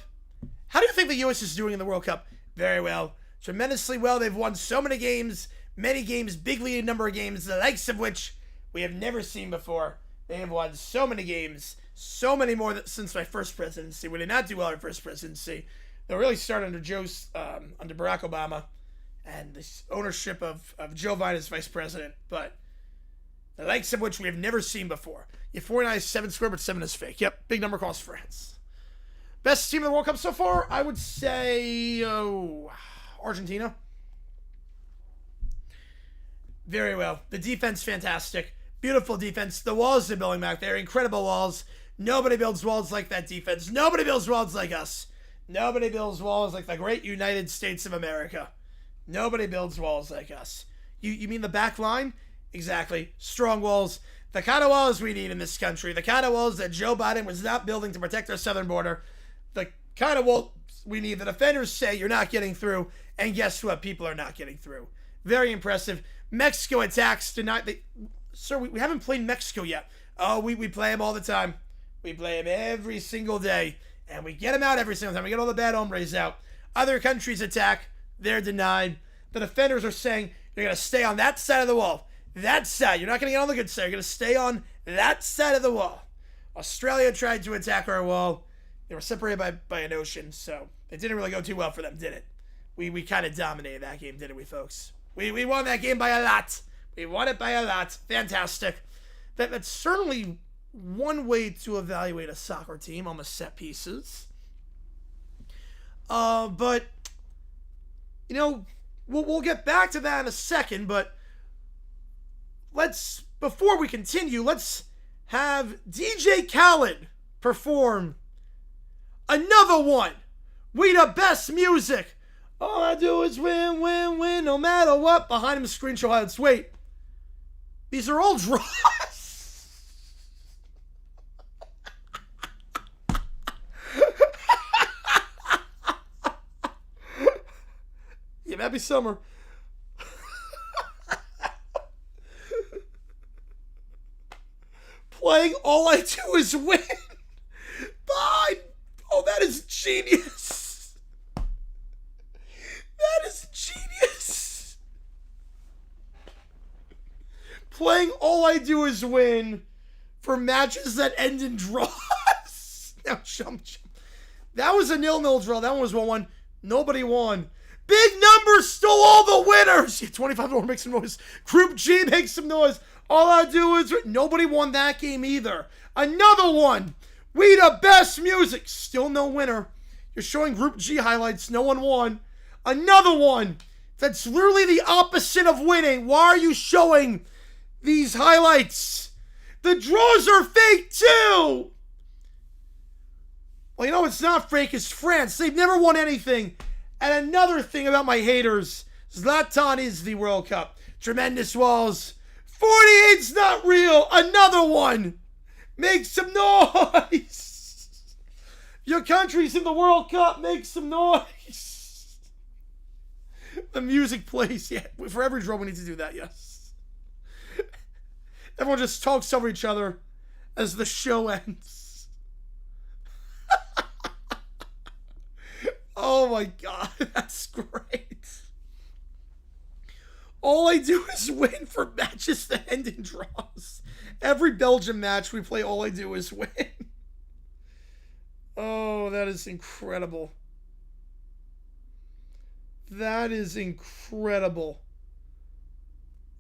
how do you think the U.S. is doing in the World Cup? Very well. Tremendously well. They've won so many games, big leading number of games, the likes of which we have never seen before. They have won so many games, so many more since my first presidency. We did not do well in our first presidency. They really started under Barack Obama and this ownership of Joe Biden as vice president, but the likes of which we have never seen before. Yeah, 49 is 7 square, but 7 is fake. Yep, big number across France. Best team in the World Cup so far, I would say Argentina. Very well. The defense, fantastic. Beautiful defense. The walls they're building back there, incredible walls. Nobody builds walls like that defense. Nobody builds walls like us. Nobody builds walls like the great United States of America. Nobody builds walls like us. You mean the back line? Exactly. Strong walls. The kind of walls we need in this country. The kind of walls that Joe Biden was not building to protect our southern border. The kind of walls we need. The defenders say you're not getting through. And guess what? People are not getting through. Very impressive. Mexico attacks tonight. Sir, we haven't played Mexico yet. Oh, we play them all the time. We play them every single day. And we get them out every single time. We get all the bad hombres out. Other countries attack. They're denied. The defenders are saying, you're going to stay on that side of the wall. That side. You're not going to get on the good side. You're going to stay on that side of the wall. Australia tried to attack our wall. They were separated by an ocean, so it didn't really go too well for them, did it? We kind of dominated that game, didn't we, folks? We won that game by a lot. We won it by a lot. Fantastic. That's certainly one way to evaluate a soccer team on the set pieces. But, you know, we'll get back to that in a second, but before we continue, let's have DJ Khaled perform another one. We the best music. All I do is win, win, win, no matter what. Behind him, screenshot highlights. Wait. These are all draws. Yeah, happy summer. Playing All I Do Is Win. Fine. Oh, that is genius. That is genius. Playing All I Do Is Win for matches that end in draws. Now, jump. That was a 0-0 draw. That one was 1-1. Nobody won. Big numbers stole all the winners. Yeah, 25 make some noise. Group G makes some noise. All I do is... Nobody won that game either. Another one. We the best music. Still no winner. You're showing Group G highlights. No one won. Another one. That's literally the opposite of winning. Why are you showing these highlights? The draws are fake too. Well, you know it's not fake. It's France. They've never won anything. And another thing about my haters. Zlatan is the World Cup. Tremendous walls. 48's not real. Another one. Make some noise. Your country's in the World Cup. Make some noise. The music plays. Yeah, for every draw we need to do that, yes. Everyone just talks over each other as the show ends. Oh my God, that's great. All I do is win for matches that end in draws. Every Belgium match we play, all I do is win. Oh, that is incredible. That is incredible.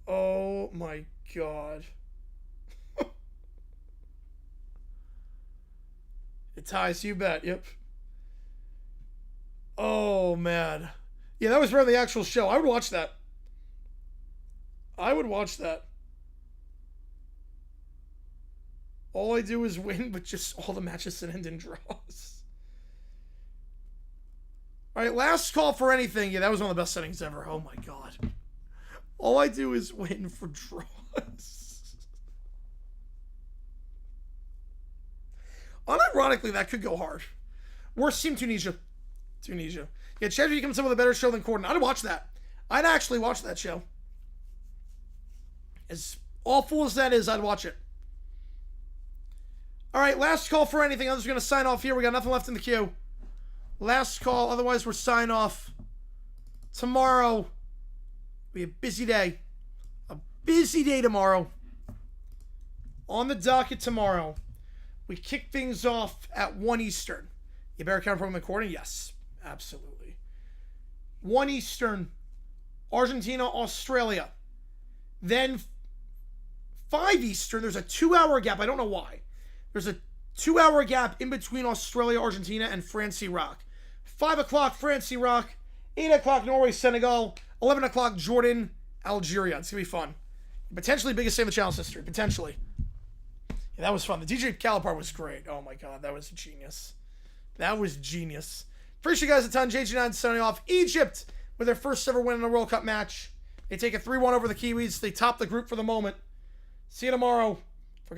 Oh my God. It ties, you bet. Yep. Oh, man. Yeah, that was from the actual show. I would watch that. I would watch that. All I do is win, but just all the matches that end in draws. All right, last call for anything. Yeah, that was one of the best settings ever. Oh my god. All I do is win for draws. Unironically, that could go hard. Worst team, Tunisia. Yeah, Chelsea comes up with a better show than Corden. I'd watch that. I'd actually watch that show. As awful as that is, I'd watch it. All right, last call for anything. I'm just going to sign off here. We got nothing left in the queue. Last call. Otherwise, we're sign off. Tomorrow, be a busy day. A busy day tomorrow. On the docket tomorrow, we kick things off at 1 Eastern. You better count from the corner? Yes, absolutely. 1 Eastern, Argentina, Australia. Then 5 Eastern, there's a 2-hour gap. I don't know why. There's a 2-hour gap in between Australia, Argentina, and France, Iraq. 5 o'clock, France, Iraq. 8 o'clock, Norway, Senegal. 11 o'clock, Jordan, Algeria. It's going to be fun. Potentially biggest game of challenge history. Potentially. Yeah, that was fun. The DJ Khaled part was great. Oh my god, that was genius. That was genius. Appreciate you guys a ton. JG9 signing off. Egypt with their first ever win in a World Cup match. They take a 3-1 over the Kiwis. They top the group for the moment. See you tomorrow.